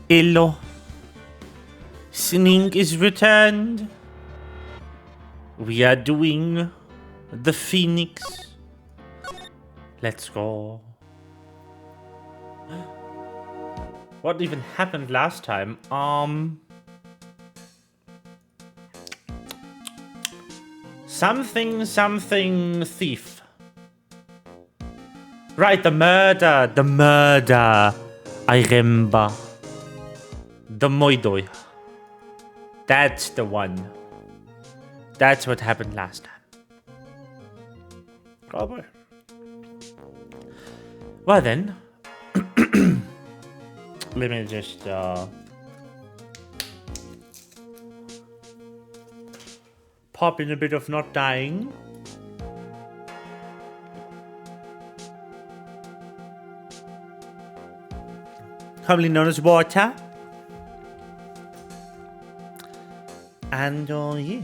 Hello. Sneak is returned. We are doing the Phoenix. Let's go. What even happened last time? Something thief. Right, the murder. I remember. The Moidoi. That's the one. That's what happened last time. Oh boy. Well then. Let me just pop in a bit of not dying. Commonly known as water. And yeah.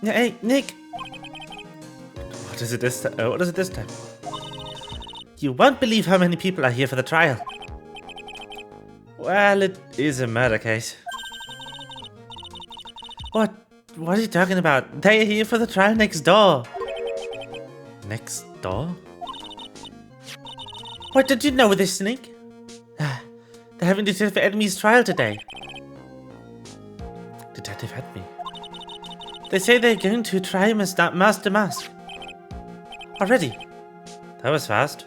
Hey, Nick. What is it this time? What is it this time? You won't believe how many people are here for the trial. Well, it is a murder case. What? What are you talking about? They're here for the trial next door. Next door? What did you know this, Snake? They're having Detective Attomey's trial today. Detective Attomey? They say they're going to try him as Master Mask. Already? That was fast.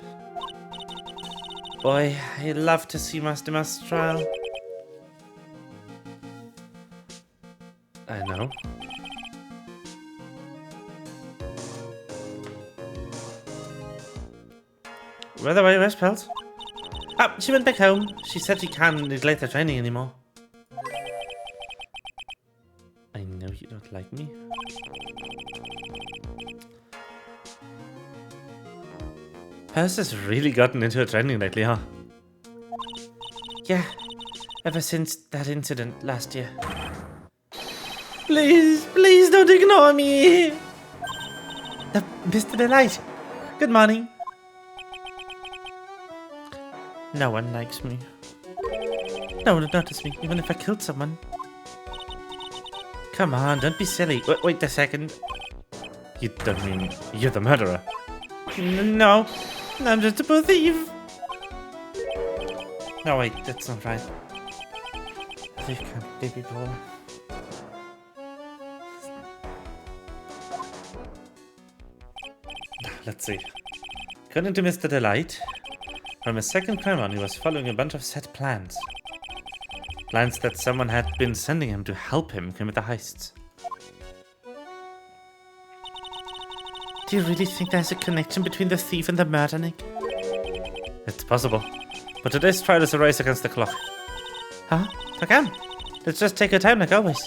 Boy, I'd love to see Master Mask's trial. I know. By the way, where's Pelt? Ah, she went back home. She said she can't neglect her training anymore. I know you don't like me. Pers has really gotten into her training lately, huh? Yeah, ever since that incident last year. Please, please don't ignore me! Mr. Delight, good morning. No one likes me. No one would notice me, even if I killed someone. Come on, don't be silly. Wait a second. You don't mean you're the murderer? No, I'm just a poor thief. No, wait, that's not right. A thief can't be poor. Let's see. According to Mr. Delight, from his second crime on, he was following a bunch of set plans. Plans that someone had been sending him to help him commit the heists. Do you really think there's a connection between the thief and the murder, Nick? It's possible. But today's trial is a race against the clock. Huh? So come. Let's just take our time like always.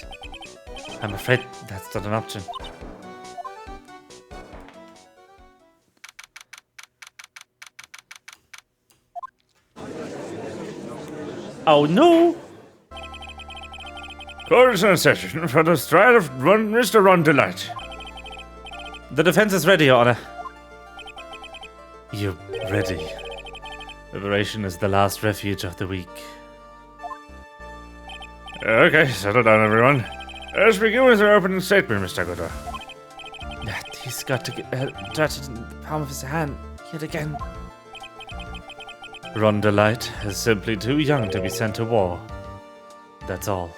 I'm afraid that's not an option. Oh no! Court is in session for the trial of Mr. Ron Delight. The defense is ready, Your Honor. You're ready. Liberation is the last refuge of the weak. Okay, settle down, everyone. Let's begin with your opening statement, Mr. Goodall. He's got to get judged in the palm of his hand yet again. Ron Delight is simply too young to be sent to war. That's all.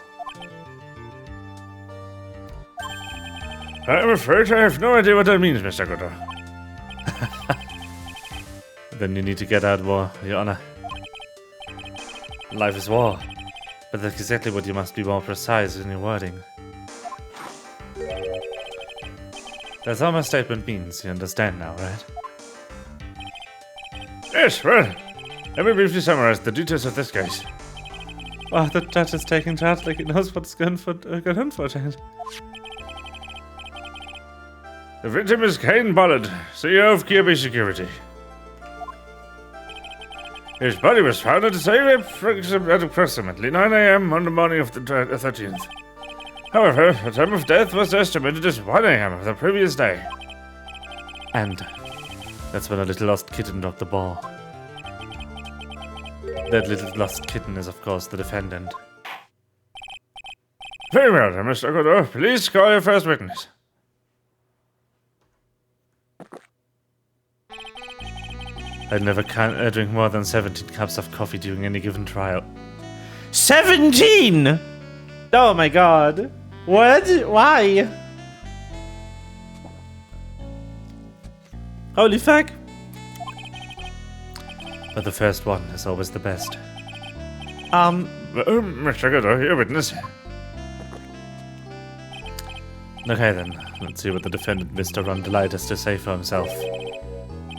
I'm afraid I have no idea what that means, Mr. Goodall. Then you need to get out war, Your Honor. Life is war, but that's exactly what you must be more precise in your wording. That's all my statement means, you understand now, right? Yes, well, let me briefly summarize the details of this case. Oh, the judge is taking charge like he knows what's good for change. The victim is Kane Bollard, CEO of Kirby Security. His body was found at approximately 9 a.m. on the morning of the 13th. However, the time of death was estimated as 1 a.m. of the previous day. And That's when a little lost kitten dropped the ball. That little lost kitten is, of course, the defendant. Very well, then, Mr. Godot. Please call your first witness. I'd never drink more than 17 cups of coffee during any given trial. 17?! Oh my god. What? Why? Holy fuck. But the first one is always the best. Mr. Godot, your witness. Okay then, let's see what the defendant, Mr. Rondelite, has to say for himself.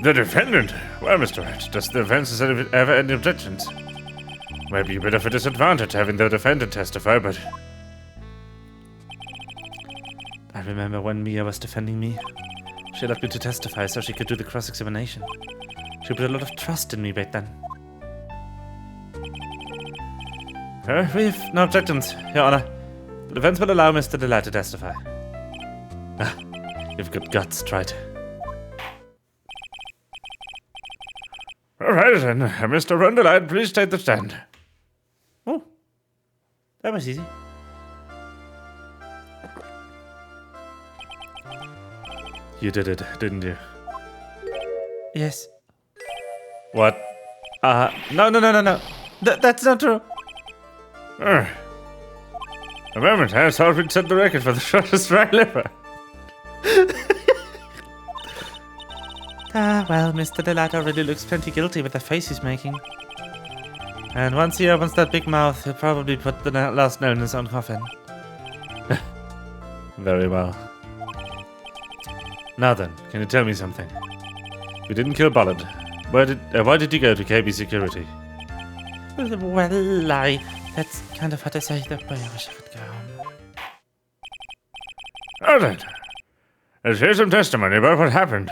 The defendant? Well, Mr. Wright, does the defense have any objections? Maybe a bit of a disadvantage having the defendant testify, but... I remember when Mia was defending me. She allowed me to testify so she could do the cross-examination. She put a lot of trust in me back then. We've no objections, Your Honor. The defense will allow Mr. Delight to testify. Ah, you've got guts, Wright. All right, then. Mr. Rondelite, please take the stand. Oh, that was easy. You did it, didn't you? Yes. What? No. That's not true. A moment, I thought we'd set the record for the shortest trial ever. Well, Mr. Delato really looks plenty guilty with the face he's making. And once he opens that big mouth, he'll probably put the last nail in his own coffin. Very well. Now then, can you tell me something? You didn't kill Ballard. Why did you go to KB Security? Well, that's kind of hard to say. That way I wish I could go home. All right. Let's hear some testimony about what happened.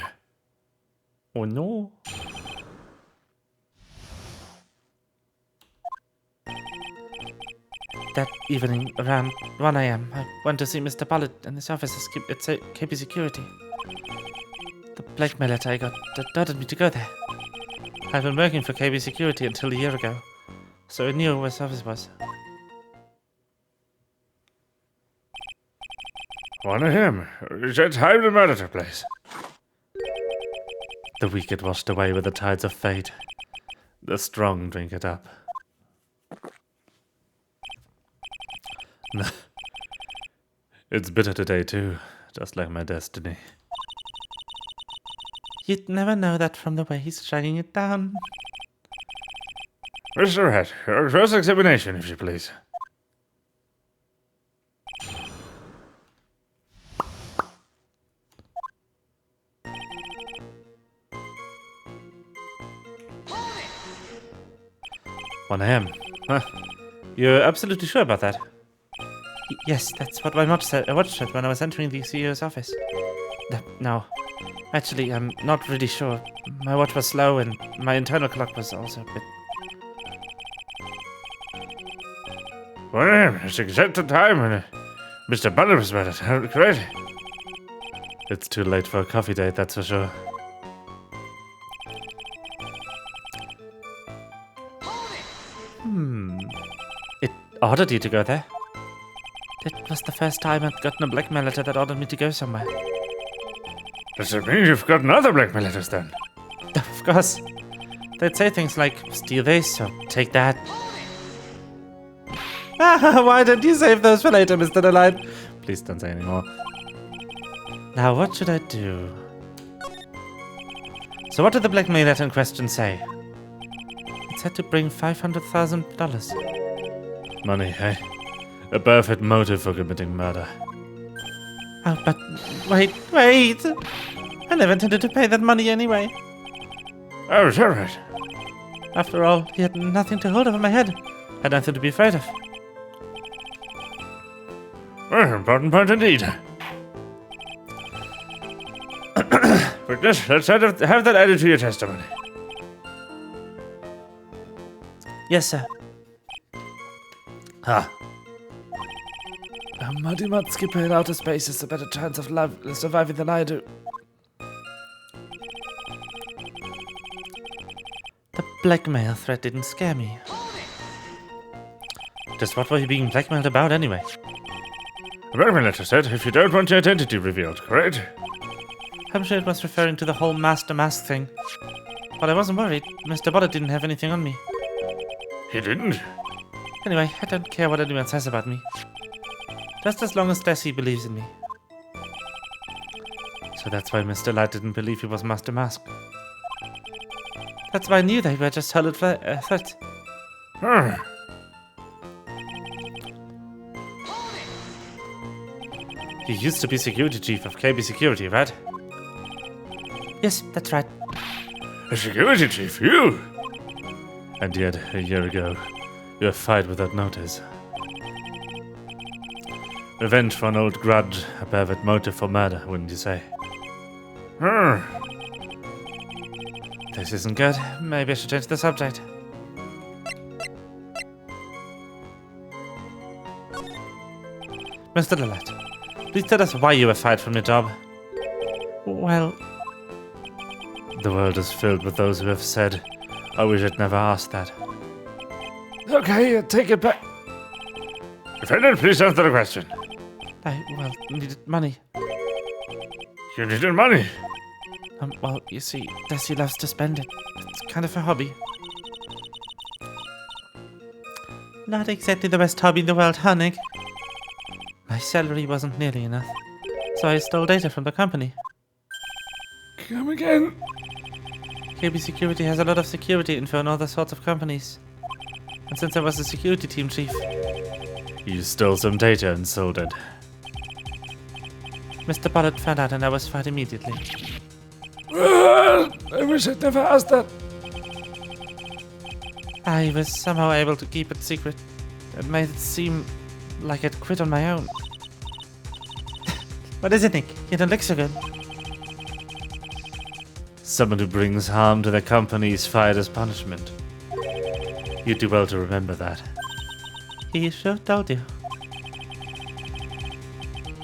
Oh no. That evening, around 1 AM, I went to see Mr. Ballard in his office at KB Security. The blackmailer I got ordered me to go there. I've been working for KB Security until a year ago, so I knew where his office was. 1 AM. Is that time the murder took place? The weak get washed away with the tides of fate. The strong drink it up. It's bitter today too, just like my destiny. You'd never know that from the way he's shining it down. Mr. Wright, your cross-examination, if you please. One AM. Huh. You're absolutely sure about that? Yes, that's what my watch said when I was entering the CEO's office. No. Actually, I'm not really sure. My watch was slow and my internal clock was also a bit... 1 AM. It's exact the time when Mr. Ballard was murdered. Great. It's too late for a coffee date, that's for sure. It ordered you to go there? That was the first time I'd gotten a blackmail letter that ordered me to go somewhere. Does it mean you've gotten other blackmail letters then? Of course. They'd say things like, steal this, or take that. Why didn't you save those for later, Mr. Delight? Please don't say anymore. Now, what should I do? So what did the blackmail letter in question say? It said to bring $500,000. Money, eh? A perfect motive for committing murder. Oh, but wait! I never intended to pay that money anyway. Oh, is that right? After all, he had nothing to hold over my head. Had nothing to be afraid of. Well, important point indeed. Witness, let's have that added to your testimony. Yes, sir. A muddy mud skipper in outer space has a better chance of surviving than I do. blackmail threat didn't scare me. Just what were you being blackmailed about anyway? The blackmail letter said if you don't want your identity revealed, correct? I'm sure it was referring to the whole Master Mask thing. But I wasn't worried. Mr. Butter didn't have anything on me. He didn't? Anyway, I don't care what anyone says about me. Just as long as Desi believes in me. So that's why Mr. Light didn't believe he was Master Mask. That's why I knew they were just solid threats. You used to be security chief of KB Security, right? Yes, that's right. A security chief, you? And yet, a year ago, you fired without notice. Revenge for an old grudge, a pervert motive for murder, wouldn't you say? This isn't good. Maybe I should change the subject. Mr. Lillette, please tell us why you were fired from your job. Well... The world is filled with those who have said, I wish I'd never asked that. Okay, take it back. Defendant, please answer the question. I, needed money. You needed money? Well, you see, Desi loves to spend it. It's kind of a hobby. Not exactly the best hobby in the world, huh, Nick? My salary wasn't nearly enough, so I stole data from the company. Come again? KB Security has a lot of security info on other sorts of companies. And since I was a security team chief... You stole some data and sold it. Mr. Bullard found out and I was fired immediately. I wish I'd never asked that. I was somehow able to keep it secret. It made it seem like I'd quit on my own. What is it, Nick? You don't look so good. Someone who brings harm to the company is fired as punishment. You do well to remember that. He sure told you.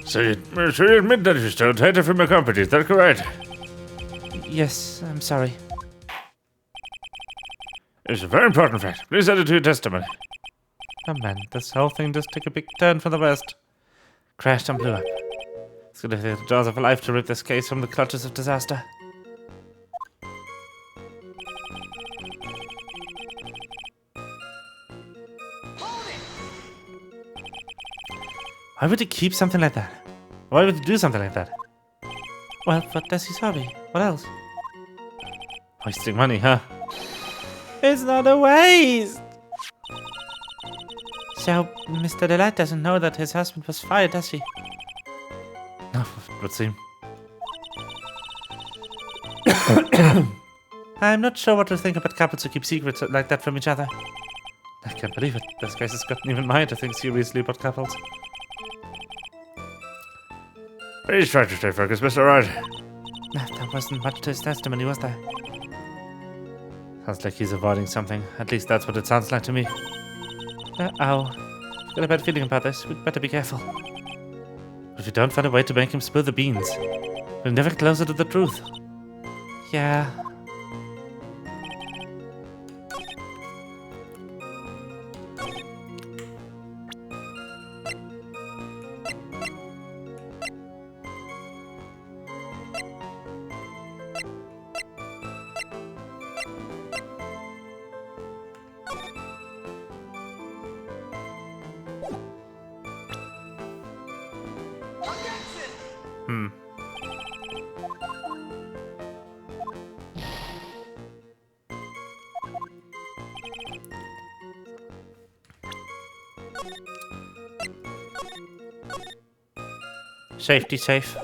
So you admit that you stole data from your company, is that correct? Yes, I'm sorry. It's a very important fact. Please add it to your testimony. Oh man, this whole thing just took a big turn for the worst. Crashed and blew up. It's gonna take the jaws of a life to rip this case from the clutches of disaster. Why would he keep something like that? Why would he do something like that? Well, for Desi's hobby. What else? Wasting money, huh? It's not a waste! So, Mr. Delight doesn't know that his husband was fired, does he? No, it would seem. I'm not sure what to think about couples who keep secrets like that from each other. I can't believe it. This case has gotten even mine to think seriously about couples. Please try to stay focused, Mr. Wright. There wasn't much to his testimony, was there? Sounds like he's avoiding something. At least that's what it sounds like to me. Uh-oh. I've got a bad feeling about this. We'd better be careful. If we don't find a way to make him spill the beans, we'll never get closer to the truth. Yeah. Safety safe.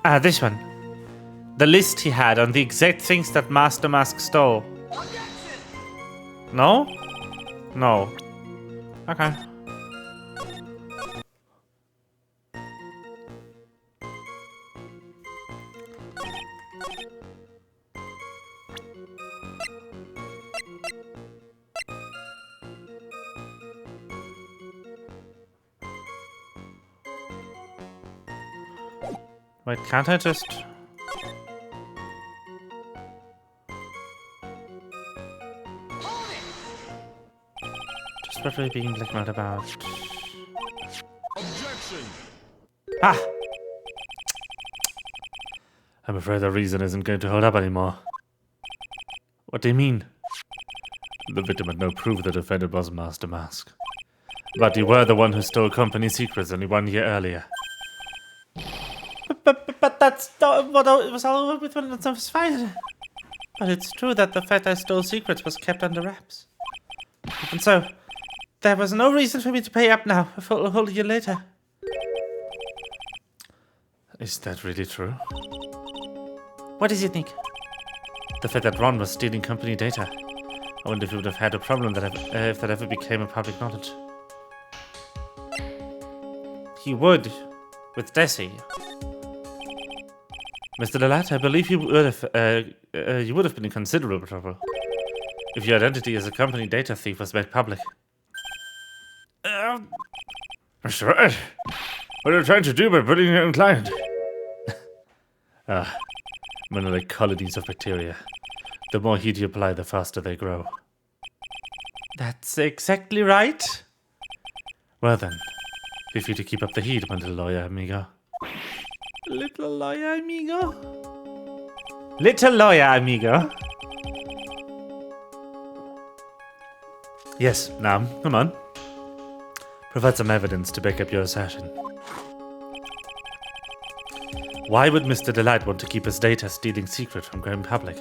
Ah, this one. The list he had on the exact things that Master Mask stole. No? No. Okay. Wait, can't I just... Just what are we being blackmailed about? Objection! Ah! I'm afraid the reason isn't going to hold up anymore. What do you mean? The victim had no proof the defendant was Master Mask. But you were the one who stole company secrets only 1 year earlier. But that's not what it was all over with when it was fired. But it's true that the fact I stole secrets was kept under wraps. And so, there was no reason for me to pay up now, a whole year later. Is that really true? What does you think? The fact that Ron was stealing company data. I wonder if he would have had a problem if that ever became a public knowledge. He would, with Desi. Mr. Delat, I believe you would have been in considerable trouble if your identity as a company data thief was made public. Mr. Wright, what are you trying to do by bullying your own client? Men are like colonies of bacteria. The more heat you apply, the faster they grow. That's exactly right. Well then, feel free to keep up the heat, my little lawyer amigo. Little lawyer amigo? Little lawyer amigo? Yes, now, come on. Provide some evidence to back up your assertion. Why would Mr. Delight want to keep his data stealing secret from going public?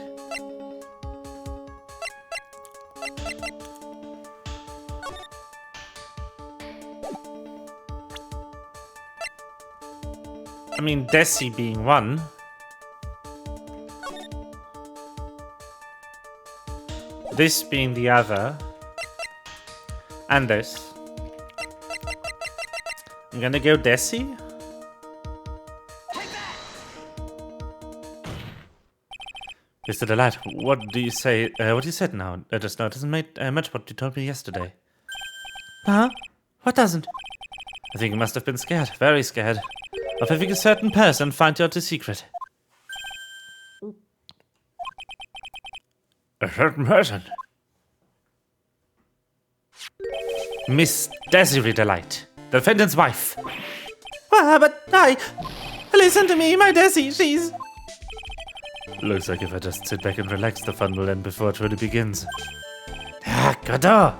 I mean, Desi being one. This being the other. And this. I'm gonna go Desi. Mr. Delight, what do you say? What you said now just now doesn't make much what you told me yesterday. Huh? What doesn't? I think you must have been scared, very scared, of having a certain person find out the secret. A certain person? Miss Desiree Delight, the defendant's wife. But listen to me, my Desi, she's... Looks like if I just sit back and relax, the fun will end before it really begins. Ah, Godot.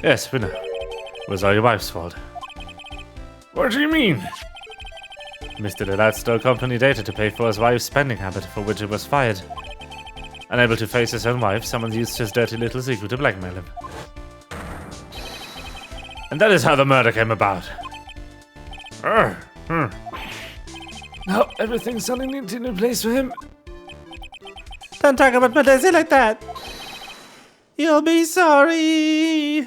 Yes, we know. It was all your wife's fault. What do you mean? Mr. Delight stole company data to pay for his wife's spending habit, for which he was fired. Unable to face his own wife, someone used his dirty little secret to blackmail him. And that is how the murder came about. Now everything's suddenly neat in a place for him. Don't talk about my Desi like that. You'll be sorry.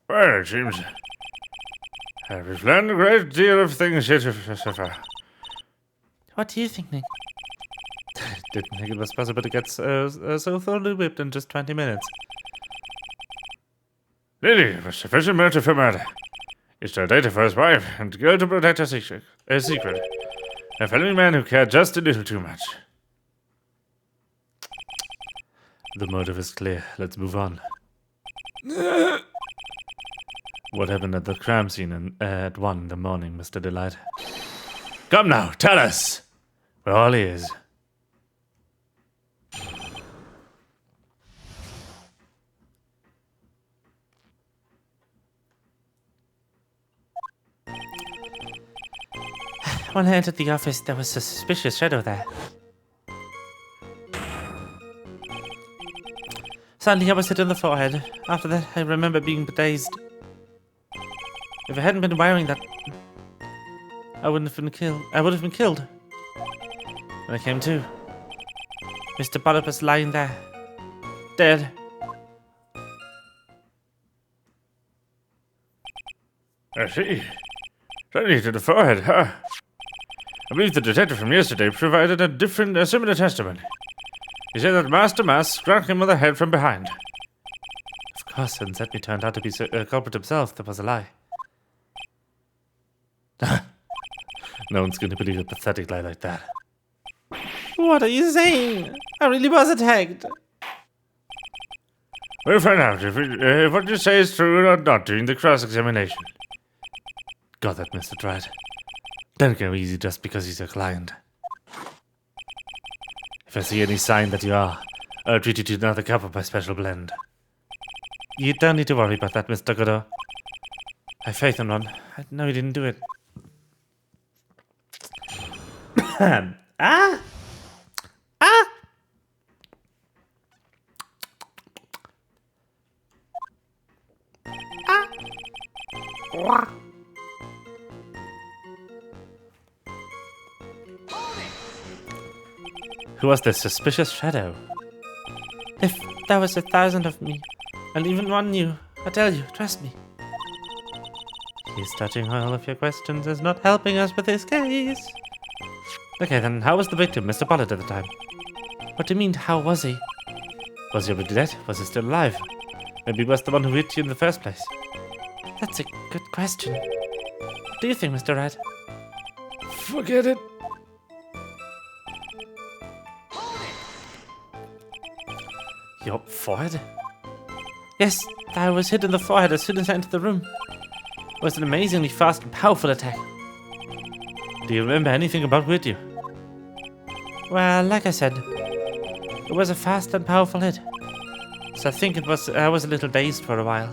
Well, it seems we've learned a great deal of things here so far. What do you think, Nick? Didn't think it was possible to get so thoroughly whipped in just 20 minutes. Lily was sufficient motive for murder. He stole data for his wife and to go to protect her secret. A felony man who cared just a little too much. The motive is clear. Let's move on. What happened at the crime scene at 1 in the morning, Mr. Delight? Come now, tell us! We're all ears. When I entered the office, there was a suspicious shadow there. Suddenly I was hit on the forehead. After that, I remember being dazed. If I hadn't been wearing that, I wouldn't have been killed. I would have been killed. When I came to, Mr. Bullet was lying there, dead. I see. Certainly to the forehead, huh? I believe the detective from yesterday provided a similar testimony. He said that Master Mask struck him on the head from behind. Of course, and Attourney turned out to be a culprit himself. That was a lie. No one's going to believe a pathetic lie like that. What are you saying? I really was attacked. We'll find out if what you say is true or not during the cross-examination. Got that, Mr. Wright. Don't go easy just because he's your client. If I see any sign that you are, I'll treat you to another cup of my special blend. You don't need to worry about that, Mr. Godot. I have faith in Ron. I know he didn't do it. Ah! Who was this suspicious shadow? If there was 1,000 of me, and even one you, I tell you, trust me. He's touching all of your questions is not helping us with this case. Okay, then how was the victim, Mr. Bullet, at the time? What do you mean, how was he? Was he already dead? Was he still alive? Maybe he was the one who hit you in the first place. That's a good question. What do you think, Mr. Wright? Forget it. Your forehead? Yes, I was hit in the forehead as soon as I entered the room. It was an amazingly fast and powerful attack. Do you remember anything about who hit you? Well, like I said, it was a fast and powerful hit. So I think I was a little dazed for a while.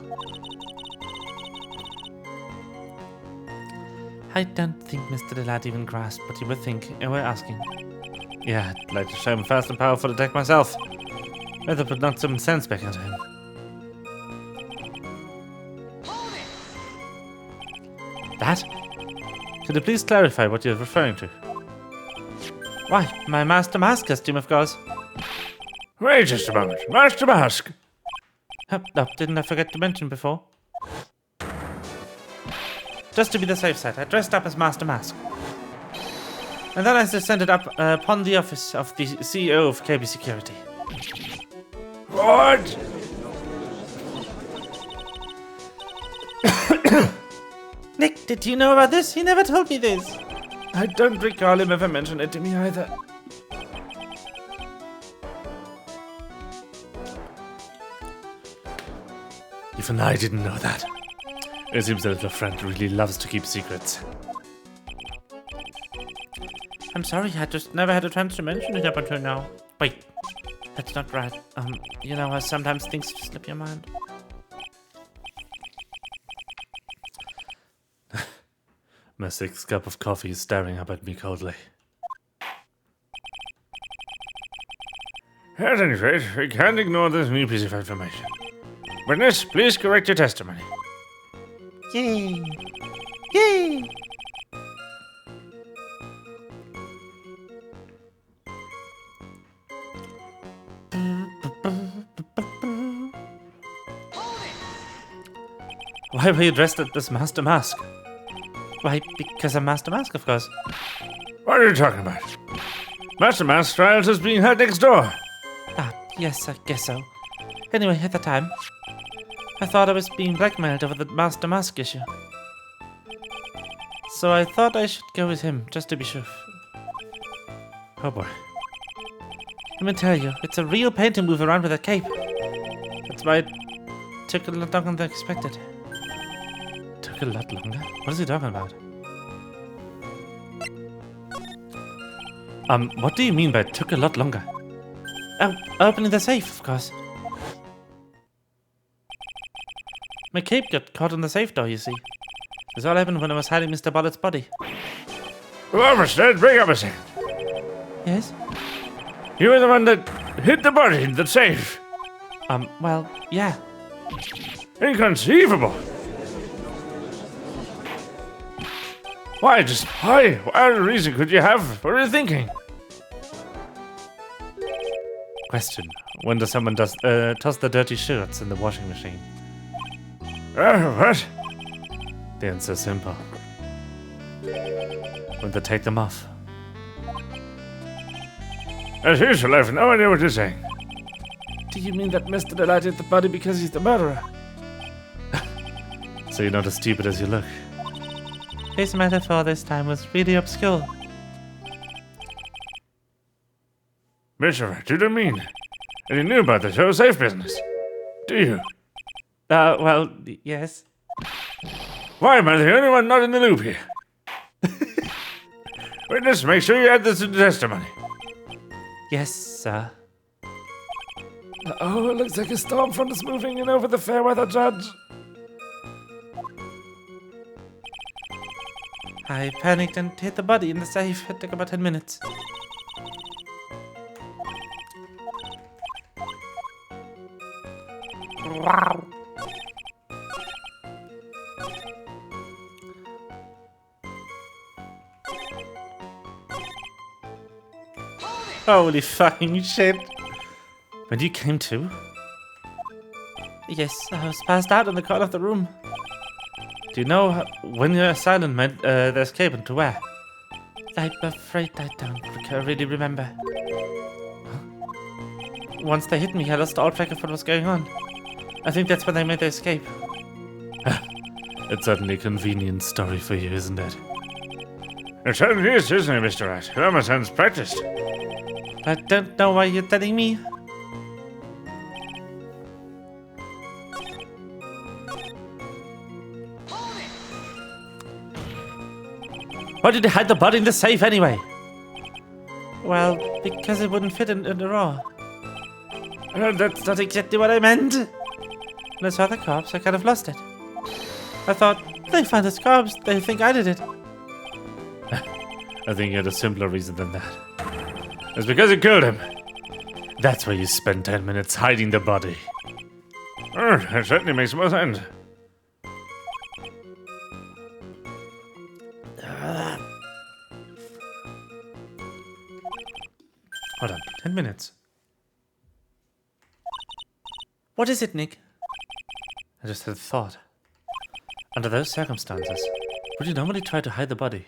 I don't think Mr. Delad even grasped what you were thinking and were asking. Yeah, I'd like to show him a fast and powerful attack myself. Rather put not some sense back into him. That? Could you please clarify what you're referring to? Why, my Master Mask costume, of course. Wait just a moment. Master Mask! No, didn't I forget to mention before? Just to be the safe side, I dressed up as Master Mask. And then I descended up upon the office of the CEO of KB Security. What? Nick, did you know about this? He never told me this. I don't recall him ever mentioning it to me either. Even I didn't know that. It seems that little friend really loves to keep secrets. I'm sorry, I just never had a chance to mention it up until now. Wait, that's not right. You know how sometimes things slip your mind. My sixth cup of coffee is staring up at me coldly. At any rate, we can't ignore this new piece of information. Witness, please correct your testimony. Yay! Yay! Why were you dressed as Master Mask? Why, because I'm Master Mask, of course. What are you talking about? Master Mask's trials is being held next door. Ah, yes, I guess so. Anyway, at the time, I thought I was being blackmailed over the Master Mask issue. So I thought I should go with him, just to be sure. Oh boy. Let me tell you, it's a real pain to move around with a cape. That's why it took a lot longer than expected. Took a lot longer? What is he talking about? What do you mean by it took a lot longer? Oh, opening the safe, of course. My cape got caught in the safe door, you see. This all happened when I was hiding Mr. Bullet's body. Whoever said, bring up a second. Yes? You were the one that hid the body in the safe. Well, yeah. Inconceivable. Why? Just why? What other reason could you have? What are you thinking? Question. When does someone toss the dirty shirts in the washing machine? What? The answer's simple. When they take them off. As usual, I have no idea what you're saying. Do you mean that Mr. Delight hit the body because he's the murderer? So you're not as stupid as you look. His metaphor this time was really obscure. Mr. Wright, you don't mean and you knew about this whole safe business? Do you? Well, yes. Why am I the only one not in the loop here? Witness, make sure you add this to the testimony. Yes, sir. Oh, it looks like a storm front is moving in over the fair weather, Judge. I panicked and hid the body in the safe. It took about 10 minutes. Wow. Holy fucking shit. When you came to? Yes, I was passed out in the corner of the room. Do you know when you're silent meant the escape and to where? I'm afraid I don't really remember. Huh? Once they hit me, I lost all track of what was going on. I think that's when they made the escape. It's certainly a convenient story for you, isn't it? It certainly is, isn't it, Mr. Wright? It almost sounds practiced. I don't know why you're telling me. Why did you hide the body in the safe anyway? Well, because it wouldn't fit in the drawer. That's not exactly what I meant. When I saw the corpse, I kind of lost it. I thought, they found this corpse, they think I did it. I think you had a simpler reason than that. It's because you killed him. That's why you spent 10 minutes hiding the body. That certainly makes more sense. Hold on, 10 minutes. What is it, Nick? I just had a thought. Under those circumstances, would you normally try to hide the body?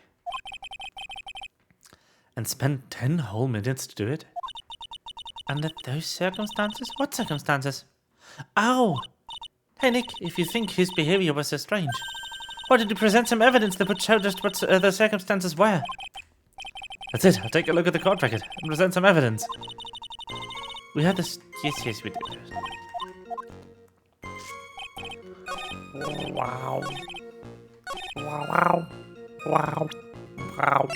And spend 10 whole minutes to do it? Under those circumstances? What circumstances? Oh! Hey Nick, if you think his behavior was so strange, why did you present some evidence that would show just what the circumstances were? That's it, I'll take a look at the court record and present some evidence. We had this... Yes, we did. Wow. Wow. Wow. Wow.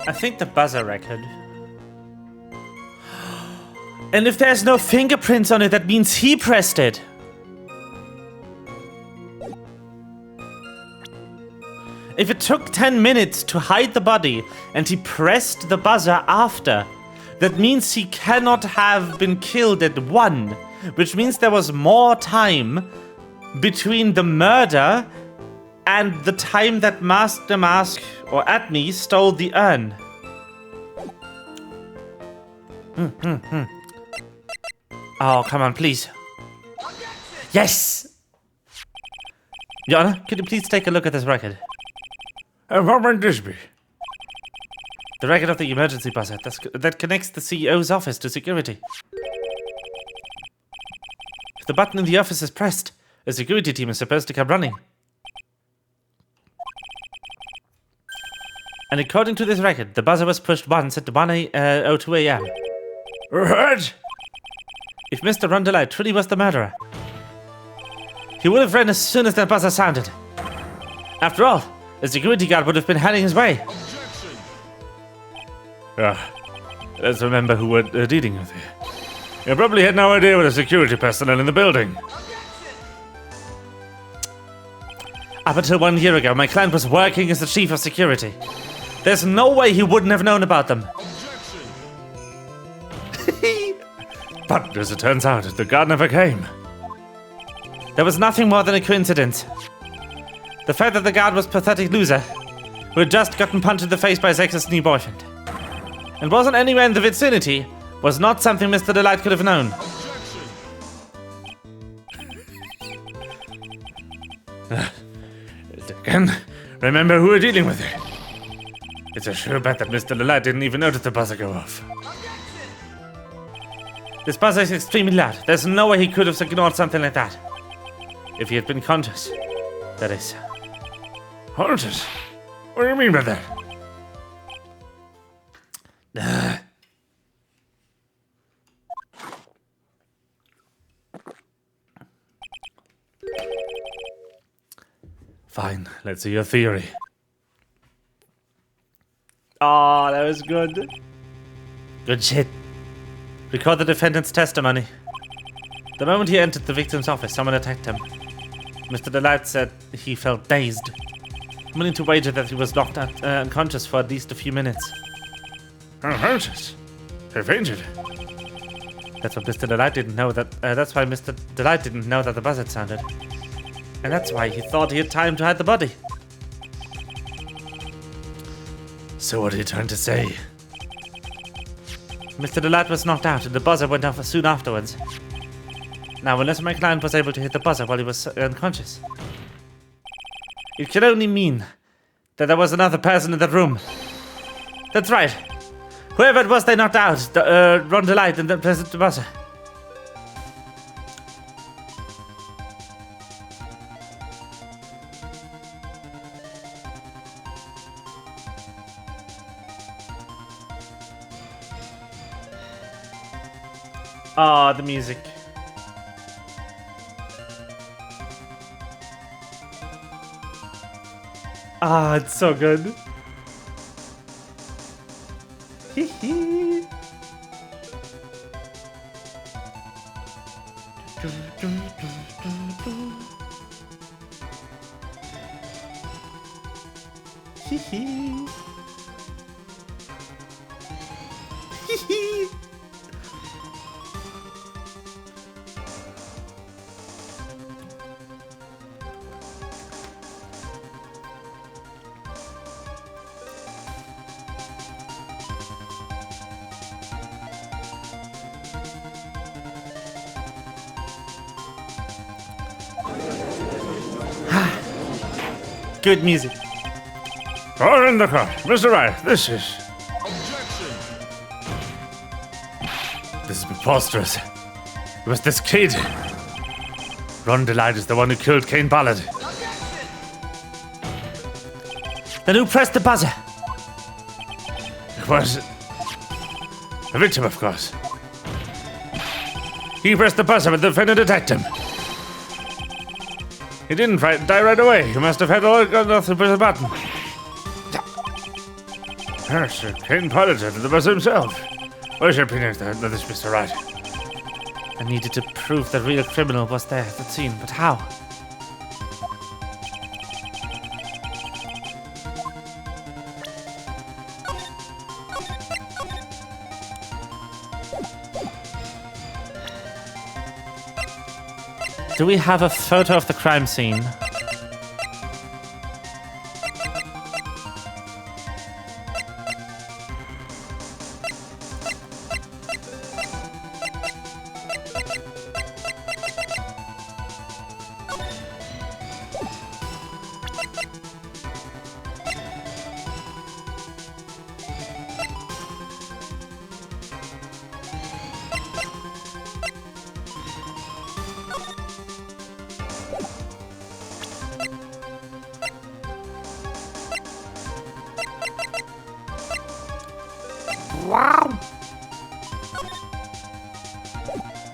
I think the buzzer record. And if there's no fingerprints on it, that means he pressed it. If it took 10 minutes to hide the body and he pressed the buzzer after, that means he cannot have been killed at 1, which means there was more time between the murder and the time that Master Mask or ATMEY stole the urn. Oh, come on, please. Yes! Your Honor, could you please take a look at this record? What might this be? The record of the emergency buzzer that connects the CEO's office to security. If the button in the office is pressed, A security team is supposed to come running. And according to this record, the buzzer was pushed once at 1:02 a.m. What? If Mr. Rondelite truly was the murderer, he would have ran as soon as that buzzer sounded. After all, the security guard would have been heading his way. Let's remember who we're dealing with here. You probably had no idea what the security personnel in the building. Up until 1 year ago, my client was working as the chief of security. There's no way he wouldn't have known about them. But as it turns out, the guard never came. There was nothing more than a coincidence. The fact that the guard was a pathetic loser who had just gotten punched in the face by his ex's new boyfriend and wasn't anywhere in the vicinity was not something Mr. Delight could have known. Again, remember who we're dealing with here. It's a sure bet that Mr. Delight didn't even notice the buzzer go off. This buzzer is extremely loud. There's no way he could have ignored something like that. If he had been conscious, that is. Conscious? What do you mean by that? Fine, let's see your theory. Oh, that was good. Good shit. Record the defendant's testimony. The moment he entered the victim's office, someone attacked him. Mr. Delight said he felt dazed. I'm willing to wager that he was knocked out unconscious for at least a few minutes. Unconscious? He fainted. That's what Mr. Delight didn't know. That's why Mr. Delight didn't know that the buzzer sounded. And that's why he thought he had time to hide the body. So what are you trying to say? Mr. Delight was knocked out and the buzzer went off soon afterwards. Now, unless my client was able to hit the buzzer while he was unconscious, it can only mean that there was another person in that room. That's right. Whoever it was they knocked out, Ron Delight and then pressed the buzzer. Ah, the music. Ah, it's so good. Hee hee. Hee hee. Hee hee. Good music. Order in the court. Mr. Wright, this is... Objection! This is preposterous. It was this kid. Ron Delight is the one who killed Kane Ballard. Then who pressed the buzzer? It was... the victim, of course. He pressed the buzzer when the defendant attacked him. He didn't die right away. He must have had enough to push the button. Yes, Kane Ballard said the buzzer himself. What's your opinion of this, Mr. Wright? I needed to prove the real criminal was there at the scene, but how? Do we have a photo of the crime scene?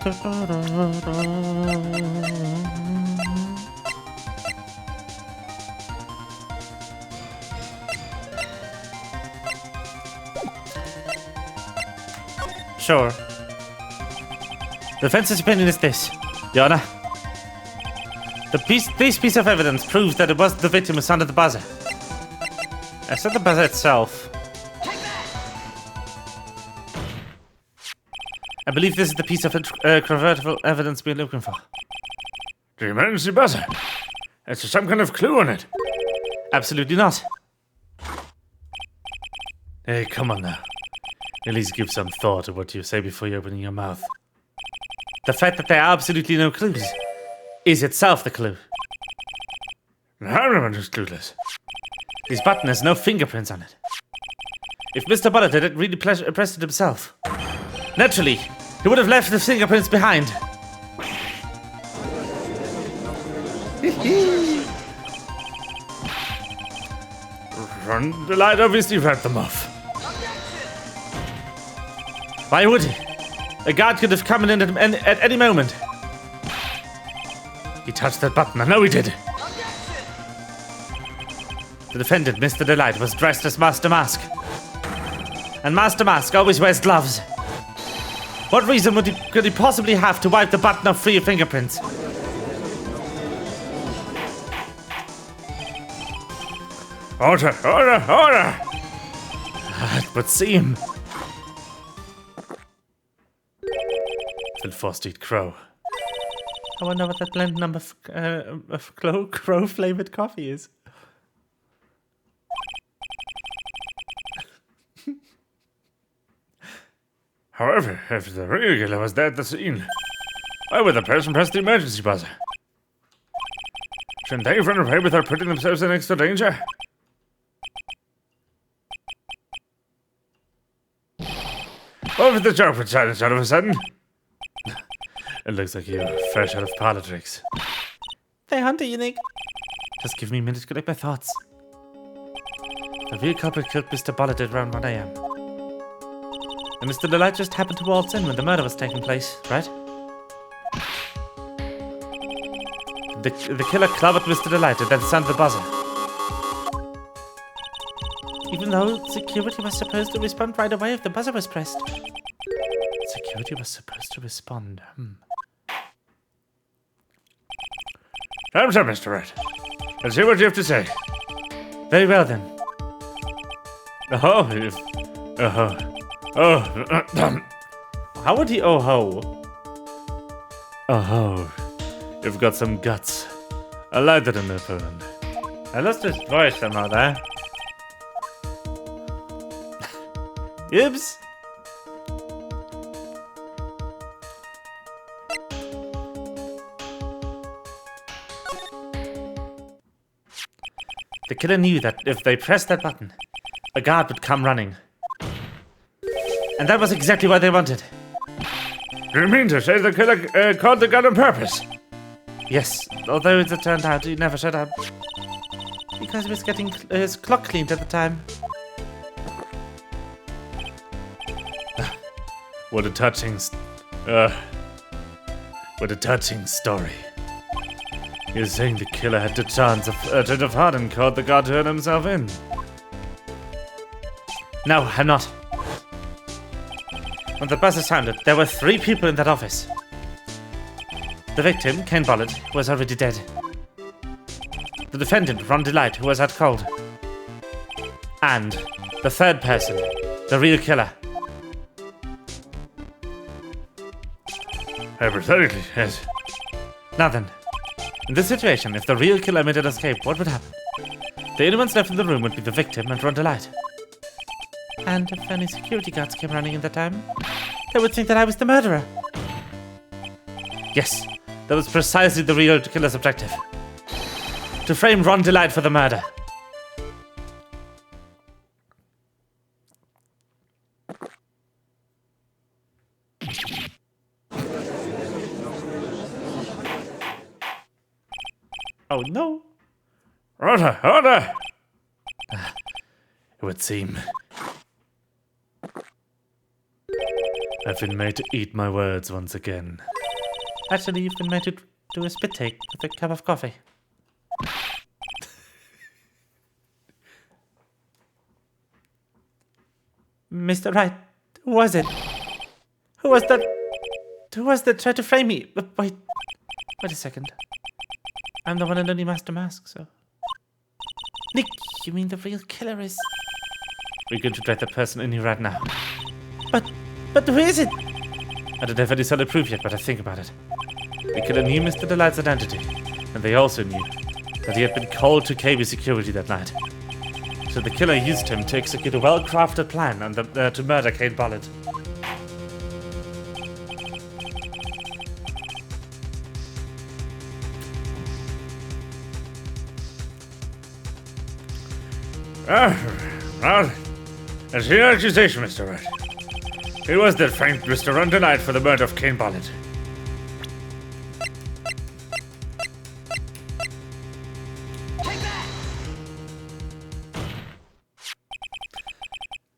Sure. The defense's opinion is this, Your Honor. This piece of evidence proves that it was the victim who sounded the buzzer. As for the buzzer itself, I believe this is the piece of convertible evidence we're looking for. The emergency buzzer. Is there some kind of clue on it? Absolutely not. Hey, come on now. At least give some thought to what you say before you open your mouth. The fact that there are absolutely no clues is itself the clue. Everyone is clueless. This button has no fingerprints on it. If Mr. Bullard had really pressed it himself, naturally, he would have left the fingerprints behind. The light obviously read them off. Why would he? A guard could have come in at any moment. He touched that button. I know he did. The defendant, Mr. Delight, was dressed as Master Mask. And Master Mask always wears gloves. What reason could he possibly have to wipe the button off free of fingerprints? Order, order, order! It would seem. Phil Crow. I wonder what that blend number of crow flavored coffee is. However, if the real killer was there at the scene, why would the person press the emergency buzzer? Shouldn't they run away without putting themselves in extra danger? What if the joke would silence all of a sudden? It looks like you're fresh out of parlor tricks. They hunter you, Nick. Just give me a minute to collect my thoughts. The real culprit killed Mr. Bullard at around 1 a.m. And Mr. Delight just happened to waltz in when the murder was taking place, right? The killer clobbered Mr. Delight and then sounded the buzzer. Even though security was supposed to respond right away if the buzzer was pressed. Security was supposed to respond. Time's up, Mr. Wright. Let's hear what you have to say. Very well then. How would he oh-ho? Oh, you've got some guts. I like that in the opponent. I lost his voice somehow there. Oops. The killer knew that if they pressed that button, a guard would come running. And that was exactly what they wanted. Do you mean to say the killer called the gun on purpose? Yes, although as it turned out, he never shut up. Because he was getting his clock cleaned at the time. What a touching story. You're saying the killer had the chance of heart and called the guard to turn himself in? No, I'm not. When the buzzer sounded, there were 3 people in that office. The victim, Ken Bullard, was already dead. The defendant, Ron Delight, who was out cold. And the 3rd person, the real killer. Hypothetically, yes. Now then, in this situation, if the real killer made an escape, what would happen? The only ones left in the room would be the victim and Ron Delight. And if any security guards came running in that time, they would think that I was the murderer. Yes, that was precisely the real killer's objective. To frame Ron Delight for the murder. Oh no. Order, order! It would seem. I've been made to eat my words once again. Actually, you've been made to do a spit take with a cup of coffee. Mr. Wright, who was it? Who was that? Who was that tried to frame me? Wait a second. I'm the one and only Master Mask, so... Nick, you mean the real killer is... We're going to track the person in here right now. But who is it? I don't have any solid proof yet, but I think about it. The killer knew Mr. Delight's identity, and they also knew that he had been called to KB security that night. So the killer used him to execute a well-crafted plan and to murder Kane Ballard. Well, as your accusation, Mr. Wright. It was that framed Mr. Rundelight for the murder of Kane Ballard.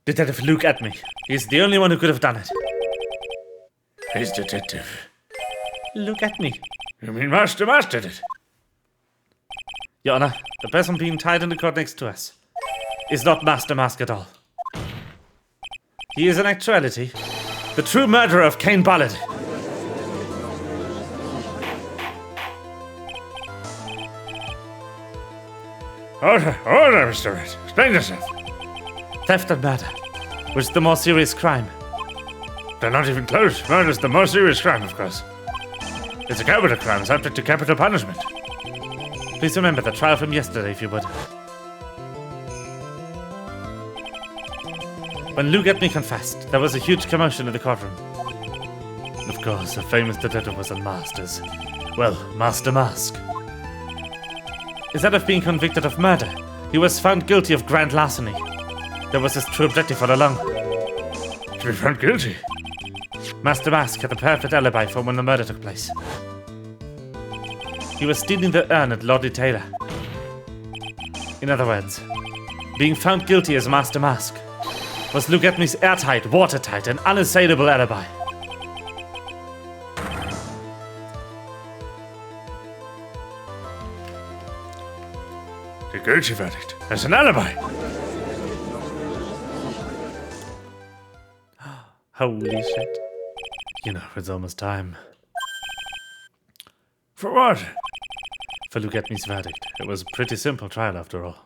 Detective Luke Attourney. He's the only one who could have done it. He's detective. Look at me. You mean Master Mask did it? Your Honor, the person being tied in the court next to us is not Master Mask at all. He is in actuality the true murderer of Kane Ballard. Order, Mr. Wright. Explain yourself. Theft and murder, which is the more serious crime. They're not even close. Murder's the most serious crime, of course. It's a capital crime, subject to capital punishment. Please remember the trial from yesterday, if you would. When Luke Attourney confessed, there was a huge commotion in the courtroom. Of course, the famous detective was unmasked as, well, Master Mask. Instead of being convicted of murder, he was found guilty of grand larceny. That was his true objective all along. To be found guilty? Master Mask had a perfect alibi for when the murder took place. He was stealing the urn at Lordly Taylor. In other words, being found guilty as Master Mask was Luke Attourney's airtight, watertight, and unassailable alibi. The guilty verdict. That's an alibi. Holy shit. You know, it's almost time. For what? For Luke Attourney's verdict. It was a pretty simple trial after all.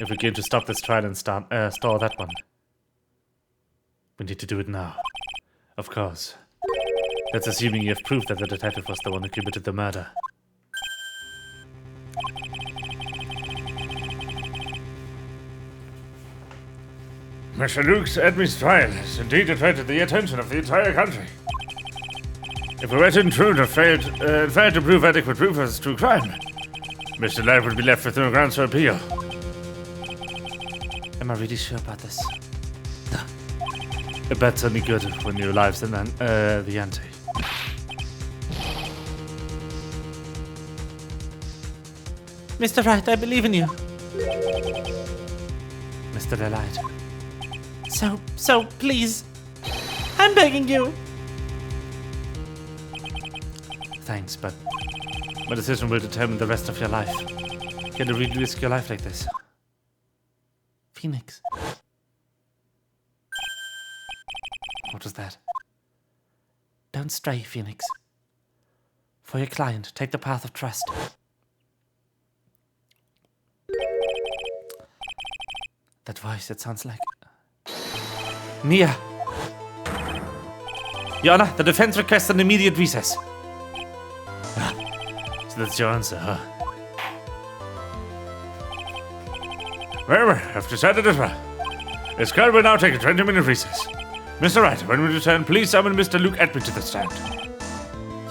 If we're going to stop this trial and stall that one, we need to do it now. Of course. That's assuming you have proof that the detective was the one who committed the murder. Mr. Luke Attourney's trial has indeed attracted the attention of the entire country. If we were to intrude or fail to prove adequate proof of this true crime, Mr. Laird would be left with no grounds for appeal. Am I really sure about this? A bet's only good when your life's in the ante. Mr. Wright, I believe in you. Mr. Delight. So, please. I'm begging you. Thanks, but my decision will determine the rest of your life. Can you really risk your life like this? Phoenix. What was that? Don't stray, Phoenix. For your client, take the path of trust. That voice, it sounds like... Mia! Your Honor, the defense requests an immediate recess. So that's your answer, huh? Very well, I've decided as well. This court will now take a 20-minute recess. Mr. Wright, when we return, please summon Mr. Luke Attourney to the stand.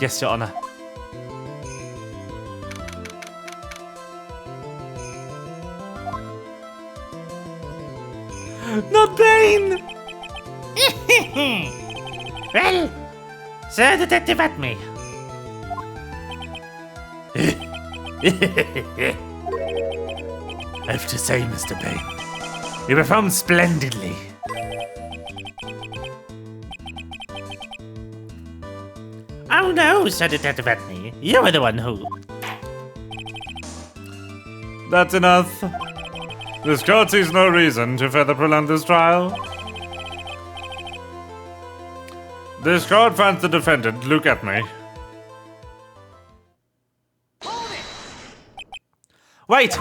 Yes, Your Honor. Not Bane! Well, Sir Detective Attourney. I have to say, Mr. Bane, you performed splendidly. You, Sir Detective Attourney. You were the one who... That's enough. This court sees no reason to further prolong this trial. This court finds the defendant, Luke Attourney. Wait!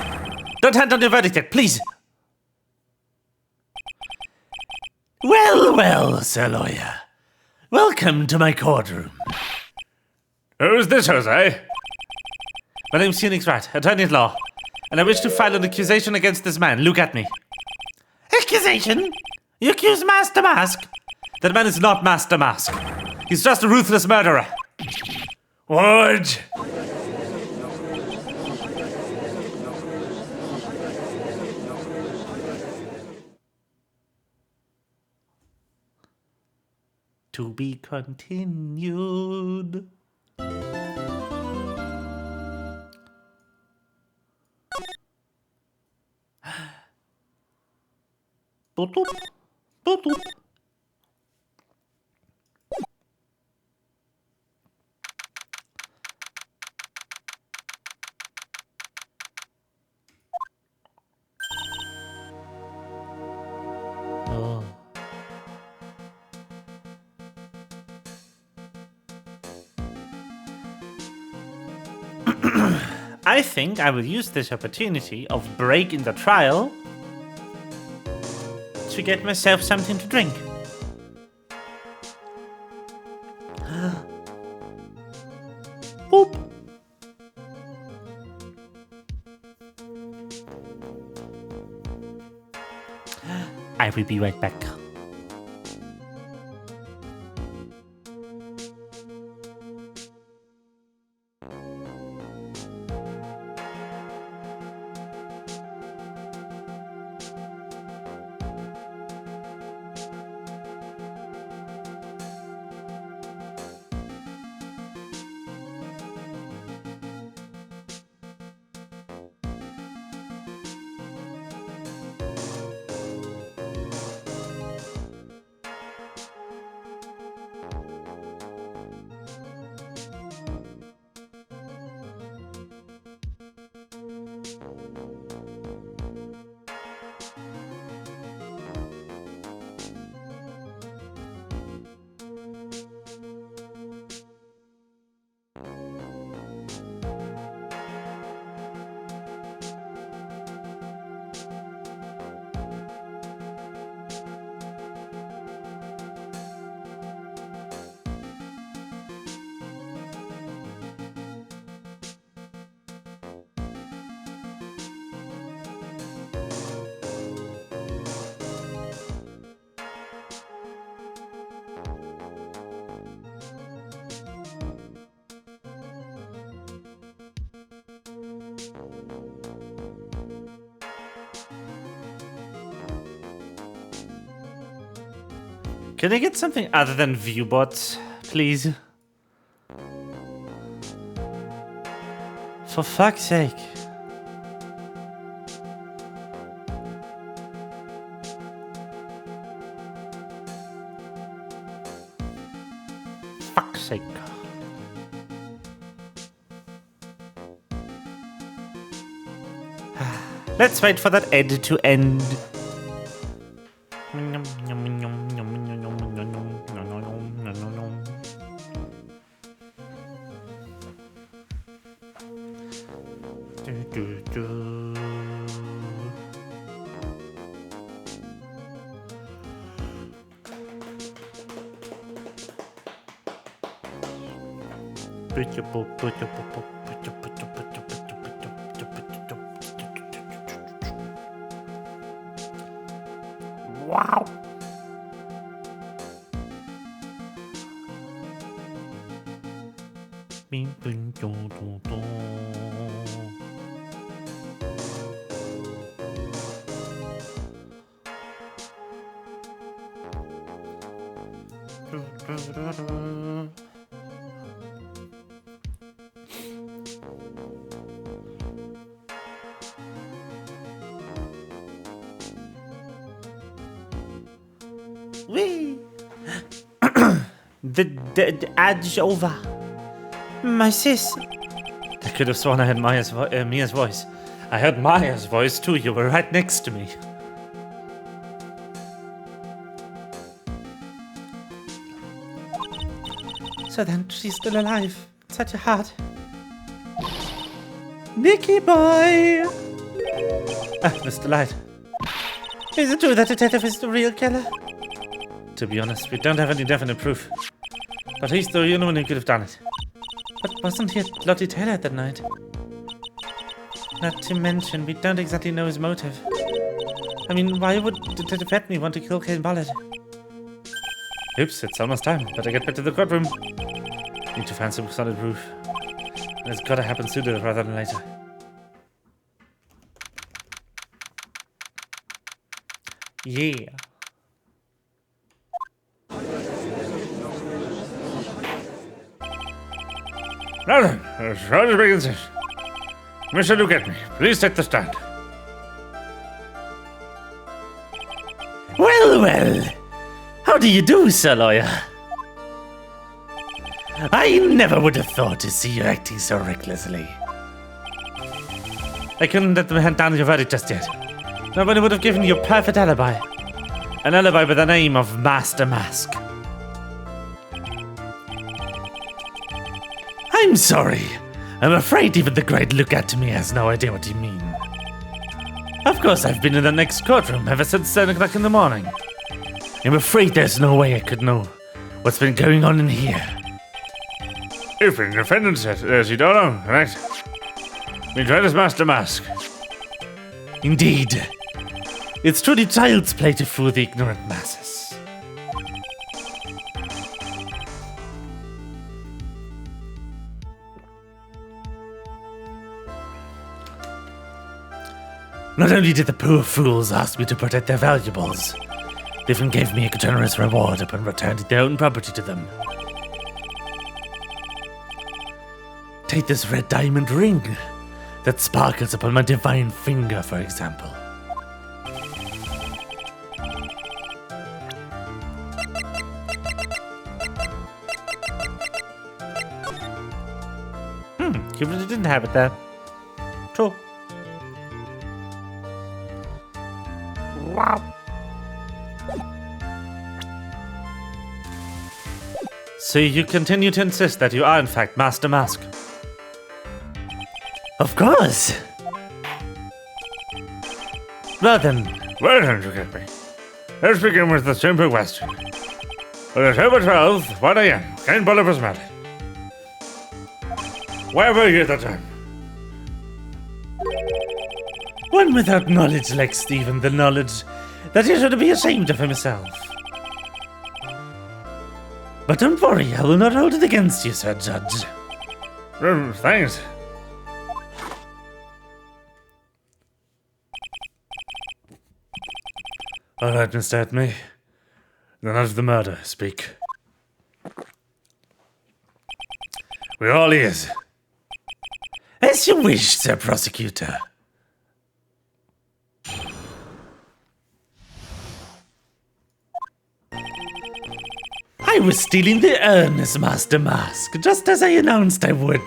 Don't hand down your verdict yet, please! Well, well, Sir Lawyer. Welcome to my courtroom. Who's this, Jose? My name's Wright, attorney at law, and I wish to file an accusation against this man, Luke Attourney. Accusation? You accuse Master Mask? That man is not Master Mask. He's just a ruthless murderer. What? To be continued. Boop, boop. Boop, boop. Oh. I think I will use this opportunity of breaking the trial to get myself something to drink. Boop. I will be right back. Can I get something other than viewbots, please? For fuck's sake. Fuck's sake. Let's wait for that ad to end. Wow. Wee. The ad's over. My sis. I could have sworn I heard Mia's voice. I heard Maya's voice too. You were right next to me. So then, she's still alive. Such a heart. Nicky boy! Mr. Light. Is it true that Detective is the real killer? To be honest, we don't have any definite proof. But he's the only one who could have done it. But wasn't he at Lottie Taylor that night? Not to mention, we don't exactly know his motive. I mean, why would Detective Attourney want to kill Kane Bullet? Oops, it's almost time. Better get back to the courtroom. Need to find some solid proof. And it's gotta happen sooner rather than later. Yeah. Now then, as far as we can see. Mr. Luke Attourney, please take the stand. Well, well. How do you do, Sir Lawyer? I never would have thought to see you acting so recklessly. I couldn't let them hand down your verdict just yet. Nobody would have given you a perfect alibi. An alibi by the name of Master Mask. I'm sorry. I'm afraid even the great Luke Attourney has no idea what you mean. Of course, I've been in the next courtroom ever since 7 o'clock in the morning. I'm afraid there's no way I could know what's been going on in here. You've been defendant, as you don't know, right? We tried as Master Mask. Indeed. It's truly child's play to fool the ignorant masses. Not only did the poor fools ask me to protect their valuables, they even gave me a generous reward upon returning their own property to them. Take this red diamond ring that sparkles upon my divine finger, for example. You really didn't have it there. True. Wow. So you continue to insist that you are in fact Master Mask? Of course. Well then, You get me. Let's begin with the simple question. On October 12th, 1 a.m., Kane Bullet was murdered. Where were you at the time? One without knowledge lacks Stephen the knowledge that he should be ashamed of himself. But don't worry, I will not hold it against you, Sir Judge. Thanks. all right, Mr. Attourney. The night of the murder, speak. We're all ears. As you wish, Sir Prosecutor. I was stealing the urn as Master Mask, just as I announced I would.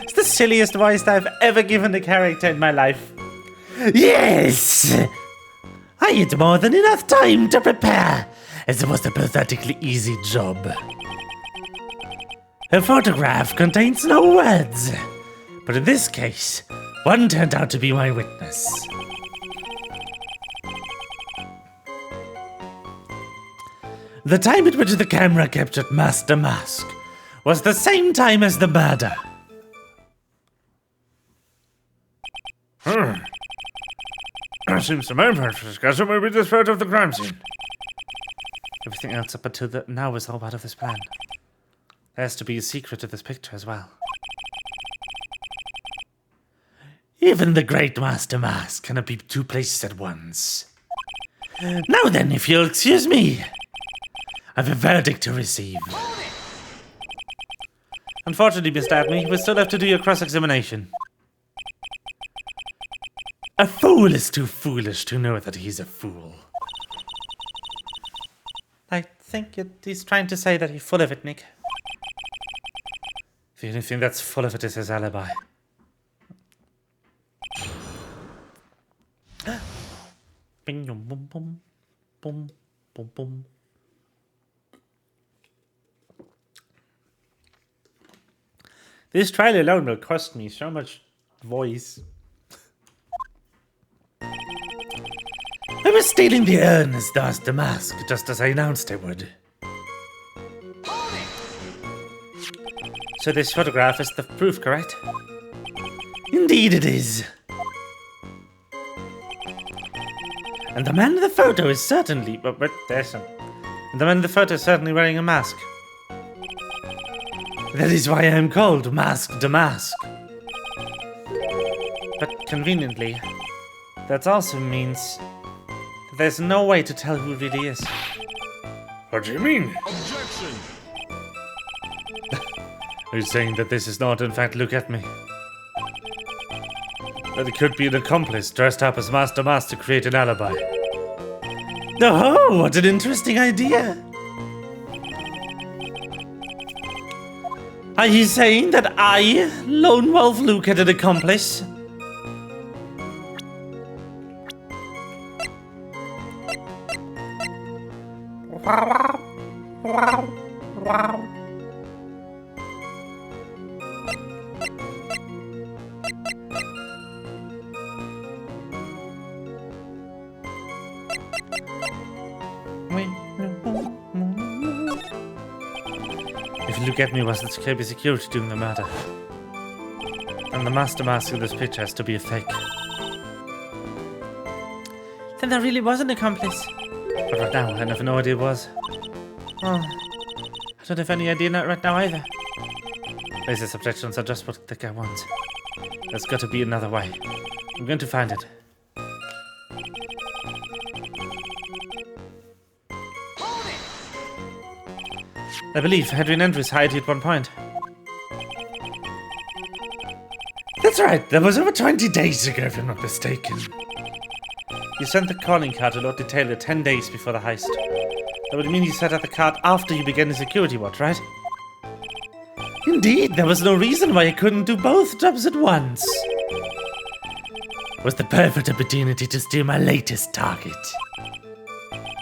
It's the silliest voice I've ever given a character in my life. Yes! I had more than enough time to prepare, as it was a pathetically easy job. A photograph contains no words, but in this case, one turned out to be my witness. The time at which the camera captured Master Mask was the same time as the murder. That seems the main part for discussion will be this part of the crime scene. Everything else up until now is all part of this plan. There has to be a secret to this picture as well. Even the great Master Mask cannot be two places at once. Now then, if you'll excuse me, I have a verdict to receive. Unfortunately, Mr. Attourney, we still have to do your cross-examination. A fool is too foolish to know that he's a fool. I think he's trying to say that you're full of it, Nick. The only thing that's full of it is his alibi. Bing, boom, boom, boom, boom, boom, boom. This trial alone will cost me so much voice. I was stealing the urn as does the mask, just as I announced I would. So this photograph is the proof, correct? Indeed it is. And the man in the photo is certainly... But there's some... And the man in the photo is certainly wearing a mask. That is why I am called Mask the Mask. But conveniently, that also means that there's no way to tell who it really is. What do you mean? Objection! Are you saying that this is not, in fact, look at me? That it could be an accomplice dressed up as Master Mask to create an alibi? Oh, what an interesting idea! Are you saying that I, Lone Wolf Luke, had an accomplice? If Luke at me was the KB security doing the murder, and the Master Mask in this picture has to be a fake, then there really was an accomplice. But right now, I have no idea it was. Oh, I don't have any idea right now either. Racist objections are just what the guy wants. There's got to be another way. I'm going to find it. I believe Hadrian Andrews hired you at one point. That's right, that was over 20 days ago if I'm not mistaken. You sent the calling card to Lord Detailer 10 days before the heist. That would mean you set out the card after you began the security watch, right? Indeed, there was no reason why you couldn't do both jobs at once. It was the perfect opportunity to steal my latest target.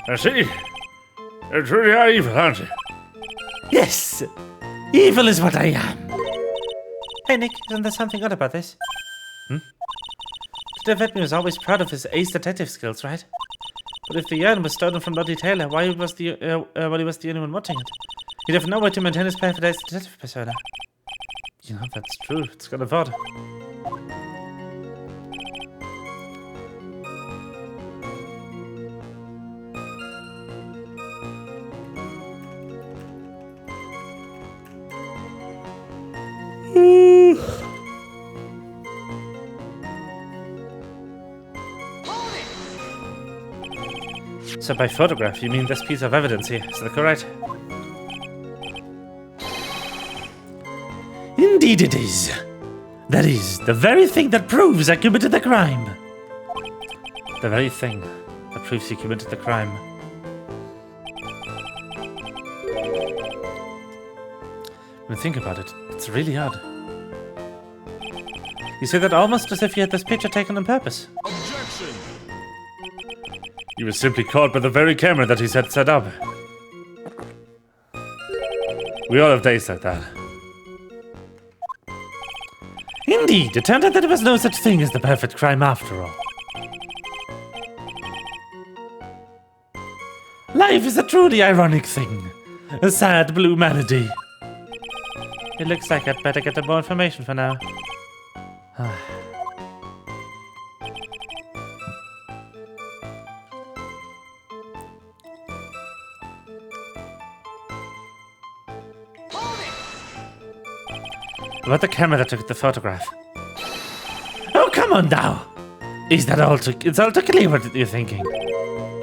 I see. You truly are evil, aren't you? Yes, evil is what I am. Hey Nick, isn't there something odd about this? Detective Attourney was always proud of his ace detective skills, right? But if the urn was stolen from Lottie Taylor, why was he was the only one watching it? He'd have no way to maintain his perfect ace detective persona. You know, that's true. It's kind of odd. So by photograph, you mean this piece of evidence here, is that correct? Indeed it is. That is, the very thing that proves I committed the crime. The very thing that proves you committed the crime. When I think about it, it's really odd. You say that almost as if you had this picture taken on purpose. Objection! You were simply caught by the very camera that he had set up. We all have days like that. Indeed, it turned out that there was no such thing as the perfect crime after all. Life is a truly ironic thing. A sad blue melody. It looks like I'd better get more information for now. About the camera that took the photograph. Oh, come on now! Is that all it's all too clear what you're thinking?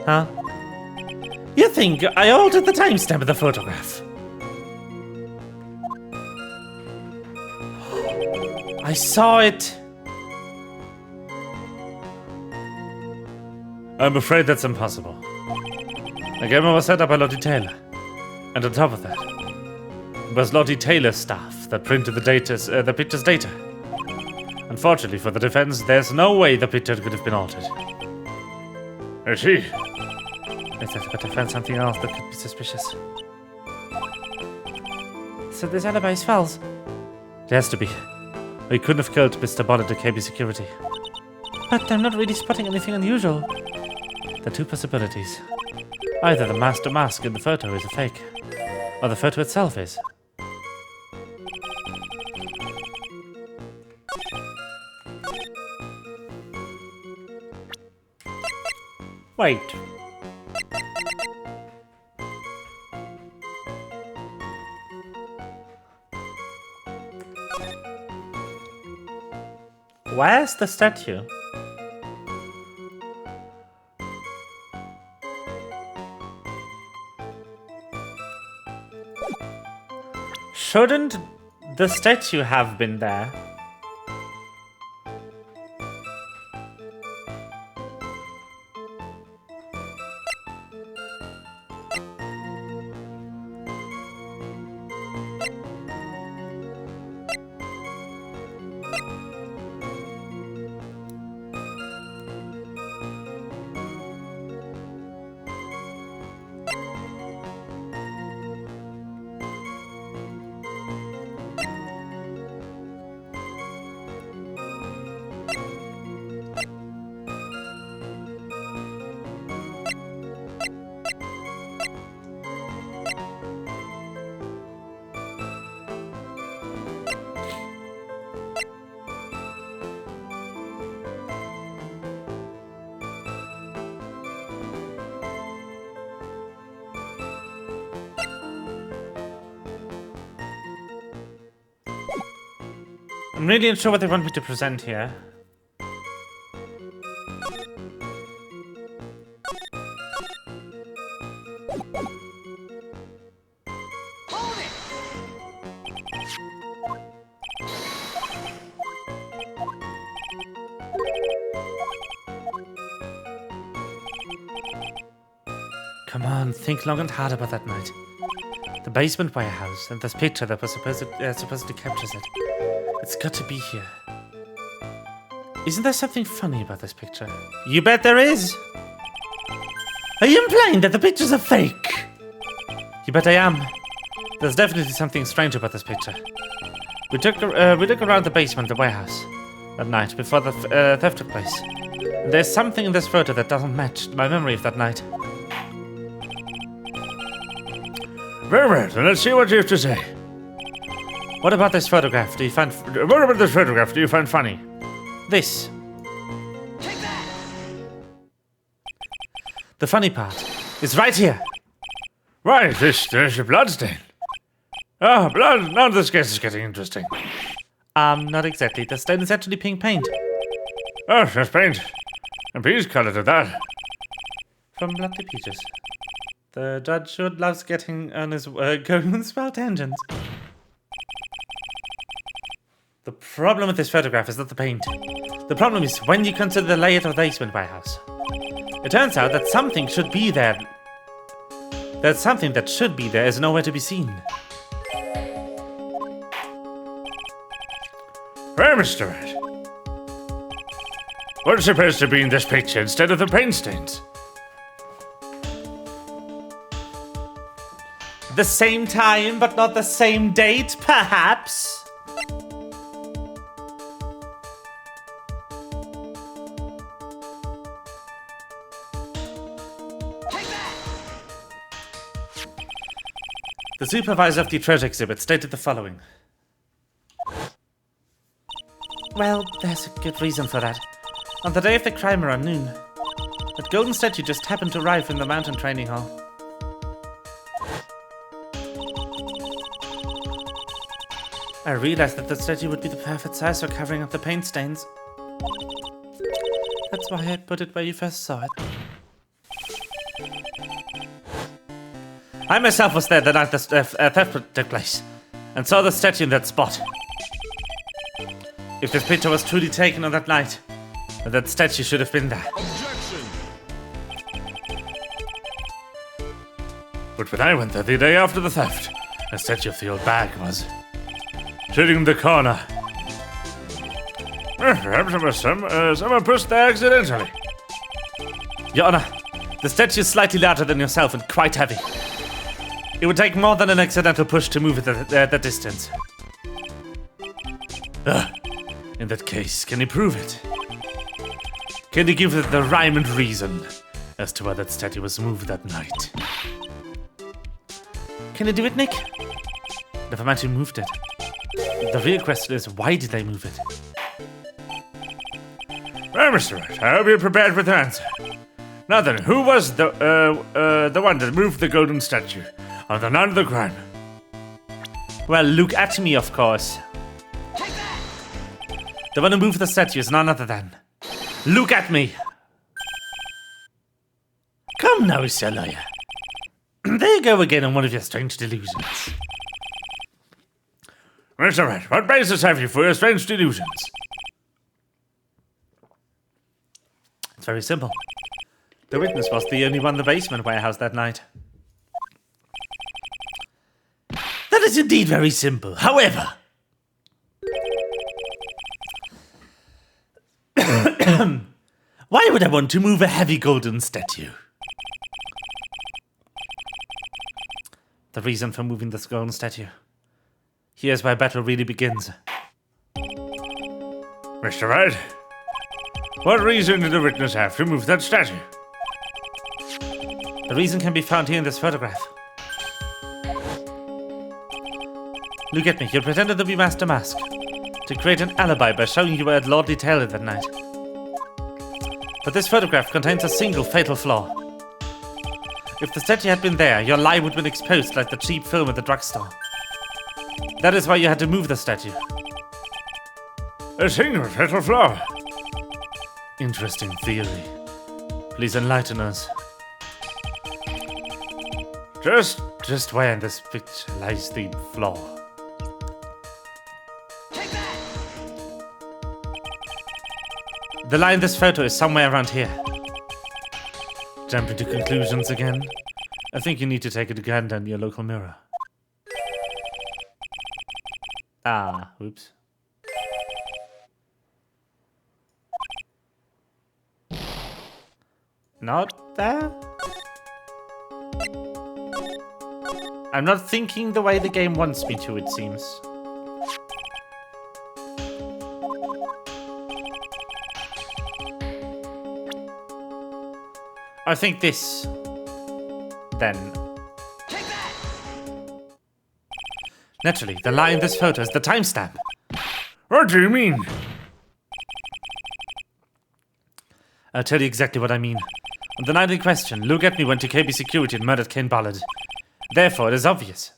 Huh? You think I altered the timestamp of the photograph? I saw it! I'm afraid that's impossible. The camera was set up by Lottie Taylor. And on top of that, it was Lottie Taylor's staff that printed the picture's data. Unfortunately for the defense, there's no way the picture could have been altered. I see. Let's have to find something else that could be suspicious. So this alibi is false. It has to be. We couldn't have killed Mr. Bonnet to KB security. But I'm not really spotting anything unusual. There are two possibilities. Either the master mask in the photo is a fake, or the photo itself is. Wait. Where's the statue? Shouldn't the statue have been there? I'm really unsure what they want me to present here. Come on, think long and hard about that night. The basement warehouse and this picture that was supposedly captures it. It's got to be here. Isn't there something funny about this picture? You bet there is! Are you implying that the pictures are fake? You bet I am. There's definitely something strange about this picture. We took around the basement, the warehouse, that night before the theft took place. And there's something in this photo that doesn't match my memory of that night. Very well, then let's see what you have to say. What about this photograph? Do you find funny? This. Take that! The funny part is right here. Right, there's a blood stain. Ah, blood. Now this case is getting interesting. Not exactly. The stain is actually pink paint. Oh, that's paint. And peach color to that. From Blood to Peaches. The judge sure loves getting on his going on swell tangents. The problem with this photograph is not the paint. The problem is when you consider the layout of the basement warehouse. It turns out that something should be there. That something that should be there is nowhere to be seen. Well, Mr. Wright. What's supposed to be in this picture instead of the paint stains? The same time, but not the same date, perhaps? The supervisor of the treasure exhibit stated the following. Well, there's a good reason for that. On the day of the crime around noon, that golden statue just happened to arrive in the mountain training hall. I realized that the statue would be the perfect size for covering up the paint stains. That's why I put it where you first saw it. I myself was there the night the theft took place, and saw the statue in that spot. If this picture was truly taken on that night, then that statue should have been there. Objection! But when I went there the day after the theft, the statue of the old bag was sitting in the corner. Perhaps it was someone pushed there accidentally. Your Honor, the statue is slightly larger than yourself and quite heavy. It would take more than an accidental push to move it the distance. In that case, can you prove it? Can you give it the rhyme and reason as to why that statue was moved that night? Can you do it, Nick? Never mind who moved it. The real question is, why did they move it? Well, Mr. Wright, I hope you're prepared with the answer. Now then, who was the one that moved the golden statue on the night of the crime? Well, look at me, of course. The one who moved the statue is none other than... Look at me! Come now, Sir Lawyer. There you go again on one of your strange delusions. Mr. Wright, what basis have you for your strange delusions? It's very simple. The witness was the only one in the basement warehouse that night. That is indeed very simple. However... why would I want to move a heavy golden statue? The reason for moving this golden statue. Here's where battle really begins. Mr. Wright, what reason did the witness have to move that statue? The reason can be found here in this photograph. Look at me, you pretended to be Master Mask to create an alibi by showing you were at Lordly Taylor that night. But this photograph contains a single fatal flaw. If the statue had been there, your lie would have been exposed like the cheap film at the drugstore. That is why you had to move the statue. A single fatal flaw? Interesting theory. Please enlighten us. Just where in this picture lies the flaw? The lie in this photo is somewhere around here. Jumping to conclusions again? I think you need to take a gander in your local mirror. Oops. Not there? I'm not thinking the way the game wants me to, it seems. I think this. Then. Naturally, the lie in this photo is the timestamp. What do you mean? I'll tell you exactly what I mean. On the night in question, Luke Attourney went to KB Security and murdered Ken Ballard. Therefore, it is obvious.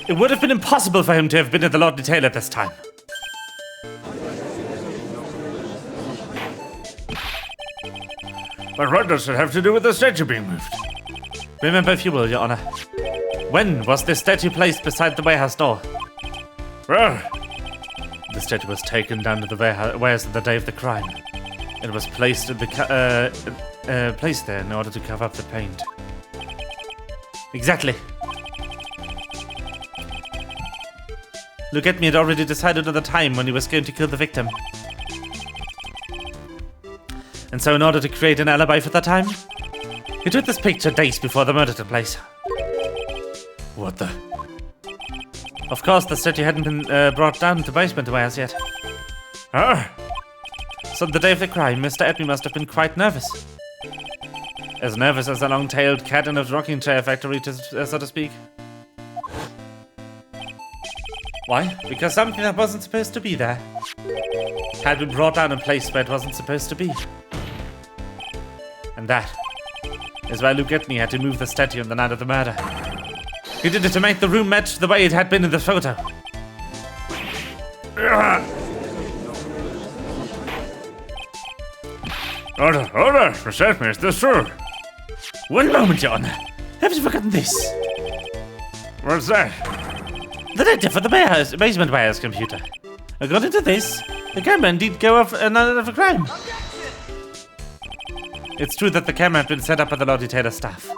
It would have been impossible for him to have been at the Lord Detail at this time. But what does it have to do with the statue being moved? Remember, if you will, Your Honor. When was this statue placed beside the warehouse door? Well, the statue was taken down to the warehouse on the day of the crime. It was placed in the placed there in order to cover up the paint. Exactly. Look at me, had already decided on the time when he was going to kill the victim. And so in order to create an alibi for that time, he took this picture days before the murder took place. What the? Of course, the statue hadn't been brought down to the basement warehouse yet. Huh? So on the day of the crime, Mr. ATMEY must have been quite nervous. As nervous as a long-tailed cat in a rocking chair factory, so to speak. Why? Because something that wasn't supposed to be there had been brought down in a place where it wasn't supposed to be. And that is why Luke Attourney had to move the statue on the night of the murder. He did it to make the room match the way it had been in the photo. Hold on, Mr. ATMEY, is this true? One moment, Your Honor. Have you forgotten this? What's that? The data for the basement warehouse computer. According to this, the camera indeed go off another of a crime. It's true that the camera had been set up by the Lord Taylor staff.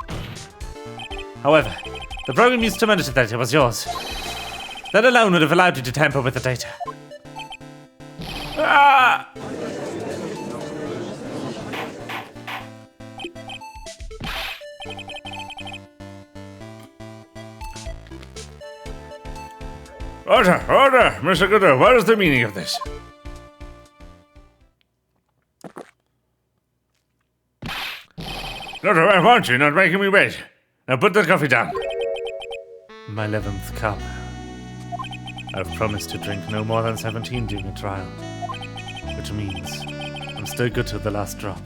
However, the program used to monitor that it was yours. That alone would have allowed you to tamper with the data. Ah! Order, Mr. Gooder, what is the meaning of this? Gooder, I want you, not making me wait. Now put the coffee down. My 11th cup. I've promised to drink no more than 17 during a trial, which means I'm still good to the last drop.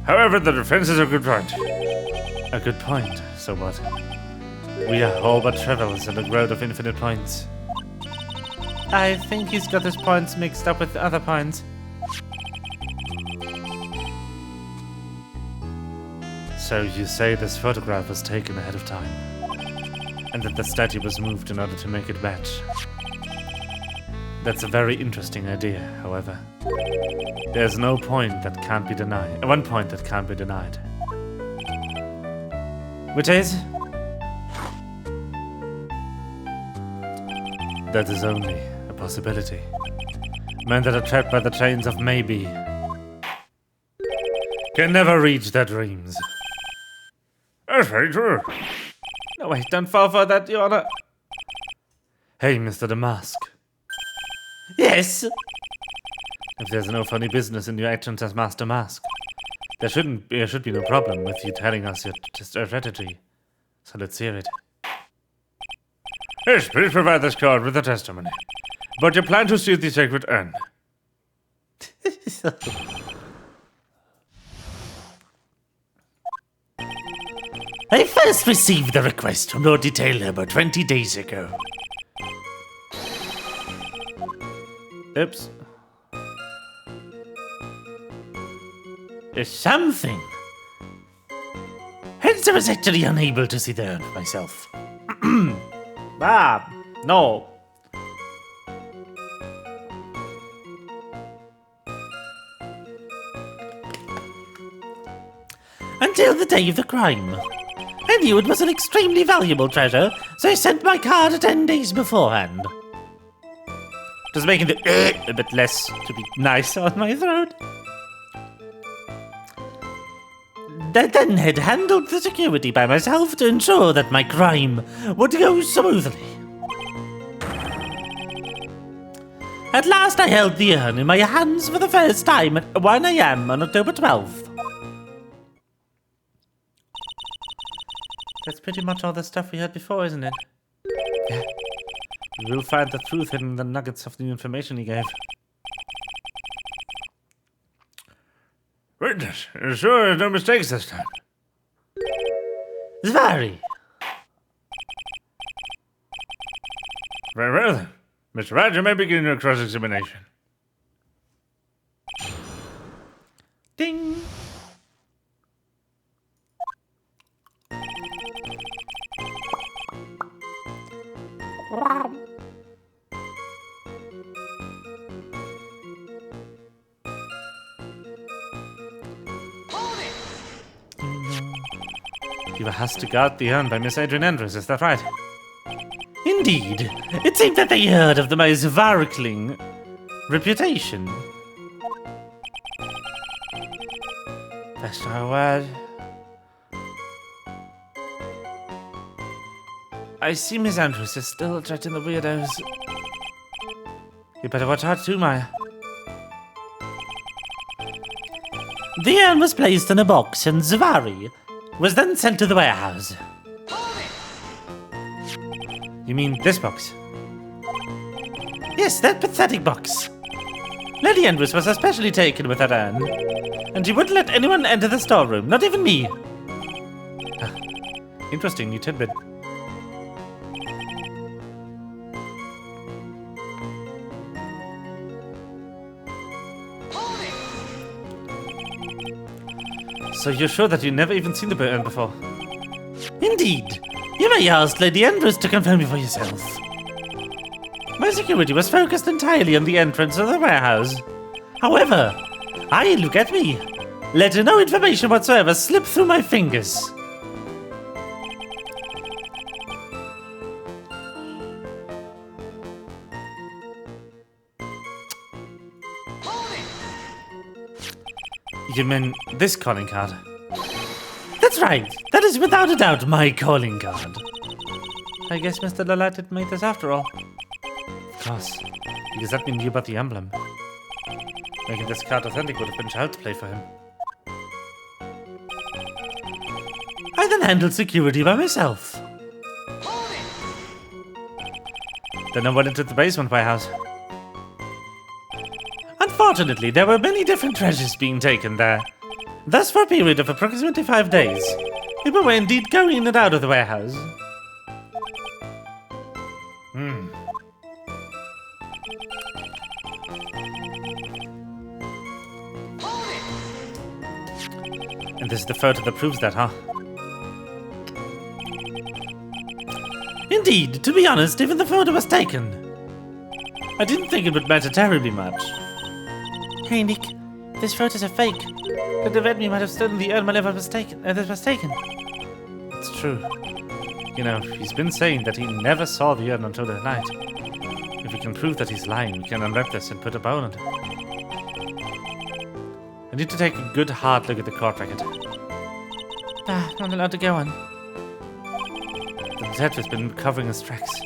However, the defense is a good point. A good point, so what? We are all but travellers in a road of infinite points. I think he's got his points mixed up with the other points. So you say this photograph was taken ahead of time, and that the statue was moved in order to make it match. That's a very interesting idea, however. There's no point that can't be denied. One point that can't be denied. Which is? That is only a possibility. Men that are trapped by the chains of maybe can never reach their dreams. That's very true. No, wait, don't fall for that, Your Honor. Hey, Mr. Damask. Yes? If there's no funny business in your actions as Master Mask, there should be no problem with you telling us your strategy. So let's hear it. Yes, please provide this card with the testimony. But you plan to steal the sacred urn. I first received the request from Lord Detailer about 20 days ago. Oops. There's something. Hence I was actually unable to see the urn for myself. No. Until the day of the crime. I knew it was an extremely valuable treasure, so I sent my card 10 days beforehand. Just making the a bit less to be nice on my throat. I then had handled the security by myself to ensure that my crime would go smoothly. At last I held the urn in my hands for the first time at 1 a.m. on October 12th. That's pretty much all the stuff we heard before, isn't it? Yeah. We'll find the truth in the nuggets of the information he gave. Witness, you're sure there's no mistakes this time? Zvari. Very well then. Mr. Wright, you may begin your cross-examination. Ding. You were asked to guard the urn by Miss Adrian Andrews, is that right? Indeed. It seemed that they heard of the most varkling reputation. That's no word. I see Miss Andrews is still attracting the weirdos. You better watch out too, Maya. The urn was placed in a box and Zvari was then sent to the warehouse. You mean this box? Yes, that pathetic box. Lady Andrews was especially taken with that urn, and she wouldn't let anyone enter the storeroom, not even me. Interesting new tidbit. So you're sure that you've never even seen the urn before? Indeed. You may ask Lady Andrews to confirm for yourself. My security was focused entirely on the entrance of the warehouse. However, look at me. Let no information whatsoever slip through my fingers. You mean this calling card? That's right. That is without a doubt my calling card. I guess Mr. Lalat did make this after all. Of course, because that means you about the emblem. Making this card authentic would have been child's play for him. I then handled security by myself. Hold it! Then I went into the basement warehouse. Unfortunately, there were many different treasures being taken there. Thus, for a period of approximately 5 days, people were indeed going in and out of the warehouse. Hold it! And this is the photo that proves that, huh? Indeed, to be honest, even the photo was taken. I didn't think it would matter terribly much. Hey, Nick. This photo's a fake. The ATMEY might have stolen the urn whenever it was taken. It's true. You know, he's been saying that he never saw the urn until that night. If we can prove that he's lying, we can unwrap this and put a bow on it. I need to take a good hard look at the court record. Not allowed to go on. The detective's been covering his tracks.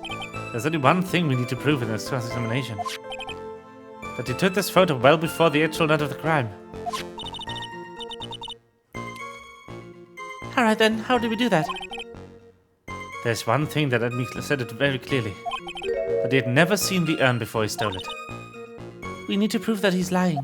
There's only one thing we need to prove in this cross-examination. That he took this photo well before the actual night of the crime. Alright then, how do we do that? There's one thing that ATMEY said it very clearly. That he had never seen the urn before he stole it. We need to prove that he's lying.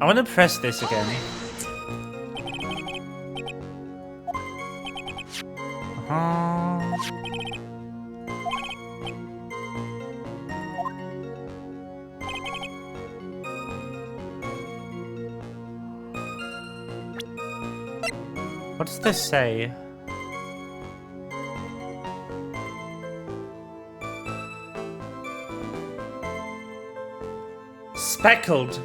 I want to press this again. What does this say? Speckled.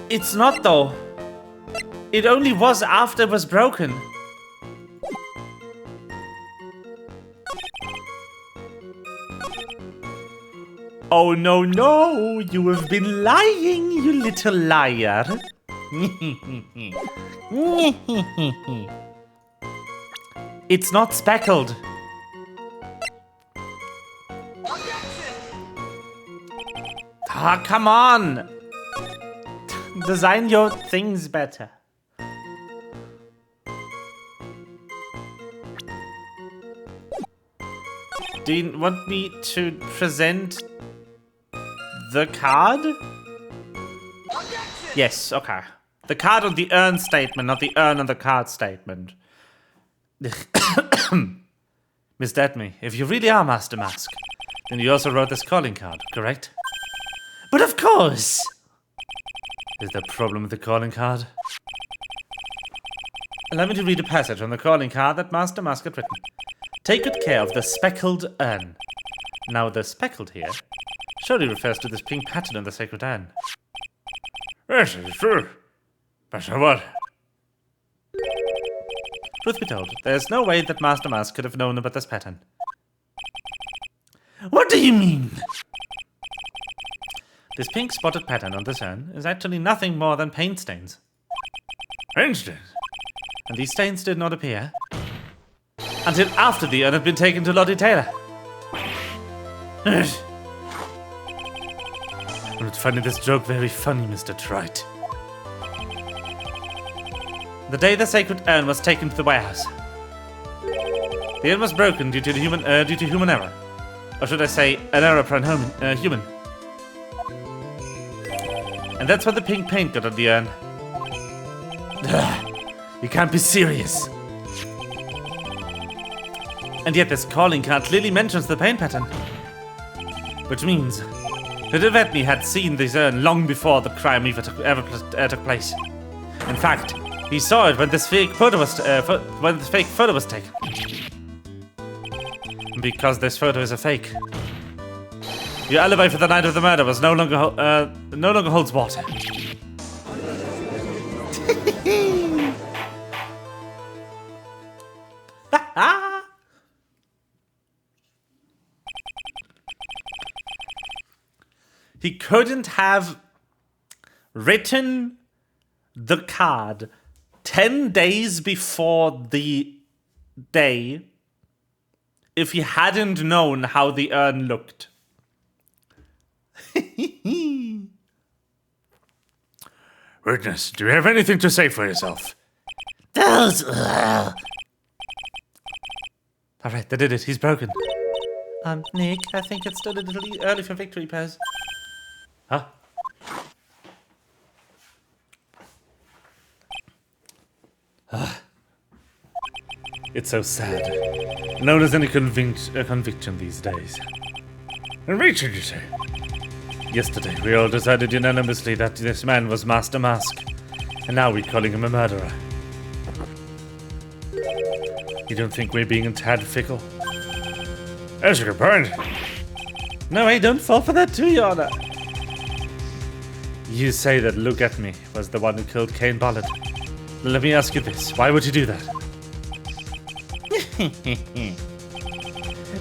It's not though. It only was after it was broken. Oh no, no, you have been lying, you little liar. It's not speckled. Ah, come on. Design your things better. Do you want me to present the card? Yes, okay. The card on the urn statement, not the urn on the card statement. Miss ATMEY, if you really are Master Mask, then you also wrote this calling card, correct? But of course! Is there a problem with the calling card? Allow me to read a passage on the calling card that Master Mask had written. Take good care of the speckled urn. Now the speckled here surely refers to this pink pattern on the sacred urn. Yes, it's true. But so what? Truth be told, there's no way that Master Mask could have known about this pattern. What do you mean? This pink spotted pattern on this urn is actually nothing more than paint stains. Paint stains? And these stains did not appear until after the urn had been taken to Lottie Taylor. I'm not finding this joke very funny, Mr. Wright. The day the sacred urn was taken to the warehouse, the urn was broken due to human error, or should I say, an error upon human. And that's why the pink paint got on the urn. Ugh, you can't be serious. And yet this calling card clearly mentions the paint pattern. Which means that Attourney had seen this urn long before the crime ever took place. In fact, he saw it when this fake photo was taken. Because this photo is a fake, your alibi for the night of the murder was no longer holds water. He couldn't have written the card 10 days before the day if he hadn't known how the urn looked. Witness, do you have anything to say for yourself? Alright, they did it. He's broken. Nick, I think it's still a little early for victory pose. Huh? It's so sad. No one has any conviction these days. And Rachel, you say? Yesterday, we all decided unanimously that this man was Master Mask. And now we're calling him a murderer. You don't think we're being a tad fickle? That's a good point. No, hey, don't fall for that too, Your Honor. You say that Look at Me was the one who killed Kane Bollard. Let me ask you this. Why would you do that?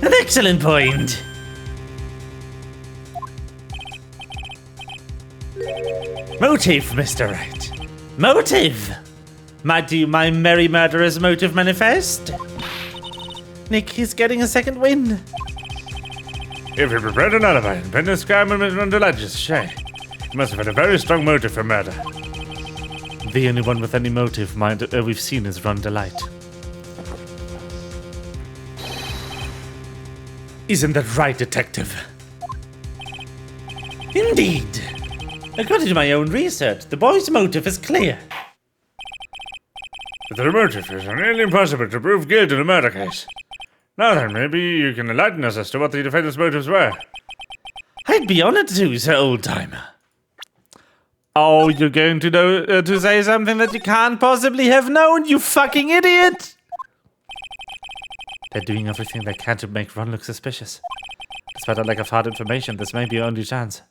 An excellent point. Motive, Mr. Wright. Motive. My merry murderer's motive manifest? Nick, he's getting a second win. If you prepared an alibi and pinned this crime on the ledges, Shay, you must have had a very strong motive for murder. The only one with any motive we've seen is Ron Delight. Isn't that right, Detective? Indeed. According to my own research, the boy's motive is clear. But the motive is nearly impossible to prove guilt in a murder case. Now then, maybe you can enlighten us as to what the defendant's motives were. I'd be honored to, Sir Old-Timer. Oh, you're going to say something that you can't possibly have known, you fucking idiot! They're doing everything they can to make Ron look suspicious. Despite our lack of hard information, this may be your only chance.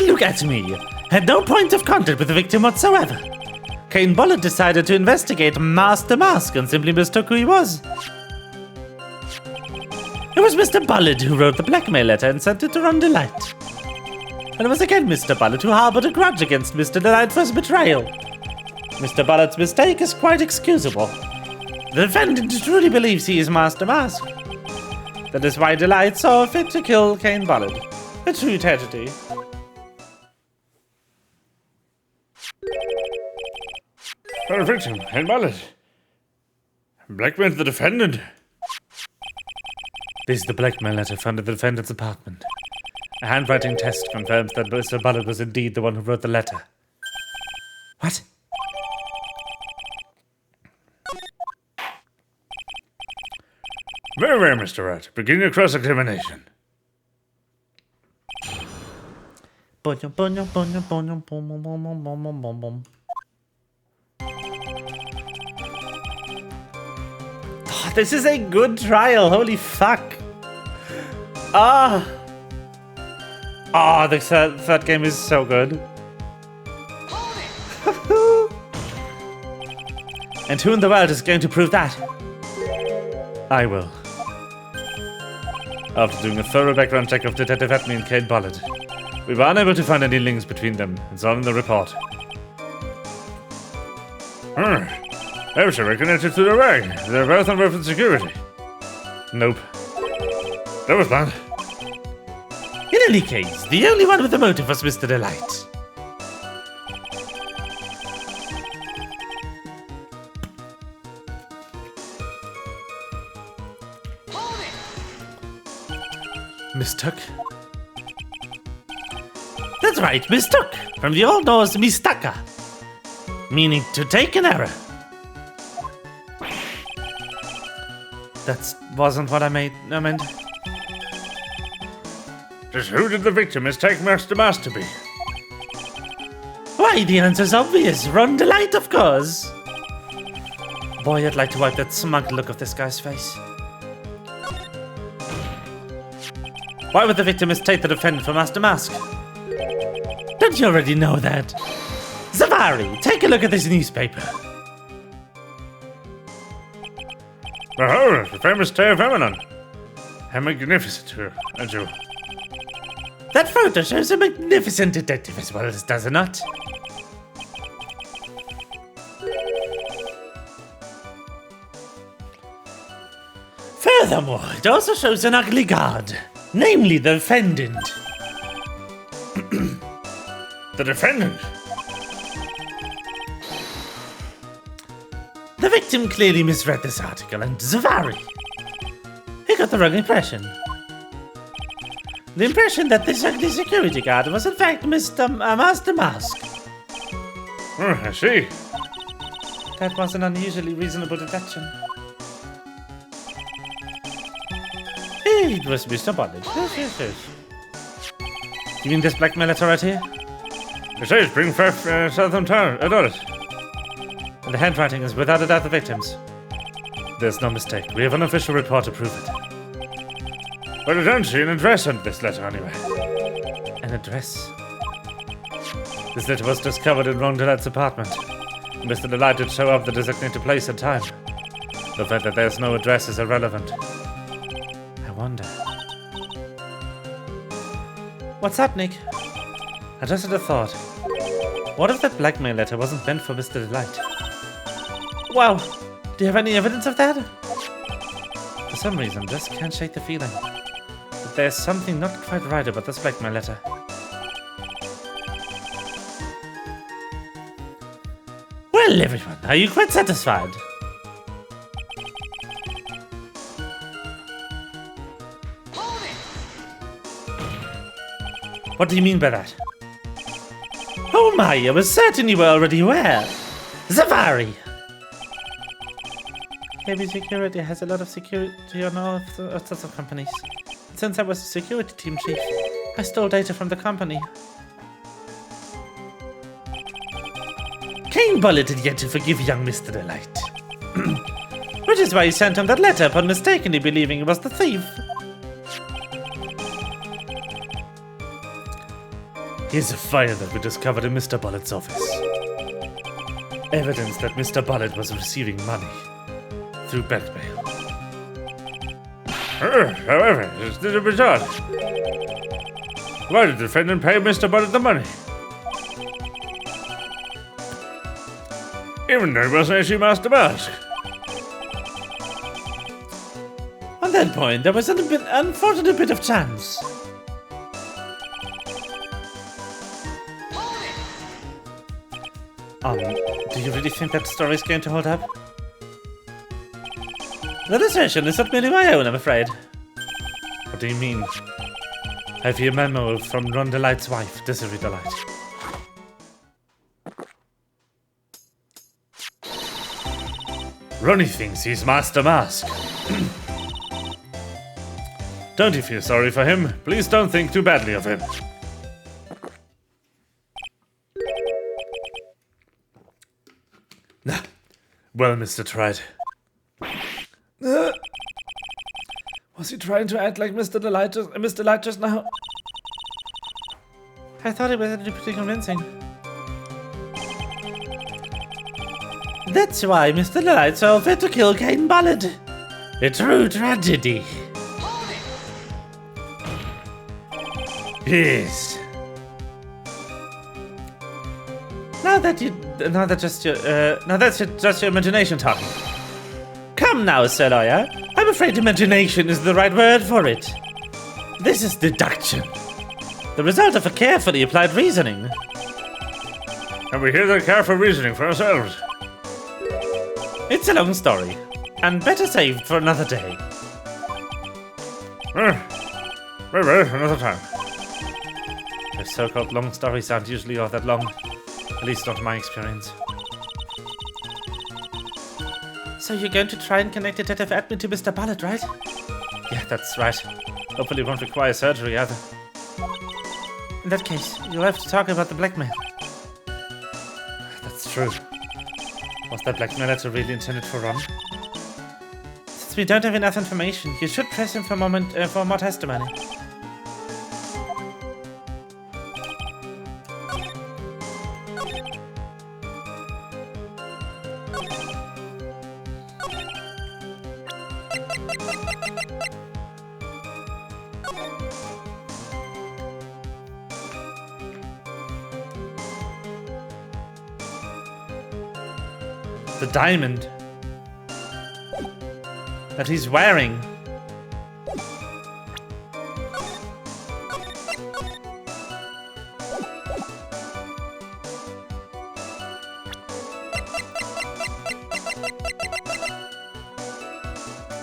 Look at me! Had no point of contact with the victim whatsoever. Kane Bollard decided to investigate Master Mask and simply mistook who he was. It was Mr. Bollard who wrote the blackmail letter and sent it to Ron Delight. And it was again Mr. Bollard who harbored a grudge against Mr. Delight for his betrayal. Mr. Bollard's mistake is quite excusable. The defendant truly believes he is Master Mask. That is why Delight saw fit to kill Kane Bollard. A true tragedy. Our victim, Kane Bollard. Blackmailed the defendant. This is the blackmail letter found in the defendant's apartment. A handwriting test confirms that Mr. Bollard was indeed the one who wrote the letter. What? Very well, Mr. Wright. Begin your cross-examination. Oh, this is a good trial. Holy fuck. Ah. Oh, the third game is so good. And who in the world is going to prove that? I will. After doing a thorough background check of Detective Attourney and Kane Bollard, we were unable to find any links between them. It's all in the report. They should be connected to the ring. They're both on weapon security. Nope. That was planned. In any case, the only one with the motive was Mr. Delight. Mistook? That's right, mistook. From the Old Norse mistaka, meaning to take an error. That wasn't what I meant. Just who did the victim mistake Master Mas to be? Why, the answer's obvious. Run the light, of course. Boy, I'd like to wipe that smug look off this guy's face. Why would the victim mistake the defendant for Master Mask? Don't you already know that? Zavari, take a look at this newspaper. Oh, the famous tale of Eminon. How magnificent, aren't you? That photo shows a magnificent detective as well, does it not? Furthermore, it also shows an ugly guard, namely the defendant. The defendant? The victim clearly misread this article, and Zavari, he got the wrong impression. The impression that this ugly security guard was in fact Master Mask. Oh, I see. That was an unusually reasonable deduction. It was Mr. Bondage. Yes. You mean this blackmail letter right here? It says bring Firth Southern Town, Adonis. And the handwriting is without a doubt the victim's. There's no mistake. We have an official report to prove it. But I don't see an address on this letter anyway. An address? This letter was discovered in Rondelet's apartment. Mr. Delight did show up the designated place and time. The fact that there's no address is irrelevant. I wonder. What's up, Nick? I just had a thought. What if that blackmail letter wasn't meant for Mr. Delight? Wow, do you have any evidence of that? For some reason, just can't shake the feeling that there's something not quite right about this blackmail letter. Well, everyone, are you quite satisfied? Hold it! What do you mean by that? Oh my, I was certain you were already aware. Zavari! KB Security has a lot of security on all sorts of companies. Since I was a security team chief, I stole data from the company. Kane Bullet had yet to forgive young Mr. Delight. Which is why he sent him that letter upon mistakenly believing he was the thief. Here's a file that we discovered in Mr. Bullet's office. Evidence that Mr. Bullet was receiving money through blackmail. However, it's still bizarre. Why did the defendant pay Mr. Bullet the money? Even though he wasn't actually Master Mask. On that point, there was an unfortunate bit of chance. Do you really think that story is going to hold up? That assertion is not merely my own, I'm afraid. What do you mean? Have you a memo from Ron Delight's wife, Desiree Delight? Ronnie thinks he's Master Mask. Don't you feel sorry for him? Please don't think too badly of him. Well, Mr. Tride. Was he trying to act like Mr. Delight just now? I thought it was pretty convincing. That's why Mr. Delight saw fit to kill Kane Bullet. A true tragedy. Yes. That's just your imagination talking. Come now, Sir Lawyer. I'm afraid imagination is the right word for it. This is deduction. The result of a carefully applied reasoning. And we hear that careful reasoning for ourselves. It's a long story, and better saved for another day. Maybe another time. The so-called long stories aren't usually all that long. At least not in my experience. So you're going to try and connect Detective Attourney to Mr. Bullet, right? Yeah, that's right. Hopefully it won't require surgery either. In that case, you'll have to talk about the blackmail. That's true. Was that blackmail letter really intended for Ron? Since we don't have enough information, you should press him for more testimony. The diamond that he's wearing.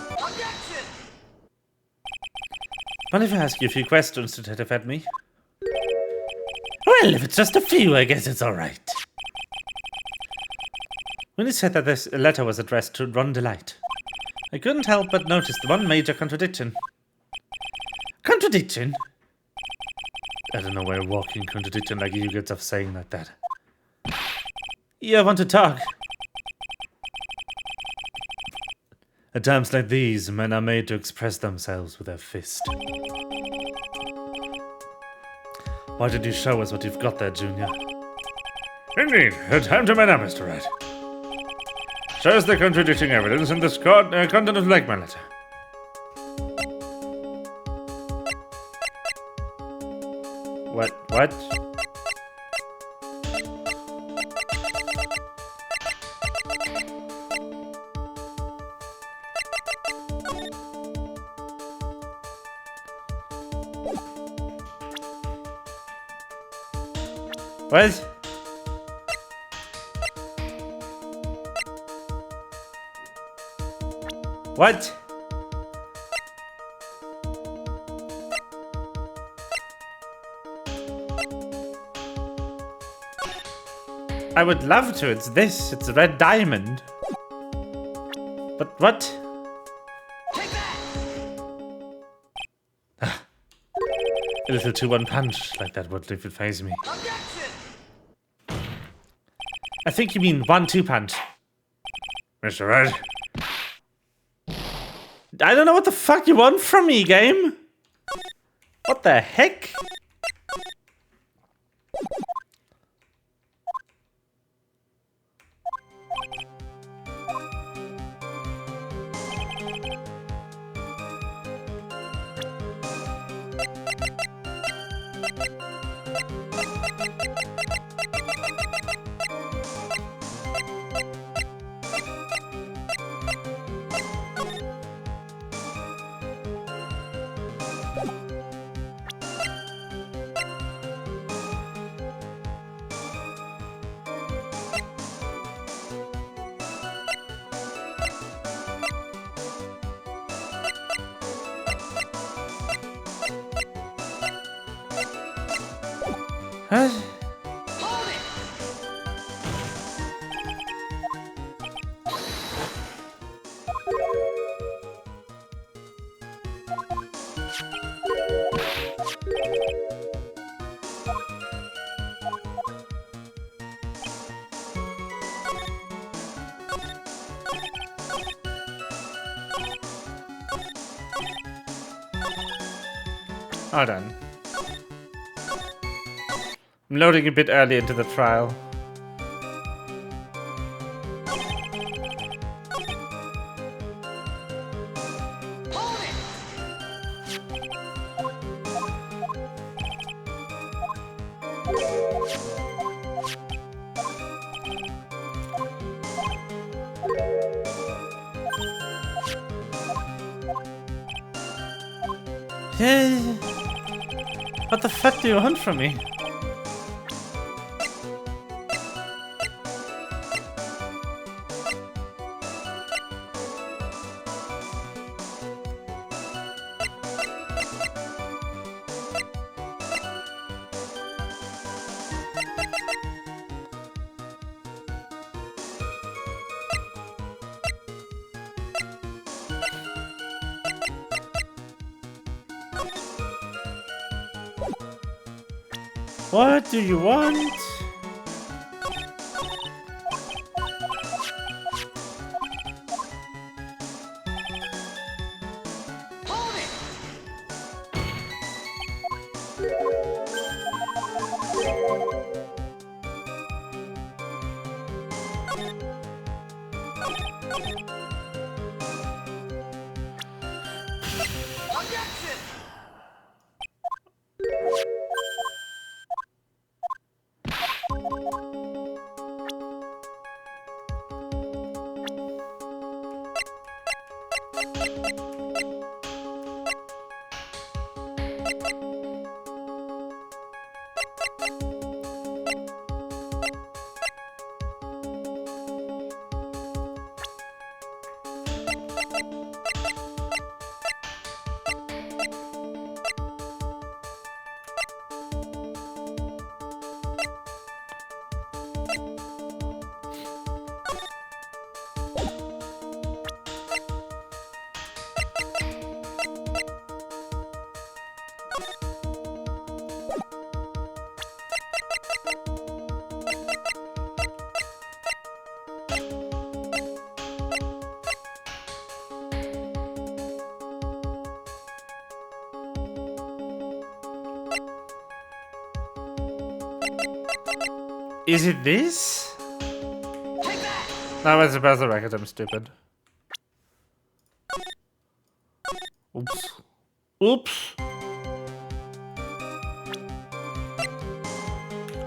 Objection! Mind if I ask you a few questions, Detective Attourney? Well, if it's just a few, I guess it's alright. When you said that this letter was addressed to Ron Delight, I couldn't help but notice the one major contradiction. Contradiction? I don't know why a walking contradiction like you gets off saying like that. You want to talk? At times like these, men are made to express themselves with their fist. Why did you show us what you've got there, Junior? Indeed, time to man up, Mr. Wright. Shows the contradicting evidence in the content of the blackmail letter. What? What? What? I would love to. It's this. It's a red diamond. But what? Take that! A little too one punch like that wouldn't even faze me. Objection! I think you mean 1-2 punch. Mr. Wright, I don't know what the fuck you want from me, game. What the heck? What? Hold it! Hold on. I'm loading a bit early into the trial. Hold it! What the fuck do you want from me? What do you want? Hold it! Objection! Is it this? Take that! No, it's about the record. I'm stupid. Oops. Oops.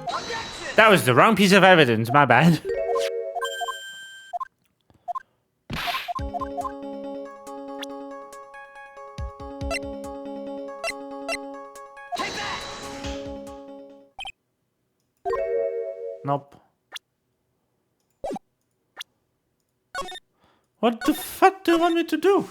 Objection! That was the wrong piece of evidence. My bad. Take that! Nope. What the fuck do you want me to do?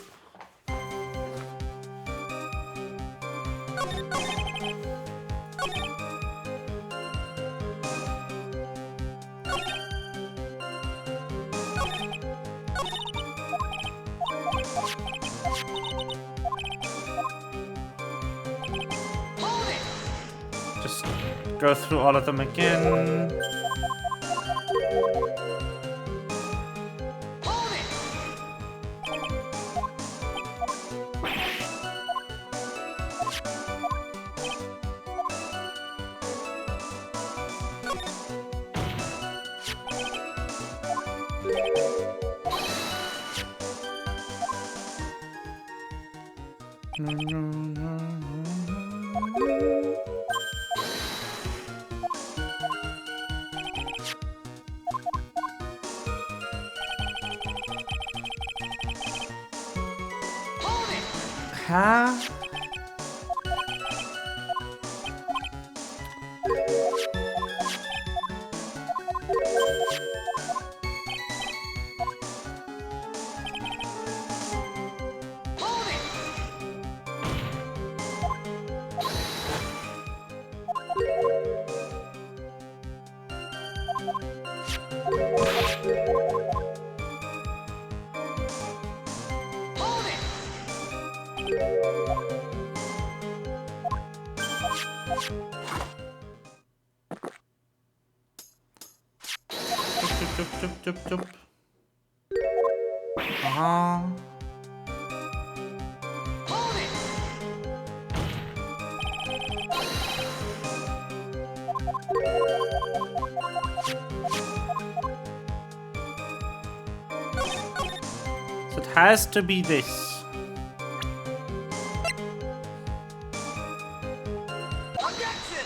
Hold it! Just go through all of them again. Hold it! Hold it! Huh? Hold it! Hold it! Chup, chup, chup, chup. Uh-huh. Hold it! So it has to be this. Objection!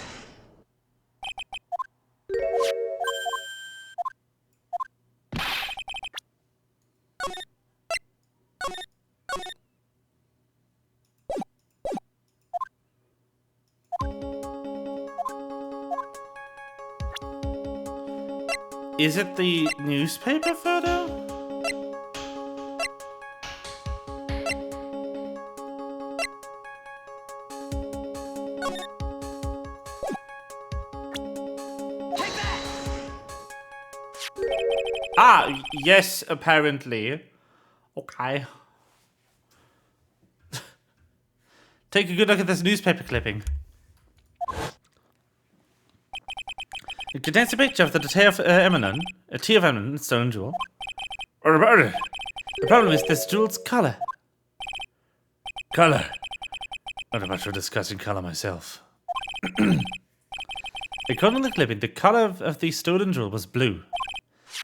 Is it the newspaper photo? Take that! Ah, yes, apparently. Okay. Take a good look at this newspaper clipping. It contains a picture of the Tea of Emanon, a Tea of Emanon stone jewel. What about it? The problem is this jewel's color. Color. Not much for discussing color myself. According to the clipping, the color of the stolen jewel was blue.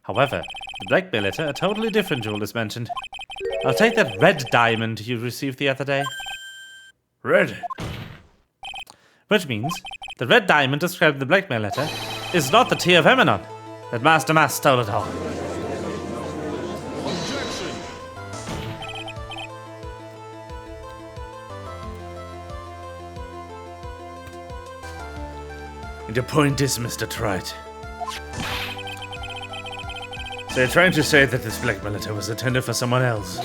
However, the blackmail letter, a totally different jewel is mentioned. I'll take that red diamond you received the other day. Red. Which means the red diamond described in the blackmail letter is not the Tea of Emanon. That Master Mask stole it all. And your point is, Mr. Wright. So you're trying to say that this blackmail letter was intended for someone else?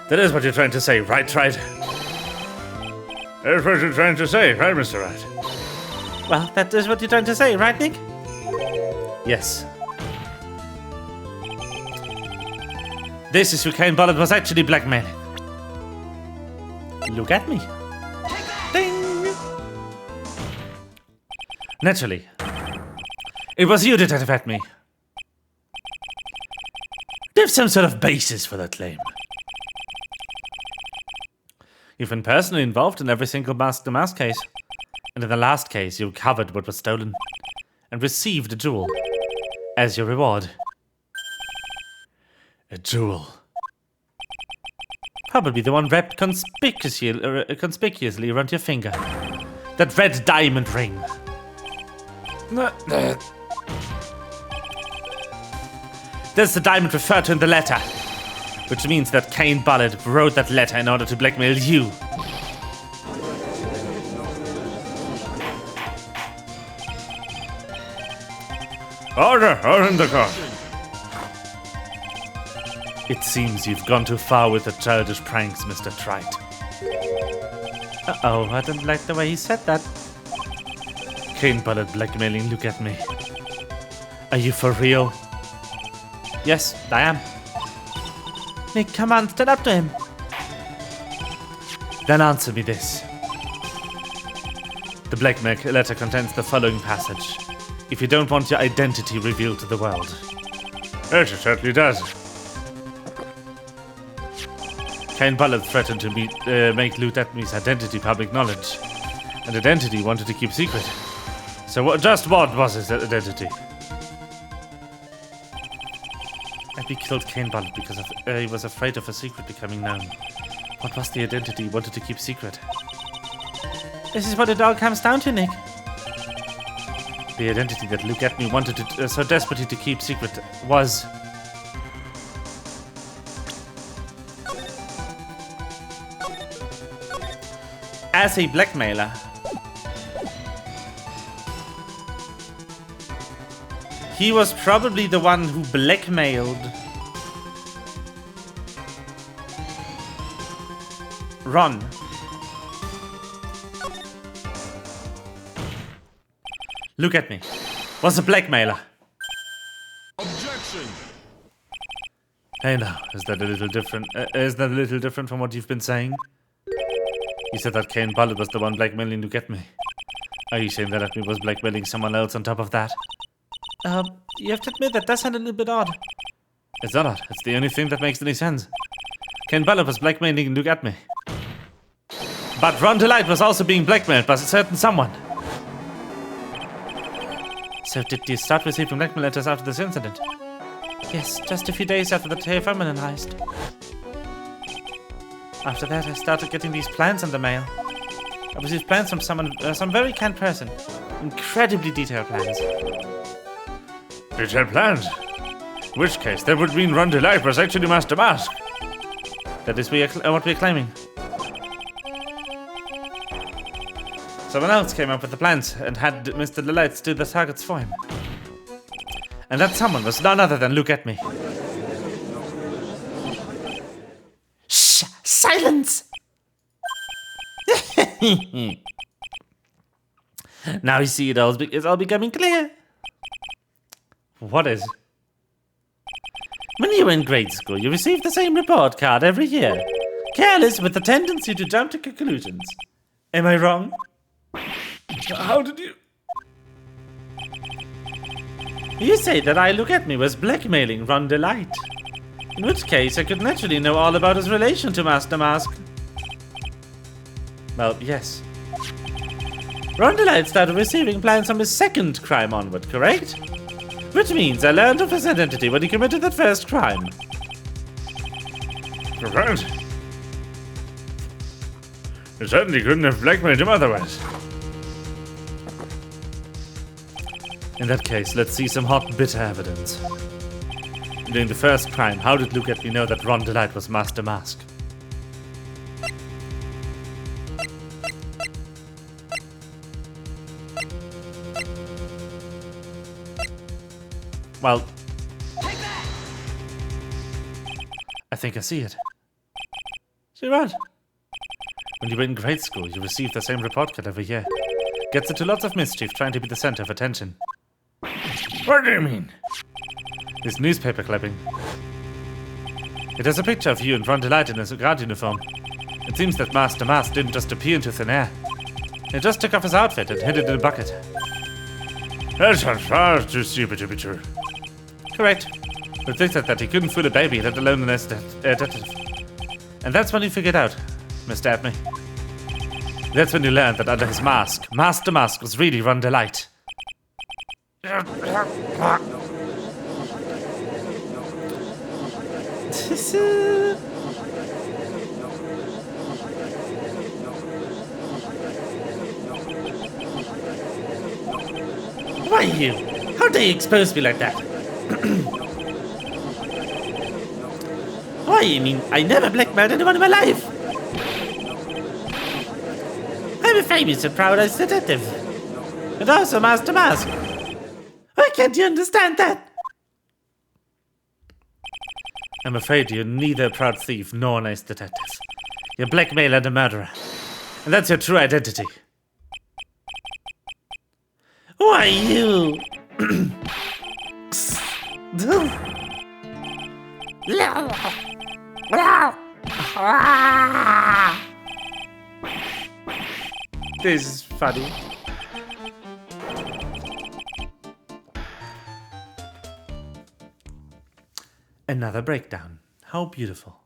That is what you're trying to say, right, Wright? That is what you're trying to say, right, Mr. Wright? Well, that is what you're trying to say, right, Nick? Yes. This is who Kane Bullet was actually blackmailing. Look at me. Ding! Naturally. It was you, Detective Attourney. Give some sort of basis for that claim. You've been personally involved in every single mask-to-mask case. And in the last case, you recovered what was stolen. And received a jewel. As your reward. A jewel. Probably the one wrapped conspicuously around your finger. That red diamond ring. There's the diamond referred to in the letter. Which means that Kane Bullet wrote that letter in order to blackmail you. Order in the court. It seems you've gone too far with the childish pranks, Mr. Wright. Uh-oh, I don't like the way he said that. Kane Bullet blackmailing, look at me. Are you for real? Yes, I am. Nick, come on, stand up to him. Then answer me this. The blackmail letter contains the following passage. If you don't want your identity revealed to the world. Yes, it certainly does. Kane Bullet threatened to make Lou Atmey's identity public knowledge. An identity he wanted to keep secret. So just what was his identity? Atmey killed Kane Bullet because he was afraid of a secret becoming known. What was the identity he wanted to keep secret? This is what it all comes down to, Nick. The identity that Luke Atmey wanted to, so desperately to keep secret was... as a blackmailer. He was probably the one who blackmailed Ron. Look at me. Was a blackmailer. Objection! Hey now, is that a little different? Is that a little different from what you've been saying? You said that Kane Bullet was the one blackmailing to get me. Are you saying that Atmey was blackmailing someone else on top of that? You have to admit that does sound a little bit odd. It's not odd. It's the only thing that makes any sense. Kane Bullet was blackmailing Luke Atmey. But Ron Delight was also being blackmailed by a certain someone. So did you start receiving blackmail letters after this incident? Yes, just a few days after the Tea of Emanon heist. After that, I started getting these plans in the mail. I received plans from someone, some very kind person. Incredibly detailed plans. Detailed plans? In which case, that would mean Ron Delight was actually Master Mask. That is what we're claiming. Someone else came up with the plans and had Mr. Delight do the targets for him. And that someone was none other than Luke Atmey. Shh! Silence! Now you see it's all becoming clear. What is? When you were in grade school, you received the same report card every year. Careless with the tendency to jump to conclusions. Am I wrong? How did you... You say that Look at Me was blackmailing Ron Delight. In which case, I could naturally know all about his relation to Master Mask. Well, yes. Ron Delight started receiving plans from his second crime onward, correct? Which means I learned of his identity when he committed that first crime. Correct. You certainly couldn't have blackmailed him otherwise. In that case, let's see some hot, bitter evidence. During the first crime, how did Look at Me know that Ron Delight was Master Mask? Well, Take that! I think I see it. See what? When you were in grade school, you received the same report card every year. Gets into lots of mischief trying to be the center of attention. What do you mean? This newspaper clipping. It has a picture of you and Ron Delight in his guard uniform. It seems that Master Mask didn't just appear into thin air. He just took off his outfit and hid it in a bucket. That sounds far too stupid to be true. Correct. But they said that he couldn't fool a baby, let alone an detective. And that's when you figured out, Mr. Attourney. That's when you learned that under his mask, Master Mask was really Ron Delight. Why you? How dare you expose me like that? Why, you mean I never blackmailed anyone in my life? I'm a famous and proud detective. And also Master Mask. Why can't you understand that? I'm afraid you're neither a proud thief nor a nice detective. You're a blackmailer and a murderer. And that's your true identity. Why you? This is funny. Another breakdown. How beautiful.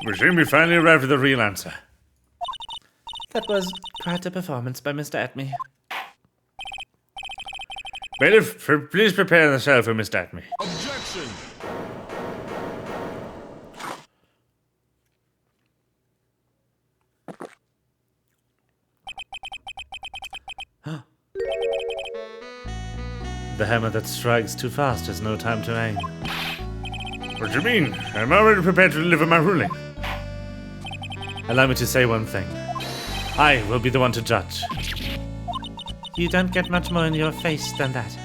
We seem we finally arrived at the real answer. That was quite a performance by Mr. Attourney. Bailiff, please prepare the cell for Mr. Attourney. Objection! The hammer that strikes too fast has no time to aim. What do you mean? I'm already prepared to deliver my ruling. Allow me to say one thing. I will be the one to judge. You don't get much more in your face than that.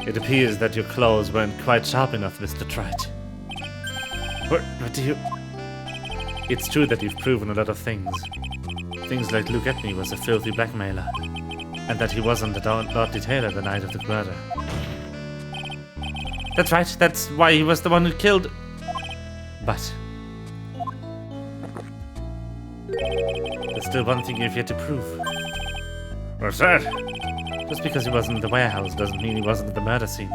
It appears that your claws weren't quite sharp enough, Mr. Wright. What do you... It's true that you've proven a lot of things. Things like Look at Me was a filthy blackmailer. And that he wasn't a naughty tailor the night of the murder. That's right, that's why he was the one who killed... But... there's still one thing you've yet to prove. What's that? Just because he wasn't in the warehouse doesn't mean he wasn't at the murder scene.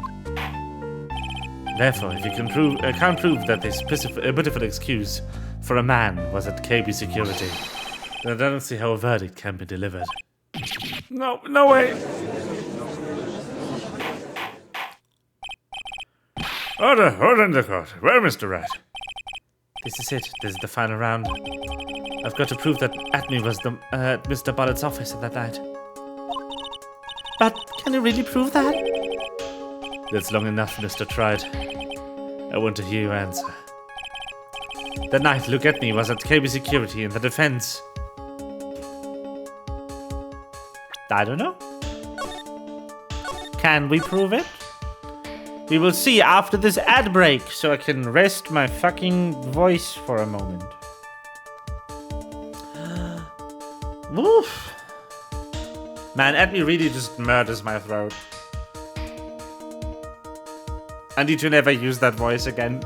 Therefore, if you can't prove that this pitiful excuse for a man was at KB Security, then I don't see how a verdict can be delivered. No way. Order in the court. Well, Mr. Wright. This is it. This is the final round. I've got to prove that Attourney was at Mr. Bollett's office at that night. But can you really prove that? That's long enough, Mr. Tried. I want to hear your answer. That night, Look at Me was at KB Security in the defense. I don't know. Can we prove it? We will see after this ad break, so I can rest my fucking voice for a moment. Woof. Man, Attourney really just murders my throat. I need to never use that voice again.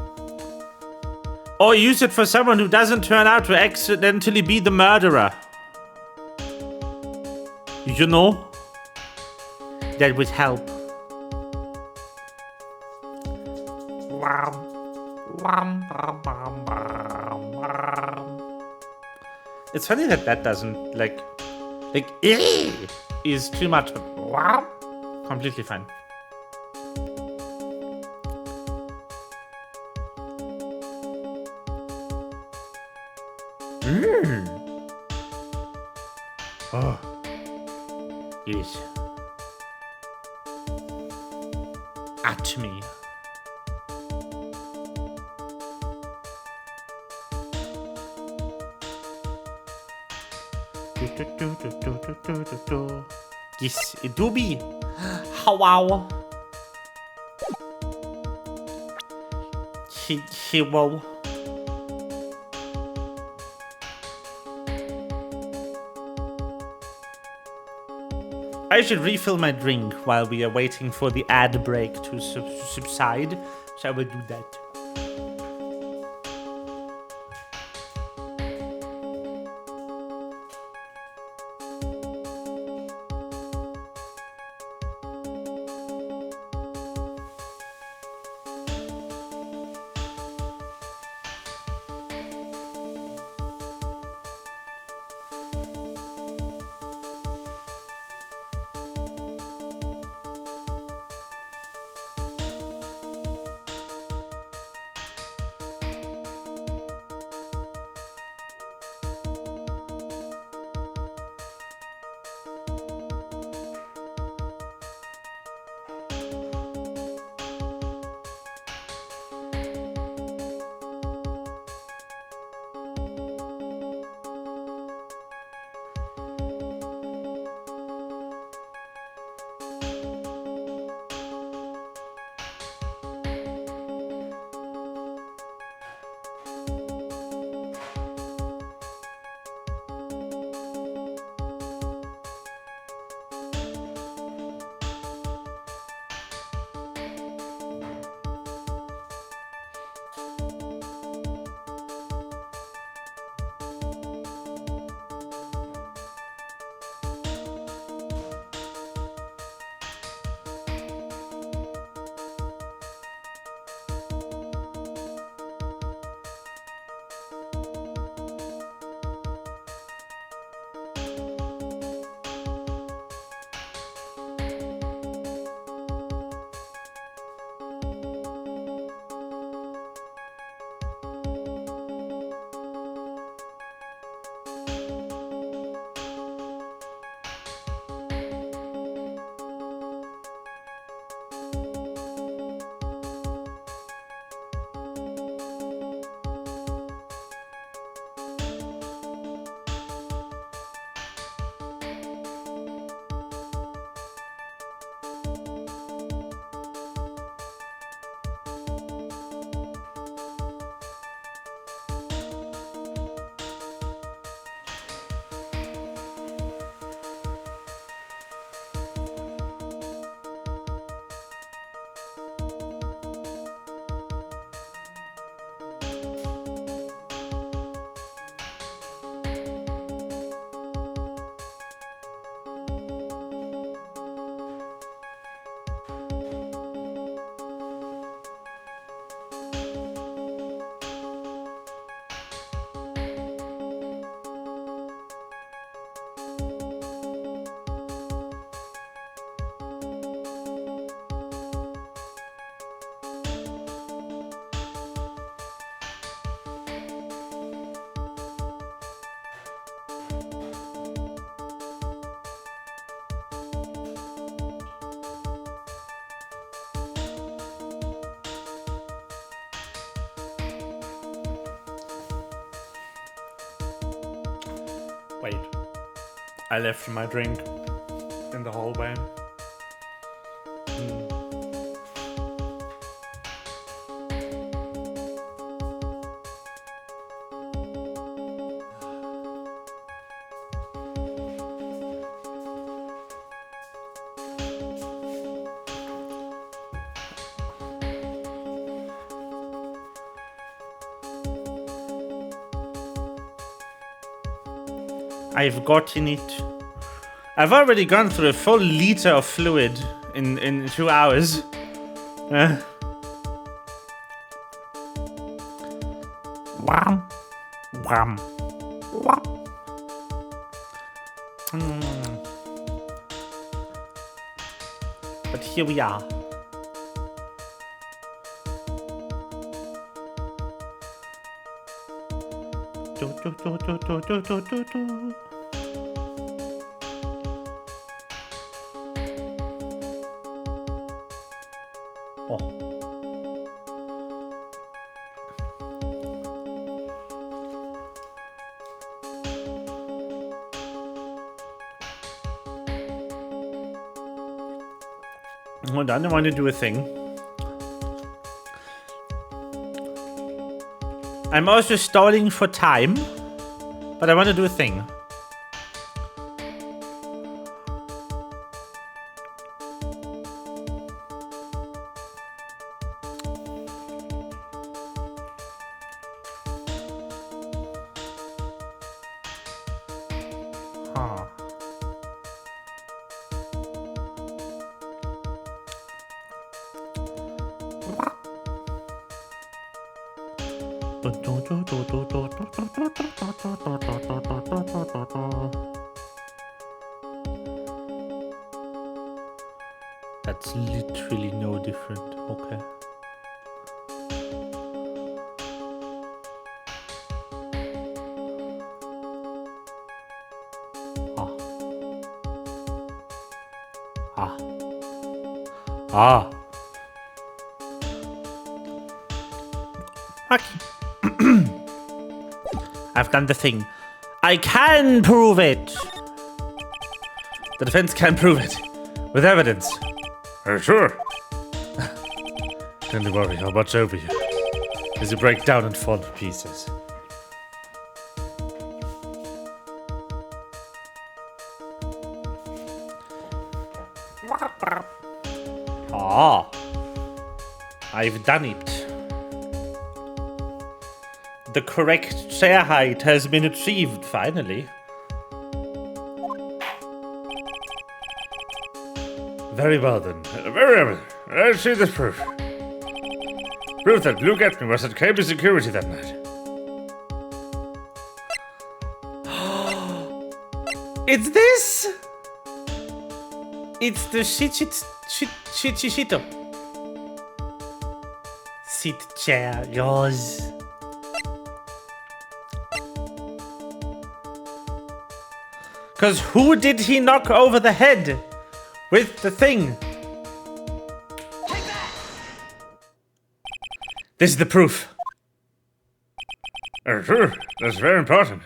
Or use it for someone who doesn't turn out to accidentally be the murderer. You know? That would help. It's funny that that doesn't like is too much, but completely fine. Oh, yes. ATMEY. Yes, it do be. Wow. Wow. I should refill my drink while we are waiting for the ad break to subside, so I will do that. Wait. I left my drink in the hallway. I've gotten it. I've already gone through a full liter of fluid in 2 hours. Wham. Wham. Wham. But here we are. Oh. Hold on, I want to do a thing. I'm also stalling for time, but I want to do a thing. Huh. That's literally no different. Okay. Ah. Okay. I've done the thing. I can prove it. The defense can prove it. With evidence. Sure. Don't worry, I'll watch over you as you break down and fall to pieces. Ah. I've done it. The correct chair height has been achieved, finally. Very well then. Very well. Let's see this proof. Proof that Luke Attourney was at KB Security that night. It's this! It's the shito. Sit chair, yours. Cause who did he knock over the head with the thing? Take that! This is the proof. Sure. That's very important.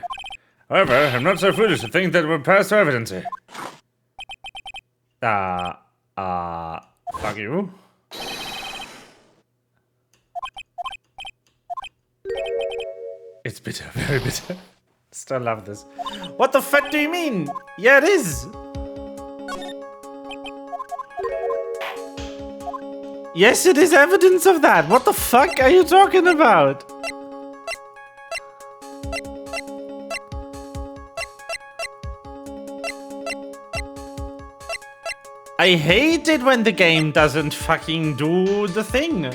However, I'm not so foolish to think that we'll pass to evidence here. Fuck you. It's bitter, very bitter. Still love this. What the fuck do you mean? Yeah, it is. Yes, it is evidence of that. What the fuck are you talking about? I hate it when the game doesn't fucking do the thing.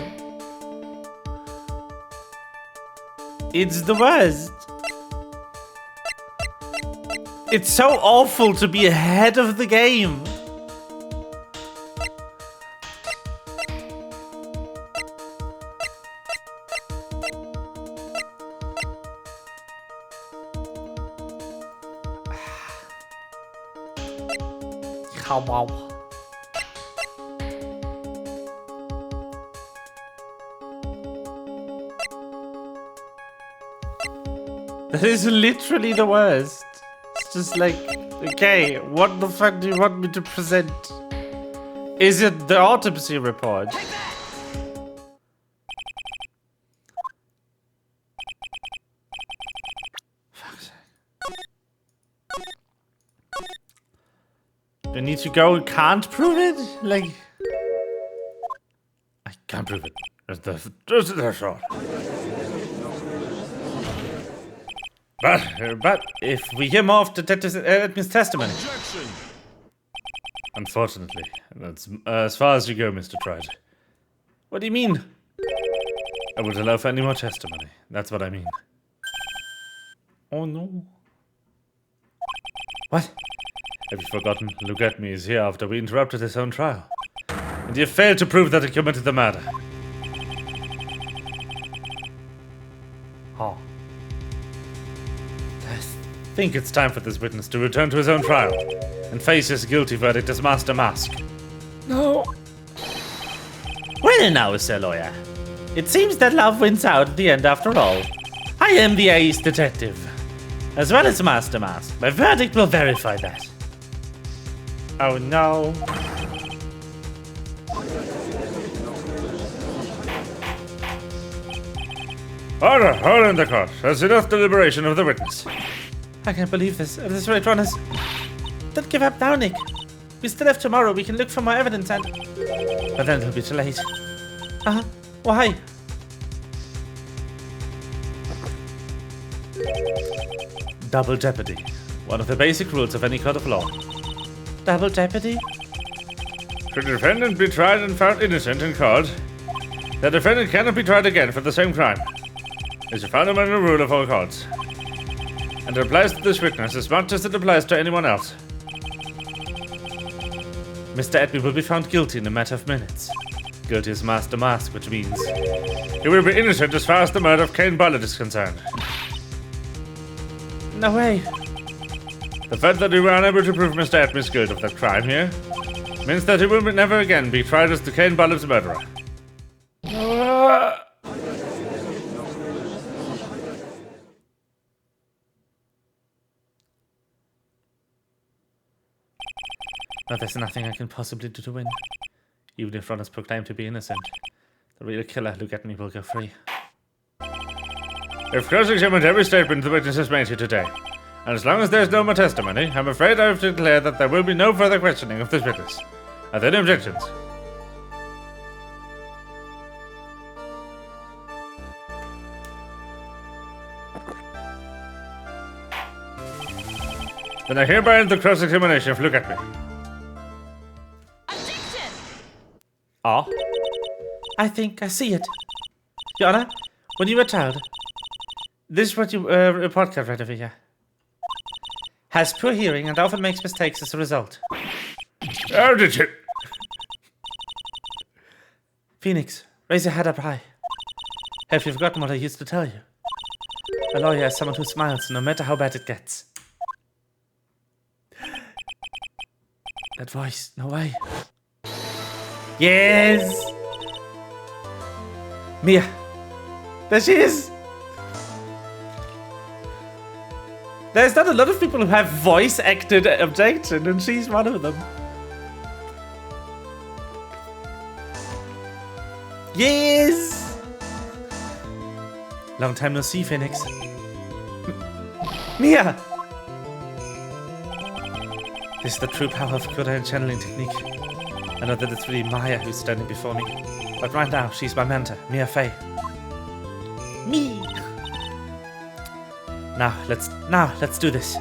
It's the worst. It's so awful to be ahead of the game. Wow. That is literally the worst. It's just like, okay, what the fuck do you want me to present? Is it the autopsy report? Fuck's sake. Do I need to go and can't prove it? Like, I can't prove it. That's all. But if we hear more of Detective Atmey's testimony. Objection! Unfortunately, that's as far as you go, Mr. Wright. What do you mean? I won't allow for any more testimony. That's what I mean. Oh no. What? Have you forgotten? Look at me is here after we interrupted his own trial. And you failed to prove that he committed the murder. Oh. I think it's time for this witness to return to his own trial and face his guilty verdict as Master Mask. No. Well now, Sir Lawyer. It seems that love wins out at the end after all. I am the ace detective, as well as Master Mask. My verdict will verify that. Oh no. Order in the court. That's enough deliberation of the witness. I can't believe this. This Wright runners. Don't give up now, Nick. We still have tomorrow. We can look for more evidence and... But then it'll be too late. Uh-huh. Why? Double jeopardy. One of the basic rules of any court of law. Double jeopardy? Should the defendant be tried and found innocent in court, the defendant cannot be tried again for the same crime. It's a fundamental rule of all courts. And it applies to this witness as much as it applies to anyone else. Mr. Attourney will be found guilty in a matter of minutes. Guilty as Master Mask, which means He will be innocent as far as the murder of Kane Bullitt is concerned. No way. The fact that we were unable to prove Mr. Attourney's guilt of that crime here means that he will never again be tried as the Kane Bullitt's murderer. No, there's nothing I can possibly do to win. Even if Ron is proclaimed to be innocent, the real killer, Attourney, will go free. I've cross-examined every statement the witness has made here today, and as long as there's no more testimony, I'm afraid I have to declare that there will be no further questioning of this witness. Are there any objections? Then I hereby end the cross-examination of Look at Me. Objection! Oh? I think I see it. Your Honor, when you were a child, this is what you report card right over here. Has poor hearing and often makes mistakes as a result. How did you... Phoenix, raise your head up high. Have you forgotten what I used to tell you? A lawyer is someone who smiles no matter how bad it gets. That voice, no way. Yes! Mia! There she is! There's not a lot of people who have voice-acted objection, and she's one of them. Yes! Long time no see, Phoenix. Mia! This is the true power of good channeling technique. I know that it's really Maya who's standing before me, but right now she's my mentor, Mia Fey. Me! Now let's do this.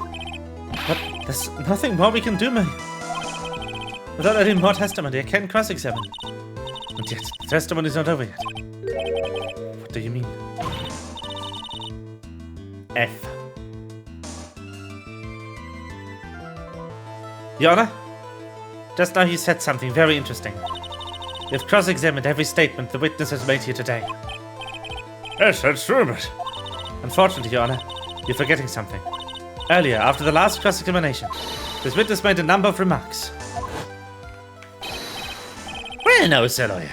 But there's nothing more we can do, May. Without any more testimony, I can't cross-examine. And yet, the testimony's not over yet. What do you mean? F. Your Honor, just now you said something very interesting. You've cross-examined every statement the witness has made here today. Yes, that's true, but... Unfortunately, Your Honor, you're forgetting something. Earlier, after the last cross-examination, this witness made a number of remarks. Well, no, Sir Lawyer.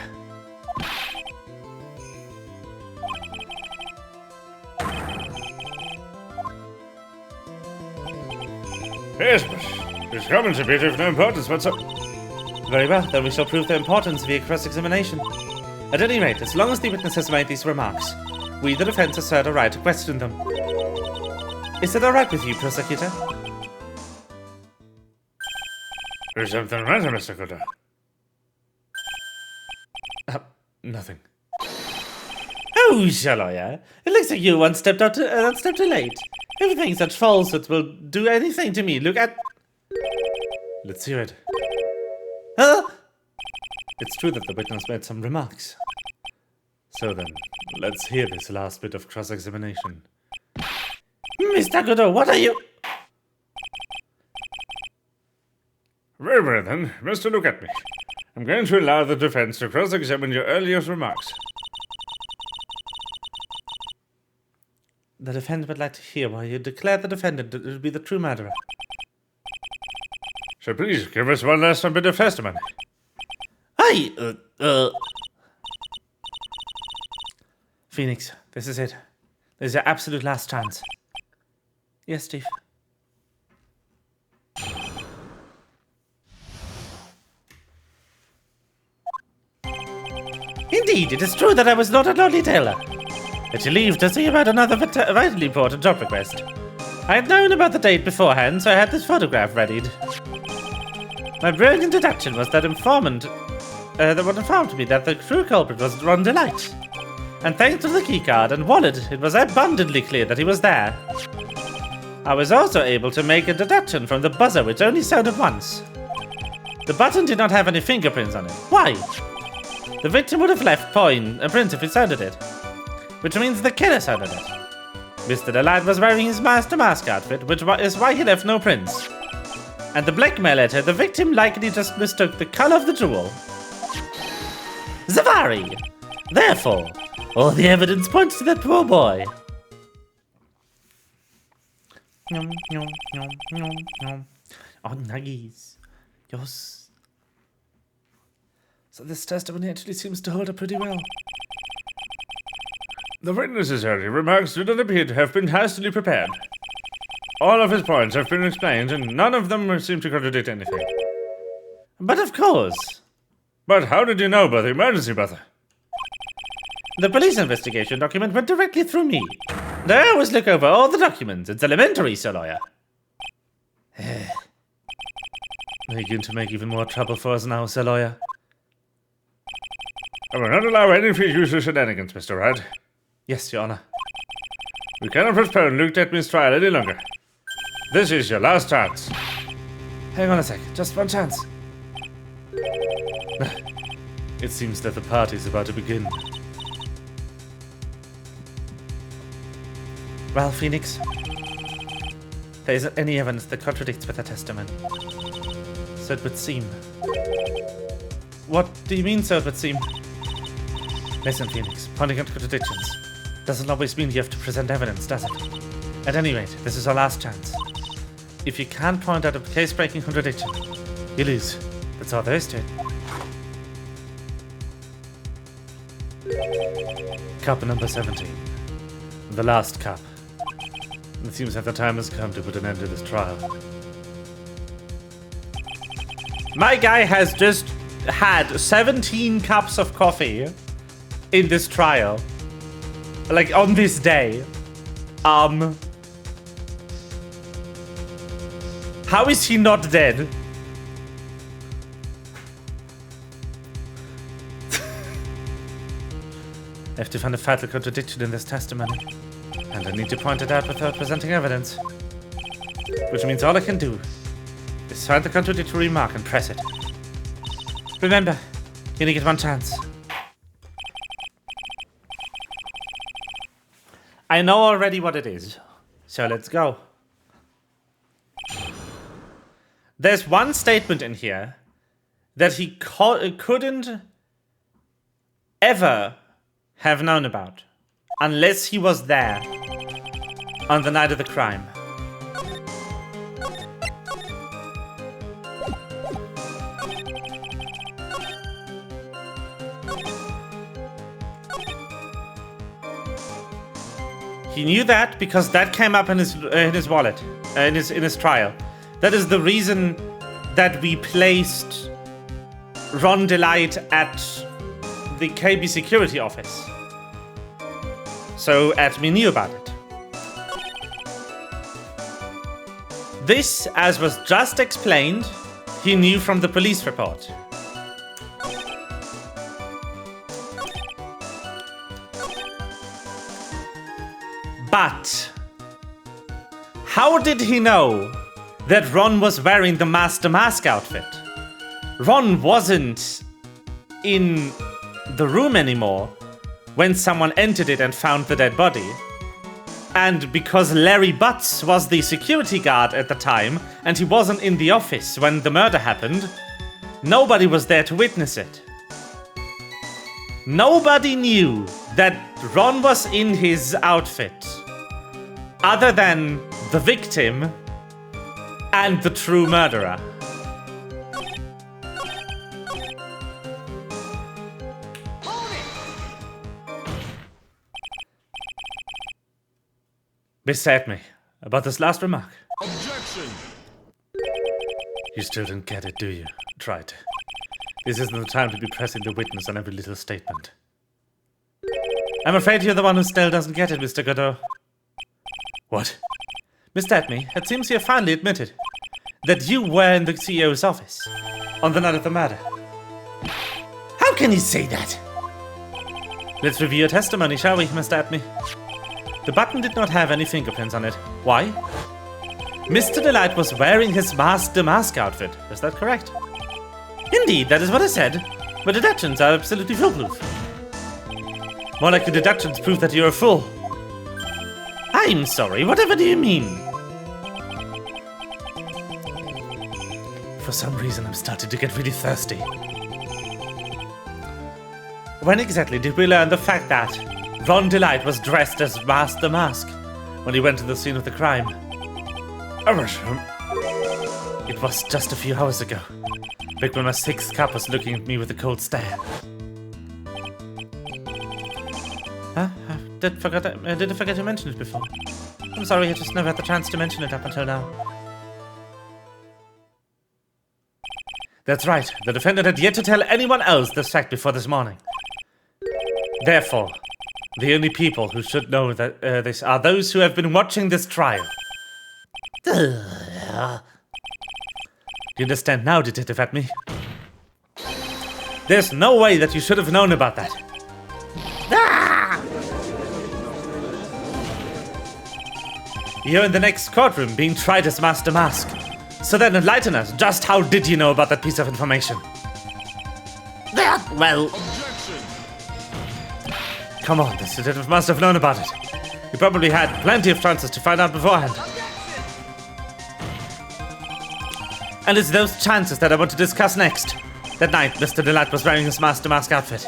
Yes, but... His comments appear to have no importance whatsoever. Very well, then we shall prove their importance via cross-examination. At any rate, as long as the witness has made these remarks, we, the defense, assert a right to question them. Is it alright with you, prosecutor? Is something the matter, Mr. Cutter? Nothing. Oh, Sir Lawyer, it looks like you one step too late. Everything such falsehood will do anything to me. Look at... Let's hear it. Huh? It's true that the witness made some remarks. So then, let's hear this last bit of cross-examination. Mr. Godot, what are you... Very well then, Mr. Look at me. I'm going to allow the defense to cross-examine your earlier remarks. The defendant would like to hear why you declare the defendant to be the true murderer. So please, give us one last bit of testimony. Phoenix, this is it. This is your absolute last chance. Yes, Steve. Indeed, it is true that I was not a lonely tailor. That you leave to see about another vitally important job request. I had known about the date beforehand, so I had this photograph readied. My brilliant deduction was that what informed me that the true culprit was Ron Delight. And thanks to the keycard and wallet, it was abundantly clear that he was there. I was also able to make a deduction from the buzzer, which only sounded once. The button did not have any fingerprints on it. Why? The victim would have left prints if he sounded it. Which means the killer sounded it. Mr. Delight was wearing his Master Mask outfit, which is why he left no prints. And the blackmail letter, the victim likely just mistook the color of the jewel. Zavari! Therefore, all the evidence points to that poor boy. Nom, nom, nom, nom, nom. Oh, nuggies. Yes. So this testimony actually seems to hold up pretty well. The witness's earlier remarks do not appear to have been hastily prepared. All of his points have been explained, and none of them seem to contradict anything. But of course. But how did you know about the emergency buzzer? The police investigation document went directly through me. And I always look over all the documents. It's elementary, Sir Lawyer. Are you going to make even more trouble for us now, Sir Lawyer? I will not allow any future shenanigans, Mr. Wright. Yes, Your Honor. We cannot postpone Luke Atmey's trial any longer. This is your last chance. Hang on a sec, just one chance. It seems that the party's about to begin. Well, Phoenix, there isn't any evidence that contradicts with her testimony. So it would seem. What do you mean, so it would seem? Listen, Phoenix, pointing out contradictions doesn't always mean you have to present evidence, does it? At any rate, this is our last chance. If you can't point out a case-breaking contradiction, you lose. That's all there is to it. Cup number 17. The last cup. It seems that the time has come to put an end to this trial. My guy has just had 17 cups of coffee in this trial. Like, on this day. How is he not dead? I have to find a fatal contradiction in this testimony. And I need to point it out without presenting evidence. Which means all I can do is find the contradictory remark and press it. Remember, you only get one chance. I know already what it is, so let's go. There's one statement in here that he couldn't ever have known about unless he was there on the night of the crime. He knew that because that came up in his wallet, in his trial. That is the reason that we placed Ron Delight at the KB security office. So ATMEY knew about it. This, as was just explained, he knew from the police report. But how did he know that Ron was wearing the Master Mask outfit? Ron wasn't in the room anymore when someone entered it and found the dead body. And because Larry Butts was the security guard at the time, and he wasn't in the office when the murder happened, nobody was there to witness it. Nobody knew that Ron was in his outfit, other than the victim and the true murderer. Mr. Attourney, about this last remark. Objection! You still didn't get it, do you? Try it. This isn't the time to be pressing the witness on every little statement. I'm afraid you're the one who still doesn't get it, Mr. Godot. What? Mr. Attourney, it seems you have finally admitted that you were in the CEO's office on the night of the murder. How can you say that? Let's review your testimony, shall we, Mr. Attourney? The button did not have any fingerprints on it. Why? Mr. Delight was wearing his the mask outfit. Is that correct? Indeed, that is what I said. But deductions are absolutely foolproof. More like the deductions prove that you're a fool. I'm sorry, whatever do you mean? For some reason, I'm starting to get really thirsty. When exactly did we learn the fact that Ron Delight was dressed as the Mask when he went to the scene of the crime? It was just a few hours ago. Back when my sixth cup was looking at me with a cold stare. Huh? Did I forget to mention it before? I'm sorry, I just never had the chance to mention it up until now. That's right, the defendant had yet to tell anyone else this fact before this morning. Therefore, the only people who should know that this are those who have been watching this trial. Do you understand now, Detective Attourney? There's no way that you should have known about that. You're in the next courtroom being tried as Master Mask. So then enlighten us, just how did you know about that piece of information? Well... Come on, this detective must have known about it. He probably had plenty of chances to find out beforehand. And it's those chances that I want to discuss next. That night, Mr. Delight was wearing his Master Mask outfit.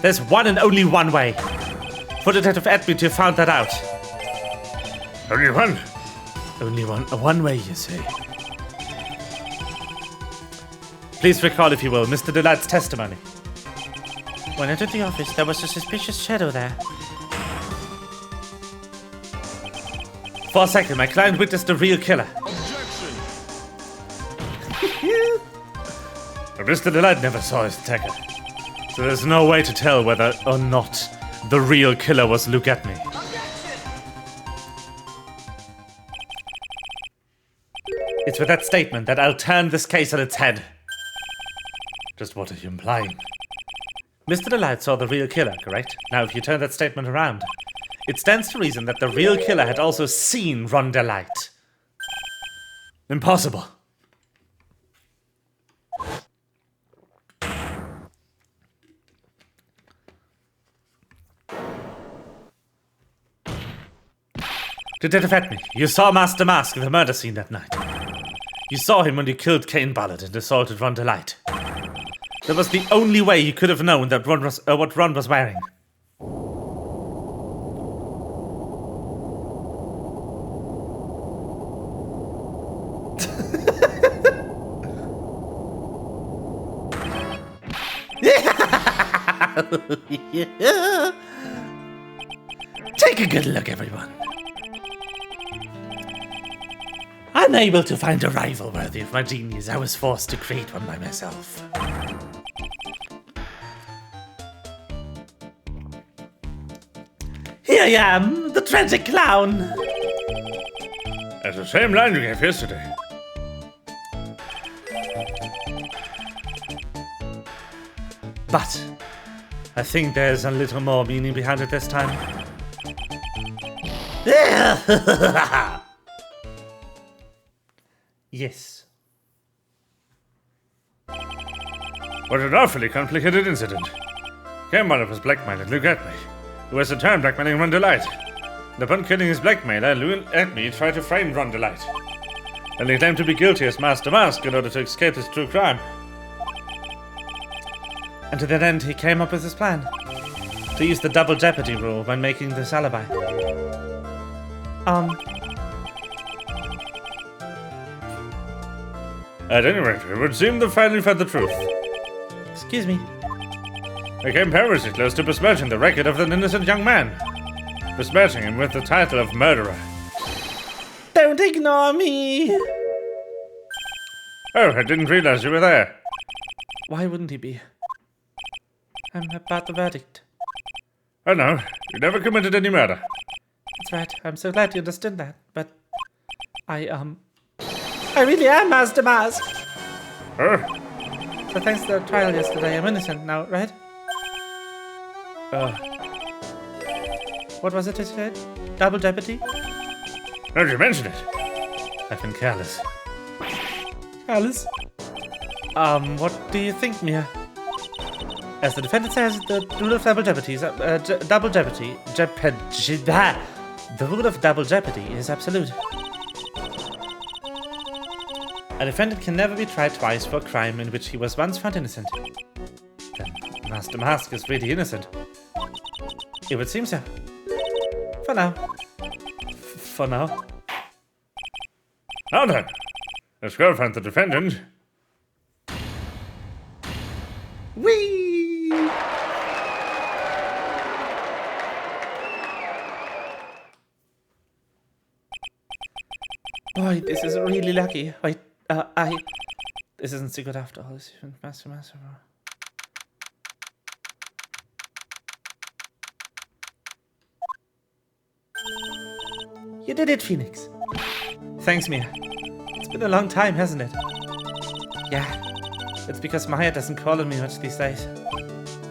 There's one and only one way for Detective Attourney to have found that out. Only one? Only one way, you say. Please recall, if you will, Mr. Delight's testimony. When I entered the office, there was a suspicious shadow there. For a second, my client witnessed the real killer. But Mr. Delight never saw his attacker, so there's no way to tell whether or not the real killer was Luke Attourney. It's with that statement that I'll turn this case on its head. Just what are you implying? Mr. Delight saw the real killer, correct? Now, if you turn that statement around, it stands to reason that the real killer had also seen Ron Delight. Impossible. Detective Attourney, you saw Master Mask at the murder scene that night. You saw him when you killed Kane Ballard and assaulted Ron Delight. That was the only way you could have known that what Ron was wearing. Take a good look, everyone. Unable to find a rival worthy of my genius, I was forced to create one by myself. Here I am, the tragic clown. That's the same line you gave yesterday. But I think there's a little more meaning behind it this time. Yes. What an awfully complicated incident. Came while I was blackmailing Luke Atmey, who was in turn blackmailing Ron Delight. And upon killing his blackmailer, Luke Atmey tried to frame Ron Delight. And he claimed to be guilty as Master Mask in order to escape his true crime. And to that end, he came up with his plan. To use the double jeopardy rule when making this alibi. At any rate, it would seem they finally found the truth. Excuse me. They came perilously close to besmirching the record of an innocent young man. Besmirching him with the title of murderer. Don't ignore me! Oh, I didn't realize you were there. Why wouldn't he be? I'm about the verdict. Oh no, you never committed any murder. That's right. I'm so glad you understood that. But I really am Master Mask. Oh, So thanks to the trial yesterday, I'm innocent now, right? What was it you said? Double jeopardy? don't you mention it. I've been careless. Careless? What do you think, Mia? As the defendant says, the rule of double jeopardy is double jeopardy. The rule of double jeopardy is absolute. A defendant can never be tried twice for a crime in which he was once found innocent. Then Master Mask is really innocent. It would seem so. For now. For now. Now then, let's go find the defendant. Whee! Boy, this is really lucky. Wait, this isn't so good after all. This isn't Master. You did it, Phoenix. Thanks, Mia. It's been a long time, hasn't it? Yeah. It's because Maya doesn't call on me much these days.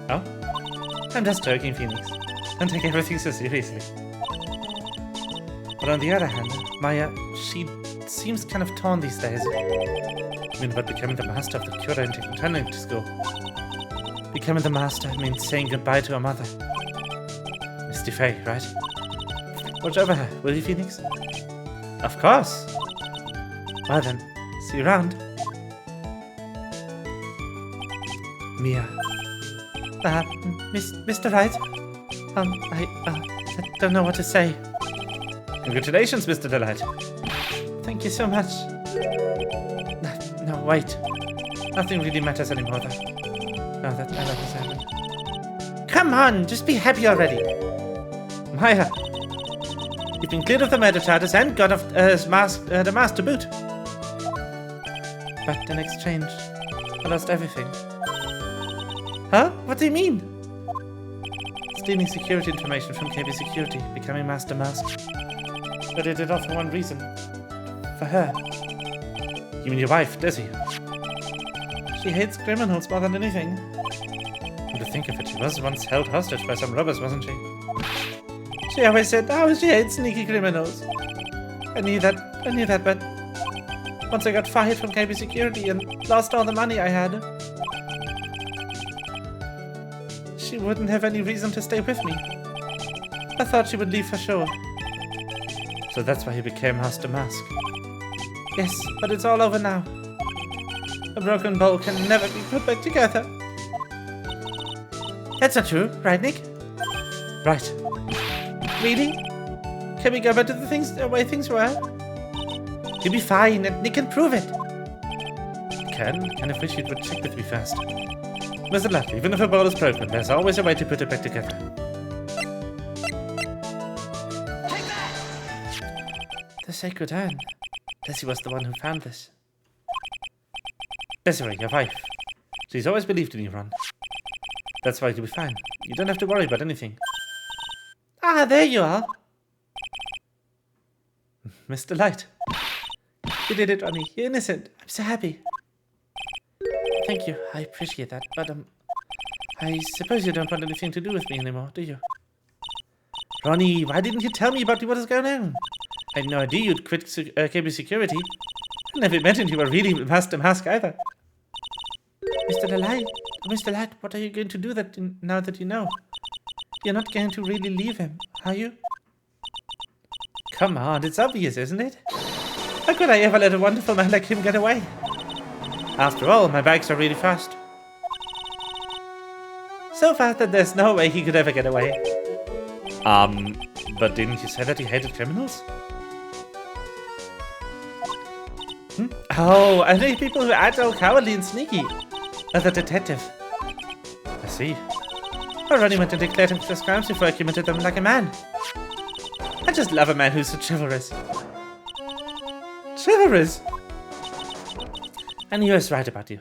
Oh? I'm just joking, Phoenix. Don't take everything so seriously. But on the other hand, Maya, she seems kind of torn these days. I mean, about becoming the master of the Cura and returning to school. Becoming the master means saying goodbye to her mother. Misty Faye, right? Watch over her, will you, Phoenix? Of course! Well then, see you around. Mia. Mr. Wright? I don't know what to say. Congratulations, Mr. Delight. Thank you so much. No, wait. Nothing really matters anymore, though. Now that I has happened. Come on, just be happy already. Maya, you've been cleared of the murder charges and got off the mask to boot. But in exchange, I lost everything. Huh? What do you mean? Stealing security information from KB Security, becoming Master Mask. But I did it all for one reason. For her. You mean your wife, Desi? She hates criminals more than anything. And to think of it, she was once held hostage by some robbers, wasn't she? She always said, oh, she hates sneaky criminals. I knew that, but once I got fired from KB Security and lost all the money I had, she wouldn't have any reason to stay with me. I thought she would leave for sure. So that's why he became Master Mask. Yes, but it's all over now. A broken bowl can never be put back together. That's not true, right, Nick? Right. Really? Can we go back to the way things were? You'll be fine, and Nick can prove it. Kind of wish you would check with me first. Mr. Luck, even if a bowl is broken, there's always a way to put it back together. Take that! The Sacred Urn. Desi was the one who found this. Desiree, your wife. She's always believed in you, Ron. That's why you'll be fine. You don't have to worry about anything. Ah, there you are. Mr. Light. You did it, Ronnie. You're innocent. I'm so happy. Thank you. I appreciate that. But, I suppose you don't want anything to do with me anymore, do you? Ronnie, why didn't you tell me about what was going on? I had no idea you'd quit KB Security. I never imagined you were really Master Mask either. Mr. Delight, Mr. Lad, what are you going to do now that you know? You're not going to really leave him, are you? Come on, it's obvious, isn't it? How could I ever let a wonderful man like him get away? After all, my bikes are really fast. So fast that there's no way he could ever get away. But didn't you say that he hated criminals? Oh, I think people who act all cowardly and sneaky. As a detective. I see. I only went and declared him for crimes before I committed them like a man. I just love a man who's so chivalrous. Chivalrous? And he was right about you.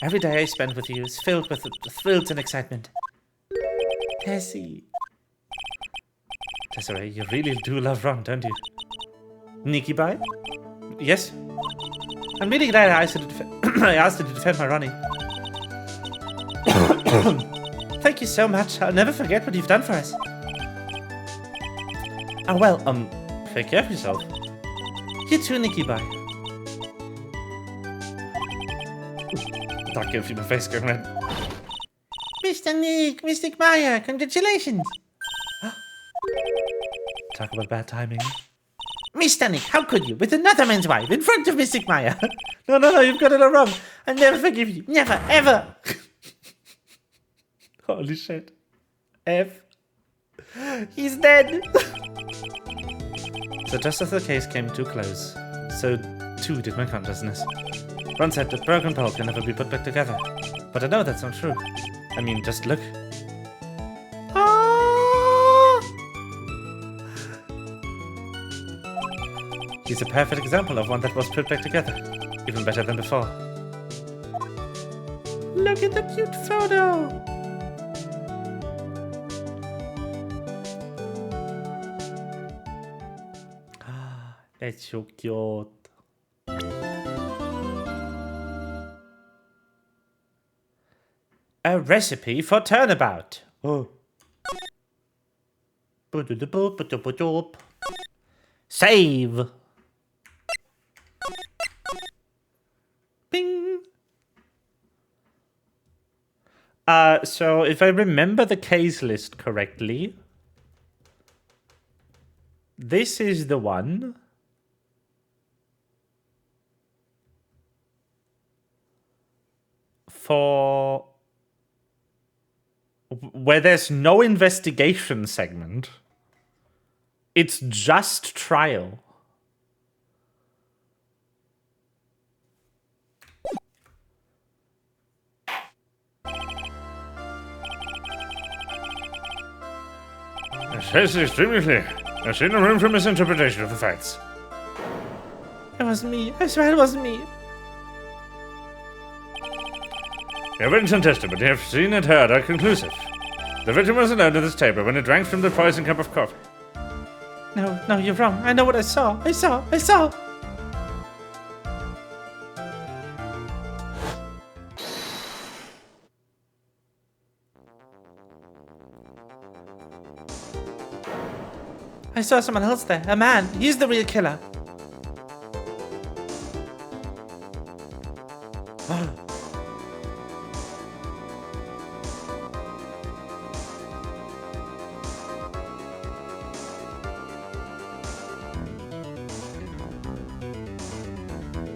Every day I spend with you is filled with thrills and excitement. Tessie. Desiree, you really do love Ron, don't you? Nikki Bye? Yes? I'm really glad I asked you to defend my Ronnie. Thank you so much. I'll never forget what you've done for us. Oh, well, take care of yourself. You too, Nikki Bye. Not give you my face going red. Mr. Nick, Mr. Maya, congratulations. Talk about bad timing. Mr. Nick, how could you? With another man's wife in front of Mr. Maya. No, you've got it all wrong. I'll never forgive you. Never, ever. Holy shit. F. He's dead. So just as the case came too close, so too did my consciousness. Ron said that broken pole can never be put back together. But I know that's not true. I mean, just look. He's a perfect example of one that was put back together. Even better than before. Look at the cute photo! That's so cute. A recipe for turnabout. Oh. Save. Bing. So if I remember the case list correctly, this is the one for where there's no investigation segment. It's just trial. It says extremely clear. There's no room for misinterpretation of the facts. It wasn't me. I swear it wasn't me. Evidence and testimony have seen and heard are conclusive. The victim was alone at this table when it drank from the poison cup of coffee. No, you're wrong. I know what I saw. I saw. I saw someone else there. A man. He's the real killer.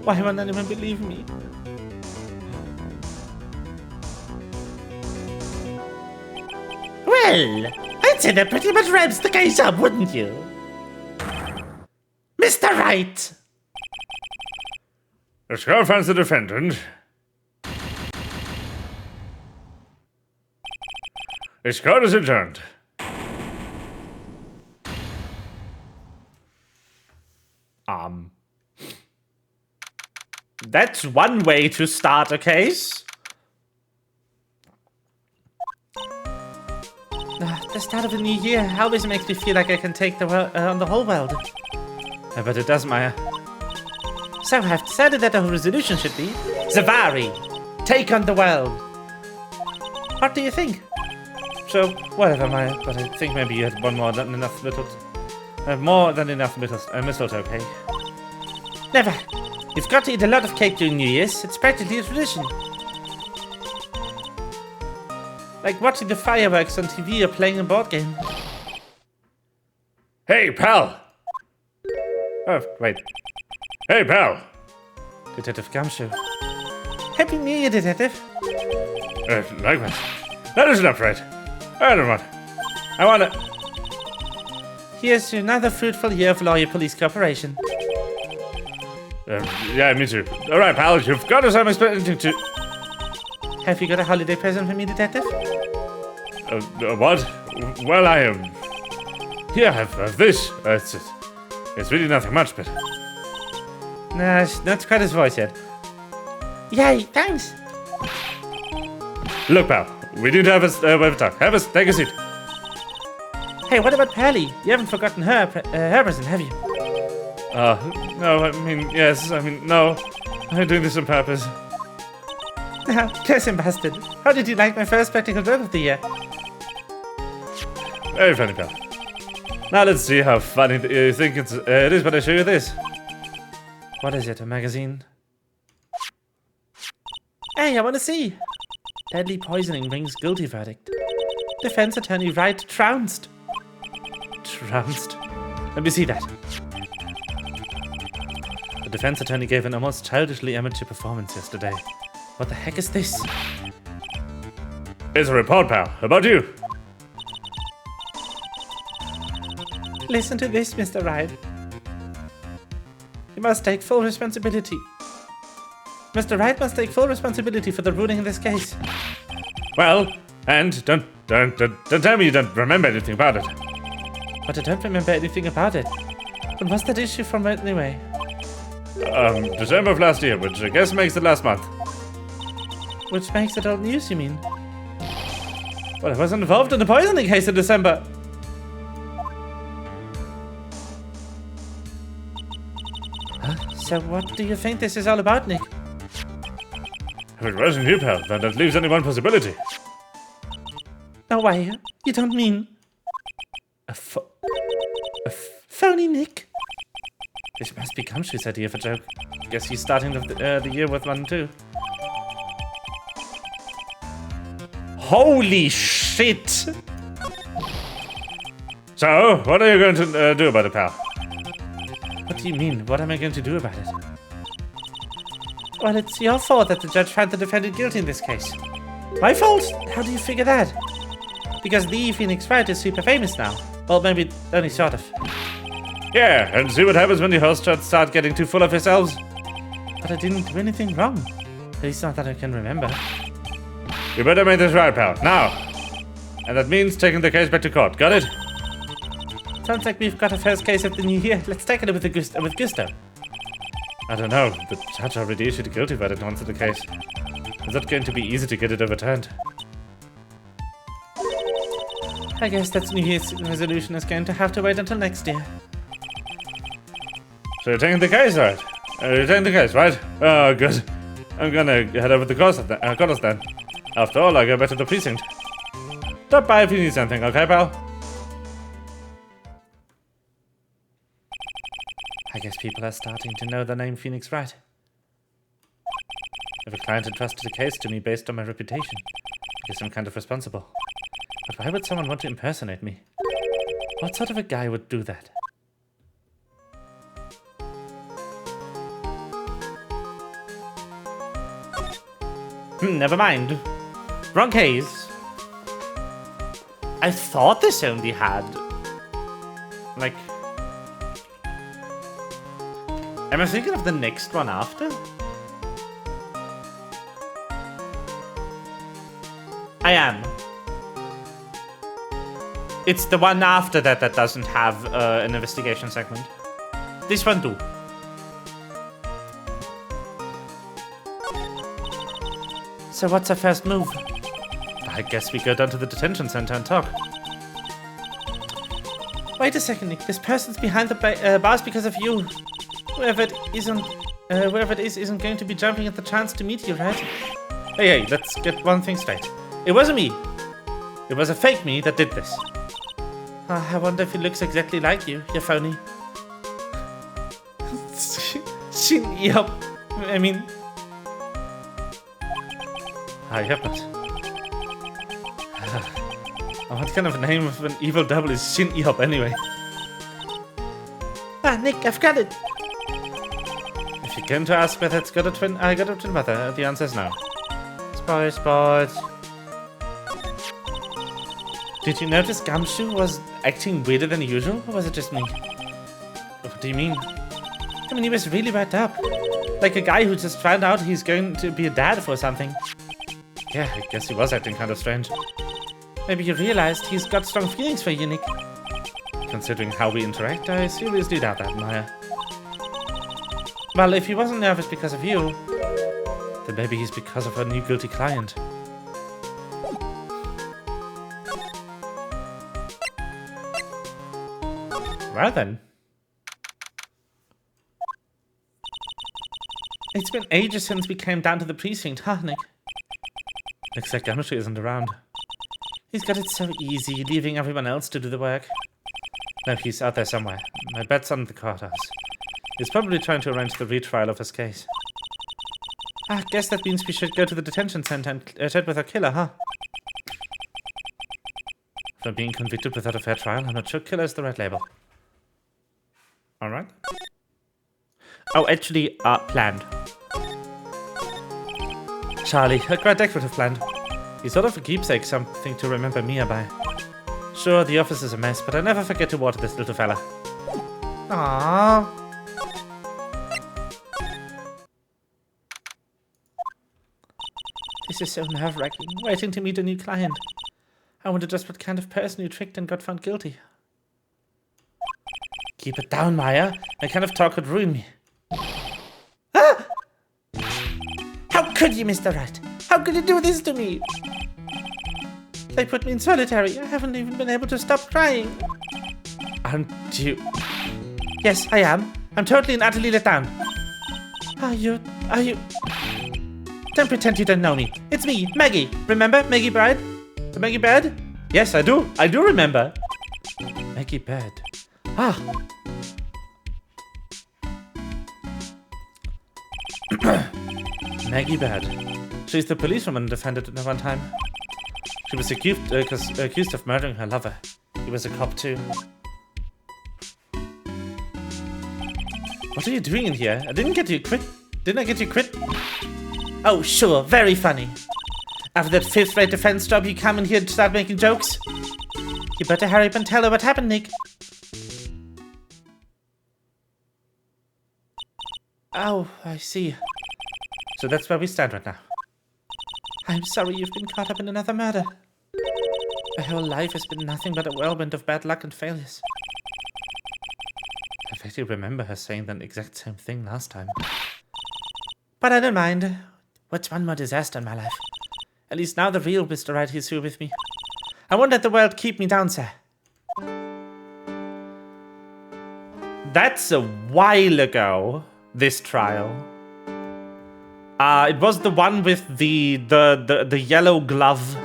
Why won't anyone believe me? Well, I'd say that pretty much wraps the case up, wouldn't you? Mr. Wright! The score finds the defendant. This court is adjourned. That's one way to start a case. The start of a new year always makes me feel like I can take the world on the whole world. But it does, Maya. So I've decided that our resolution should be Zavari, take on the world. What do you think? So, whatever, Maya, but I think maybe you had one more than enough mistletoe cake. Never. You've got to eat a lot of cake during New Year's. It's practically a tradition. Like watching the fireworks on TV or playing a board game. Hey, pal! Oh, wait. Hey, pal! Detective Gumshoe. Happy New Year, Detective. Likewise. That is enough, right? I don't want. I want to. Here's to another fruitful year of lawyer police cooperation. Yeah, me too. Alright, pal, you've got us. I'm expecting to. Have you got a holiday present for me, Detective? What? Well, I am. Here, have this. It's really nothing much, but. Nah, it's not quite his voice yet. Yay, thanks. Look, pal, we need to have a talk. Take a seat. Hey, what about Pearly? You haven't forgotten her present, have you? No, I mean, yes, no. I'm doing this on purpose. Now, curse him, bastard. How did you like my first practical joke of the year? Very funny, pal. Now let's see how funny you think it is when I show you this. What is it, a magazine? Hey, I want to see. Deadly poisoning brings guilty verdict. Defense attorney Wright trounced. Trounced? Let me see that. The defense attorney gave an almost childishly amateur performance yesterday. What the heck is this? It's a report, pal. About you. Listen to this, Mr. Wright. You must take full responsibility. Mr. Wright must take full responsibility for the ruling in this case. Well, and don't tell me you don't remember anything about it. But I don't remember anything about it. When was that issue from anyway? December of last year, which I guess makes it last month. Which makes it old news, you mean? Well, I wasn't involved in the poisoning case in December. So what do you think this is all about, Nick? If it wasn't you, pal, then that leaves only one possibility. No way. You don't mean... phony Nick? This must be Gumshoe's idea for a joke. Guess he's starting the year with one too. Holy shit! So, what are you going to do about it, pal? What do you mean? What am I going to do about it? Well, it's your fault that the judge found the defendant guilty in this case. My fault? How do you figure that? Because the Phoenix Wright is super famous now. Well, maybe only sort of. Yeah, and see what happens when the hosts start getting too full of yourselves. But I didn't do anything wrong. At least not that I can remember. You better make this right, pal. Now! And that means taking the case back to court. Got it? Sounds like we've got a first case of the new year. Let's take it with gusto. I don't know. The judge already issued a guilty verdict once in the case. Is that going to be easy to get it overturned? I guess that New Year's resolution is going to have to wait until next year. So you're taking the case, right? You're taking the case, right? Oh, good. I'm gonna head over to the course then. After all, I go back to the precinct. Stop by if you need something, okay, pal? I guess people are starting to know the name Phoenix Wright. If a client entrusted a case to me based on my reputation, I guess I'm kind of responsible. But why would someone want to impersonate me? What sort of a guy would do that? Never mind. Wrong case. I thought this only had... like... Am I thinking of the next one after? I am. It's the one after that that doesn't have an investigation segment. This one do. So what's our first move? I guess we go down to the detention center and talk. Wait a second, Nick. This person's behind the bars because of you. Whoever it is isn't going to be jumping at the chance to meet you, right? Hey, let's get one thing straight. It wasn't me. It was a fake me that did this. I wonder if he looks exactly like you, you phony. Yup. I mean... I hope not. What kind of name of an evil double is Shin Eop anyway? Ah, Nick, I've got it! If you're going to ask whether it's got a twin, I got a twin mother, the answer is no. Sports. Did you notice Gumshoe was acting weirder than usual, or was it just me? What do you mean? I mean, he was really worked up. Like a guy who just found out he's going to be a dad for something. Yeah, I guess he was acting kind of strange. Maybe you realized he's got strong feelings for you, Nick. Considering how we interact, I seriously doubt that, Maya. Well, if he wasn't nervous because of you, then maybe he's because of our new guilty client. Well then. It's been ages since we came down to the precinct, huh, Nick? Looks like Gumshoe isn't around. He's got it so easy, leaving everyone else to do the work. No, he's out there somewhere. My bet's on the courthouse. He's probably trying to arrange the retrial of his case. I guess that means we should go to the detention center and chat with our killer, huh? For being convicted without a fair trial, I'm not sure killer is the right label. Alright. Oh, actually, planned. Charlie, a quite decorative plant. He's sort of a keepsake, something to remember Mia by. Sure, the office is a mess, but I never forget to water this little fella. Aww. This is so nerve-wracking, waiting to meet a new client. I wonder just what kind of person you tricked and got found guilty. Keep it down, Maya. That kind of talk would ruin me. Ah! How could you, Mr. Wright? How could you do this to me? They put me in solitary. I haven't even been able to stop crying. Aren't you? Yes, I am. I'm totally and utterly let down. Are you? Don't pretend you don't know me. It's me, Maggie. Remember Maggie Bride? The Maggie Bird? Yes, I do. I do remember. Maggie Bird. Ah. Maggie Bird. She's the policewoman defended at one time. She was accused of murdering her lover. He was a cop too. What are you doing in here? Didn't I get you quit? Oh, sure. Very funny. After that fifth-rate defense job, you come in here to start making jokes? You better hurry up and tell her what happened, Nick. Oh, I see. So that's where we stand right now. I'm sorry you've been caught up in another murder. My whole life has been nothing but a whirlwind of bad luck and failures. I vaguely remember her saying that exact same thing last time. But I don't mind. What's one more disaster in my life? At least now the real Mr. Wright is here with me. I won't let the world keep me down, sir. That's a while ago, this trial. It was the one with the yellow glove.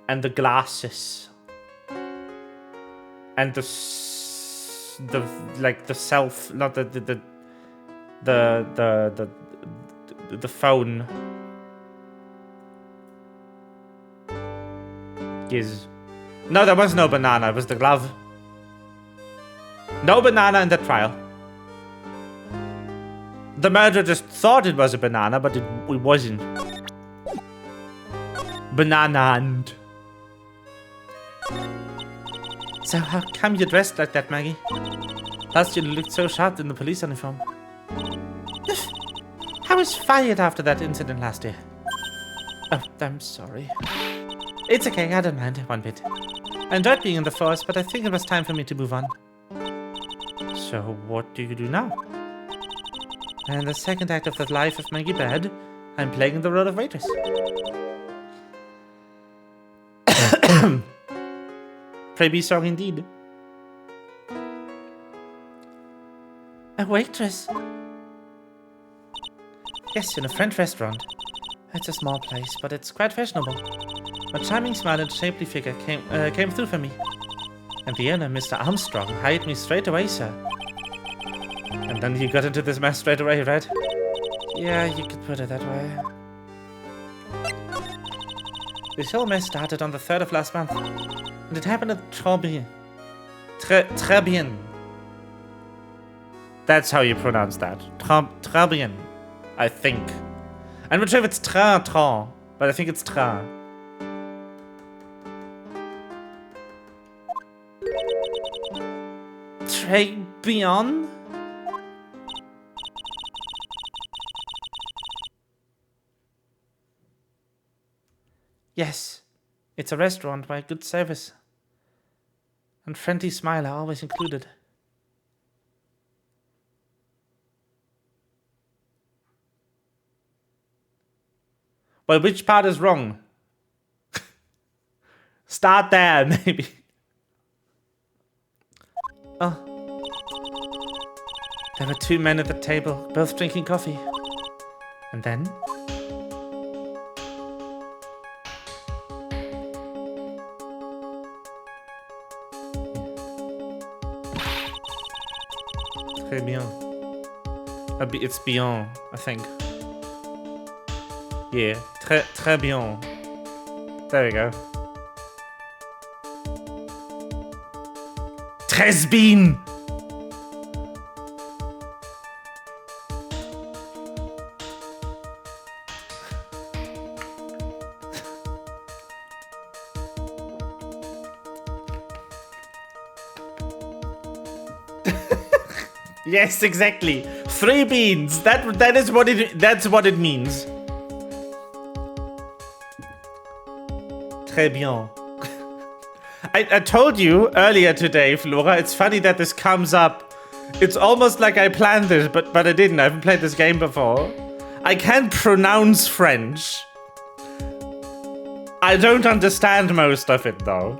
And the glasses. And the phone. No, there was no banana, it was the glove. No banana in the trial. The murderer just thought it was a banana, but it wasn't. Banana-and. So how come you dressed like that, Maggie? Last you looked so sharp in the police uniform. I was fired after that incident last year. Oh, I'm sorry. It's okay, I don't mind one bit. I enjoyed being in the force, but I think it was time for me to move on. So what do you do now? In the second act of the life of Maggie Bird, I'm playing the role of waitress. Pray be so indeed. A waitress? Yes, in a French restaurant. It's a small place, but it's quite fashionable. A charming smile and shapely figure came through for me. And the owner, Mr. Armstrong, hired me straight away, sir. And then you got into this mess straight away, right? Yeah, you could put it that way. This whole mess started on the 3rd of last month, and it happened at Trebien. That's how you pronounce that. Trebien, I think. I'm not sure if it's tra, but I think it's tra. Trebien? Yes, it's a restaurant by good service. And friendly smile are always included. Well, which part is wrong? Start there, maybe. Oh. There were 2 men at the table, both drinking coffee. And then? Très bien. It's bien, I think. Yeah, très bien. There we go. Très bien! Yes, exactly. 3 beans. That's what it means. Très bien. I told you earlier today, Flora, it's funny that this comes up. It's almost like I planned this, but I didn't. I haven't played this game before. I can't pronounce French. I don't understand most of it, though.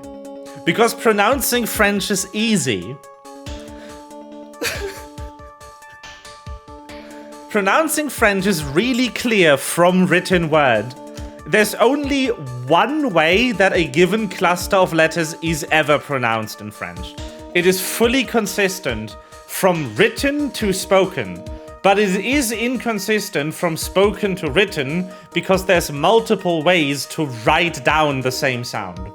Because pronouncing French is easy. Pronouncing French is really clear from written word. There's only one way that a given cluster of letters is ever pronounced in French. It is fully consistent from written to spoken, but it is inconsistent from spoken to written because there's multiple ways to write down the same sound.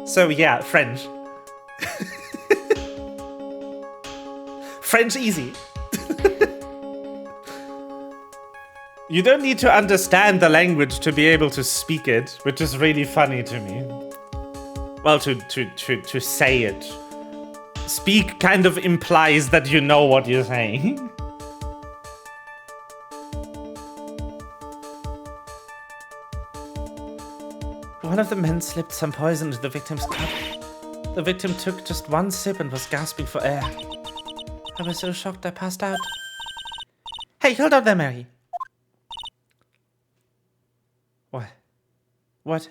So yeah, French. French easy. You don't need to understand the language to be able to speak it, which is really funny to me. Well, to say it. Speak kind of implies that you know what you're saying. One of the men slipped some poison into the victim's cup. The victim took just 1 sip and was gasping for air. I was so shocked I passed out. Hey, hold on there, Mary. What? What?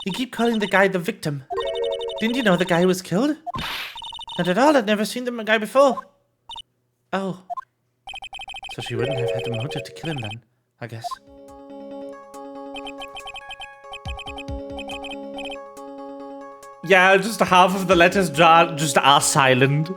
You keep calling the guy the victim. Didn't you know the guy was killed? Not at all, I'd never seen the guy before. Oh. So she wouldn't have had the motive to kill him then, I guess. Yeah, just half of the letters just are silent.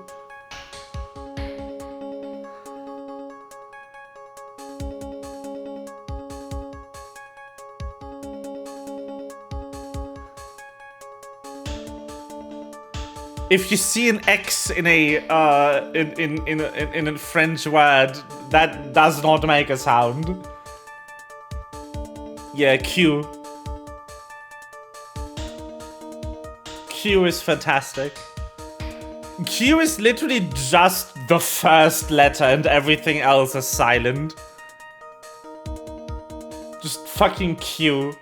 If you see an X in a in a French word, that does not make a sound. Yeah, Q. Q is fantastic. Q is literally just the first letter and everything else is silent. Just fucking Q.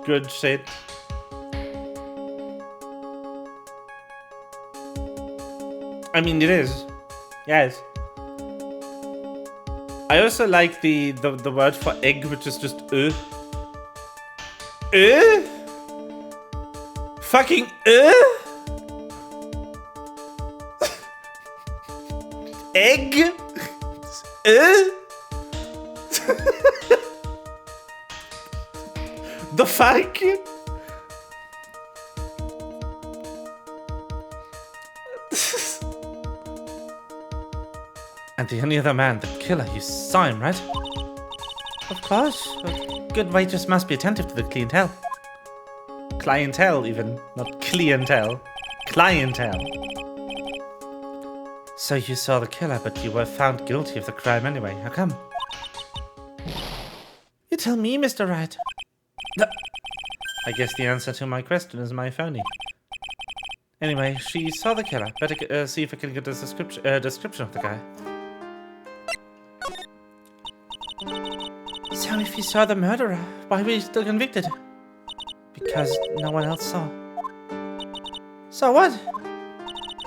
Good shit. I mean, it is. Yes. I also like the word for egg, which is just Fucking egg? The fuck? And the only other man, the killer, you saw him, right? Of course. A good waitress must be attentive to the clientele. Clientele, even. Not clientele. Clientele. So you saw the killer, but you were found guilty of the crime anyway. How come? You tell me, Mr. Wright. I guess the answer to my question is my phony. Anyway, she saw the killer. Better see if I can get a description of the guy. So if you saw the murderer, why were you still convicted? Because no one else saw. So what?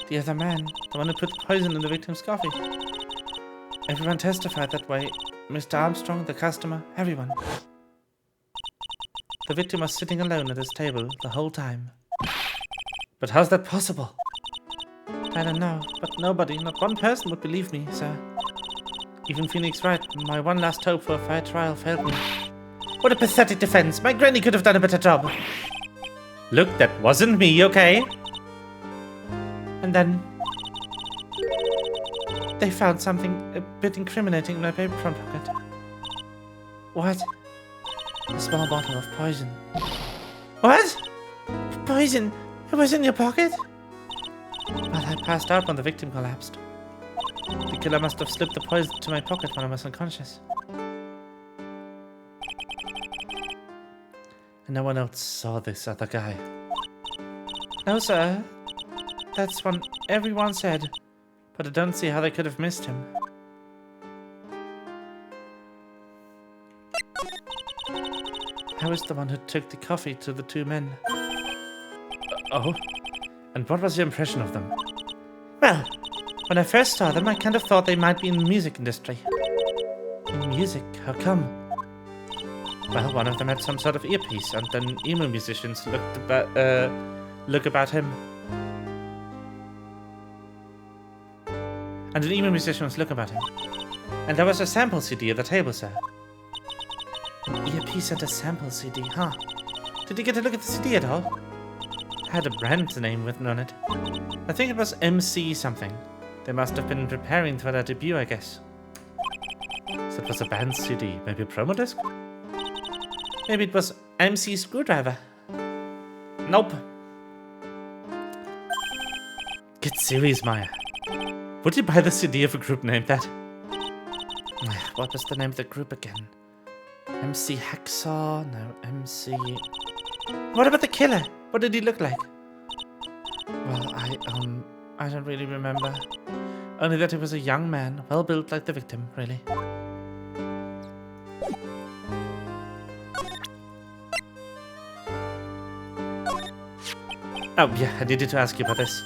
The other man, the one who put the poison in the victim's coffee. Everyone testified that way. Mr. Armstrong, the customer, everyone. The victim was sitting alone at his table the whole time. But how's that possible? I don't know, but nobody, not one person would believe me, sir. Even Phoenix Wright, my one last hope for a fair trial, failed me. What a pathetic defense. My granny could have done a better job. Look, that wasn't me, okay? And then they found something a bit incriminating in my paper front pocket. What? A small bottle of poison. What? Poison? It was in your pocket? Well, I passed out when the victim collapsed. The killer must have slipped the poison to my pocket when I was unconscious. And no one else saw this other guy. No, sir. That's what everyone said. But I don't see how they could have missed him. I was the one who took the coffee to the two men. Oh? And what was your impression of them? Well, when I first saw them, I kind of thought they might be in the music industry. In music? How come? Well, one of them had some sort of earpiece, and then emo musicians look about him. And an emo musician was looking about him. And there was a sample CD at the table, sir. An earpiece and a sample CD, huh? Did you get a look at the CD at all? It had a brand name written on it. I think it was MC something. They must have been preparing for their debut, I guess. So it was a band CD, maybe a promo disc? Maybe it was MC Screwdriver. Nope. Get serious, Maya. Would you buy the CD of a group named that? What was the name of the group again? MC Hacksaw? No, MC... What about the killer? What did he look like? Well, I don't really remember. Only that he was a young man, well built like the victim, really. Oh yeah, I needed to ask you about this.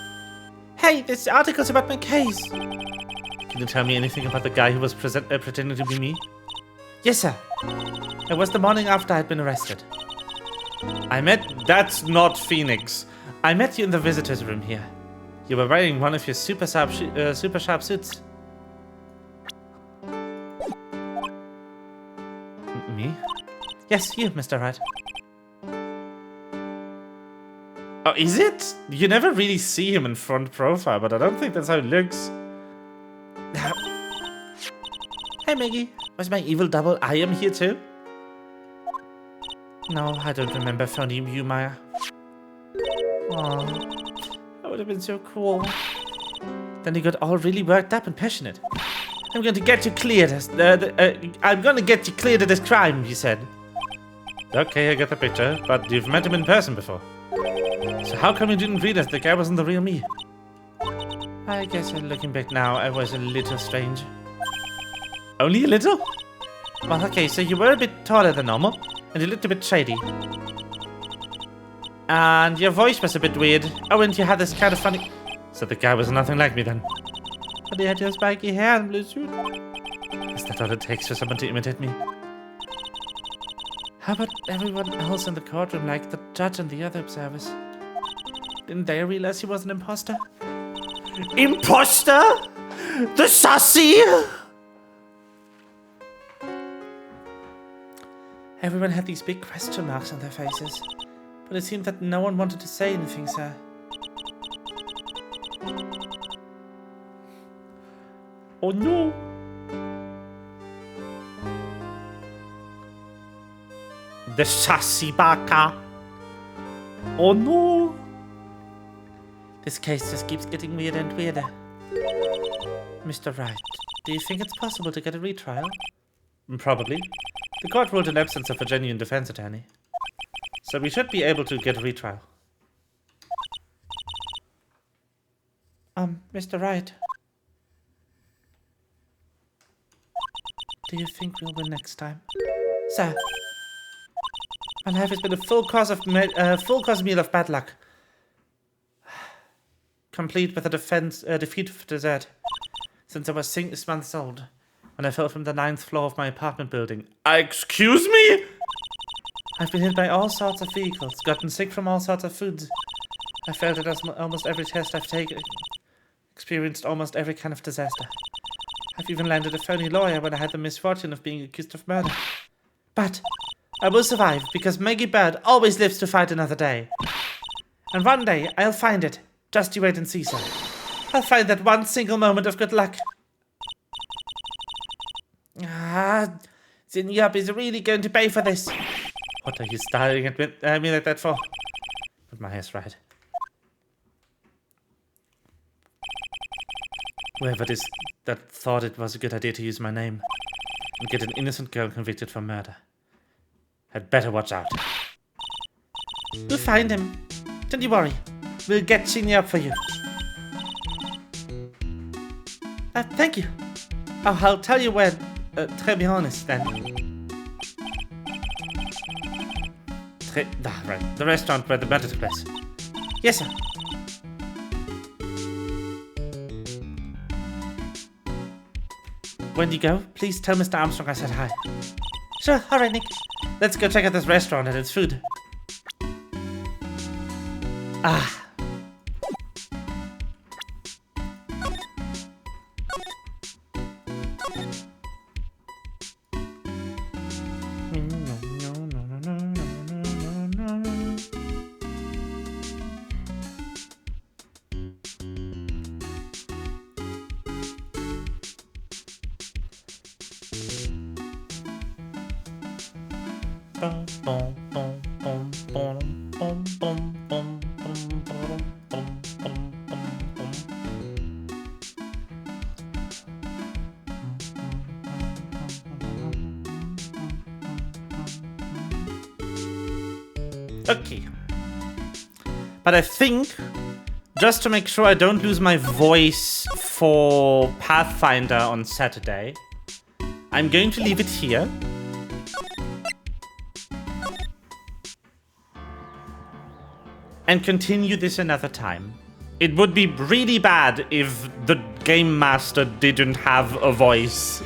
Hey, this article's about my case. Can you tell me anything about the guy who was pretending to be me? Yes, sir. It was the morning after I'd been arrested. That's not Phoenix. I met you in the visitor's room here. You were wearing one of your super sharp suits. Me? Yes, you, Mr. Wright. Oh, is it? You never really see him in front profile, but I don't think that's how it looks. Hey, Maggie. Was my evil double I am here too? No, I don't remember phoning you, Maya. Oh, that would have been so cool. Then he got all really worked up and passionate. I'm going to get you cleared. I'm going to get you cleared of this crime, he said. Okay, I get the picture, but you've met him in person before. So how come you didn't realize the guy wasn't the real me? I guess looking back now, I was a little strange. Only a little? Well, okay, so you were a bit taller than normal, and you looked a bit shady. And your voice was a bit weird. Oh, and you had this kind of funny... So the guy was nothing like me then. But he had your spiky hair and blue suit. Is that all it takes for someone to imitate me? How about everyone else in the courtroom, like the judge and the other observers? Didn't they realize he was an imposter? Imposter? The sassy? Everyone had these big question marks on their faces, but it seemed that no one wanted to say anything, sir. Oh no! The sassy baka! Oh no! This case just keeps getting weirder and weirder. Mr. Wright, do you think it's possible to get a retrial? Probably. The court ruled an absence of a genuine defense attorney. So we should be able to get a retrial. Mr. Wright. Do you think we'll win next time? Sir. My life has been a full course meal of bad luck. Complete with a defeat of dessert. Since I was 6 months old, when I fell from the 9th floor of my apartment building. Excuse me? I've been hit by all sorts of vehicles, gotten sick from all sorts of foods. I failed at almost every test I've taken, experienced almost every kind of disaster. I've even landed a phony lawyer when I had the misfortune of being accused of murder. But I will survive, because Maggie Bird always lives to fight another day. And one day, I'll find it. Just you wait and see, sir. I'll find that one single moment of good luck. Zingyup is really going to pay for this. What are you staring at me like that for? But my hair's right. Whoever it is that thought it was a good idea to use my name and get an innocent girl convicted for murder had better watch out. We'll find him. Don't you worry. We'll get Zingyup for you. Thank you. Oh, I'll tell you where Tribulations then. Right. The restaurant where the murder took place. Yes, sir. When you go, please tell Mr. Armstrong I said hi. Sure, alright, Nick. Let's go check out this restaurant and its food. Ah. Okay. But I think, just to make sure I don't lose my voice for Pathfinder on Saturday, I'm going to leave it here. And continue this another time. It would be really bad if the Game Master didn't have a voice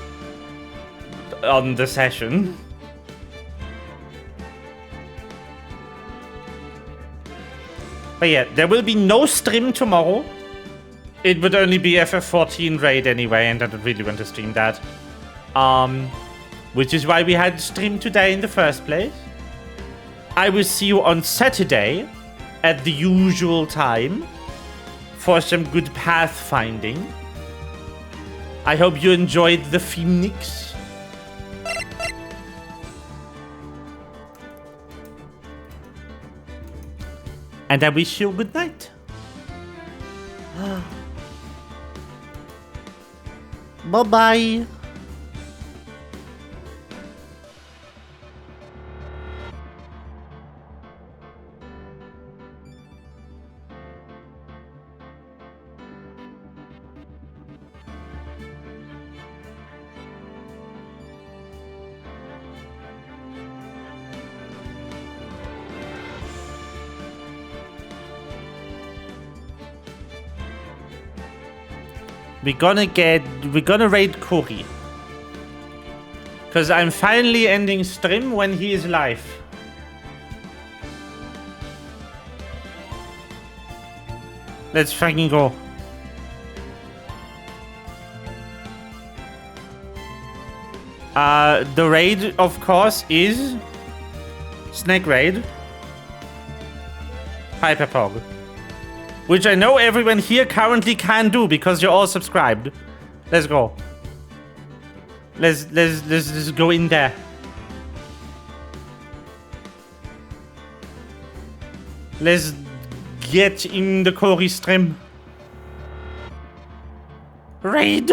on the session. But yeah, there will be no stream tomorrow. It would only be FF14 raid anyway, and I don't really want to stream that. Which is why we had stream today in the first place. I will see you on Saturday at the usual time for some good pathfinding. I hope you enjoyed the Phoenix. And I wish you a good night. Bye-bye. We're gonna raid Corey. Cause I'm finally ending stream when he is live. Let's fucking go. The raid, of course, is Snake Raid. Hyperpog. Which I know everyone here currently can do because you're all subscribed. Let's go. Let's go in there. Let's get in the Cory stream. Raid.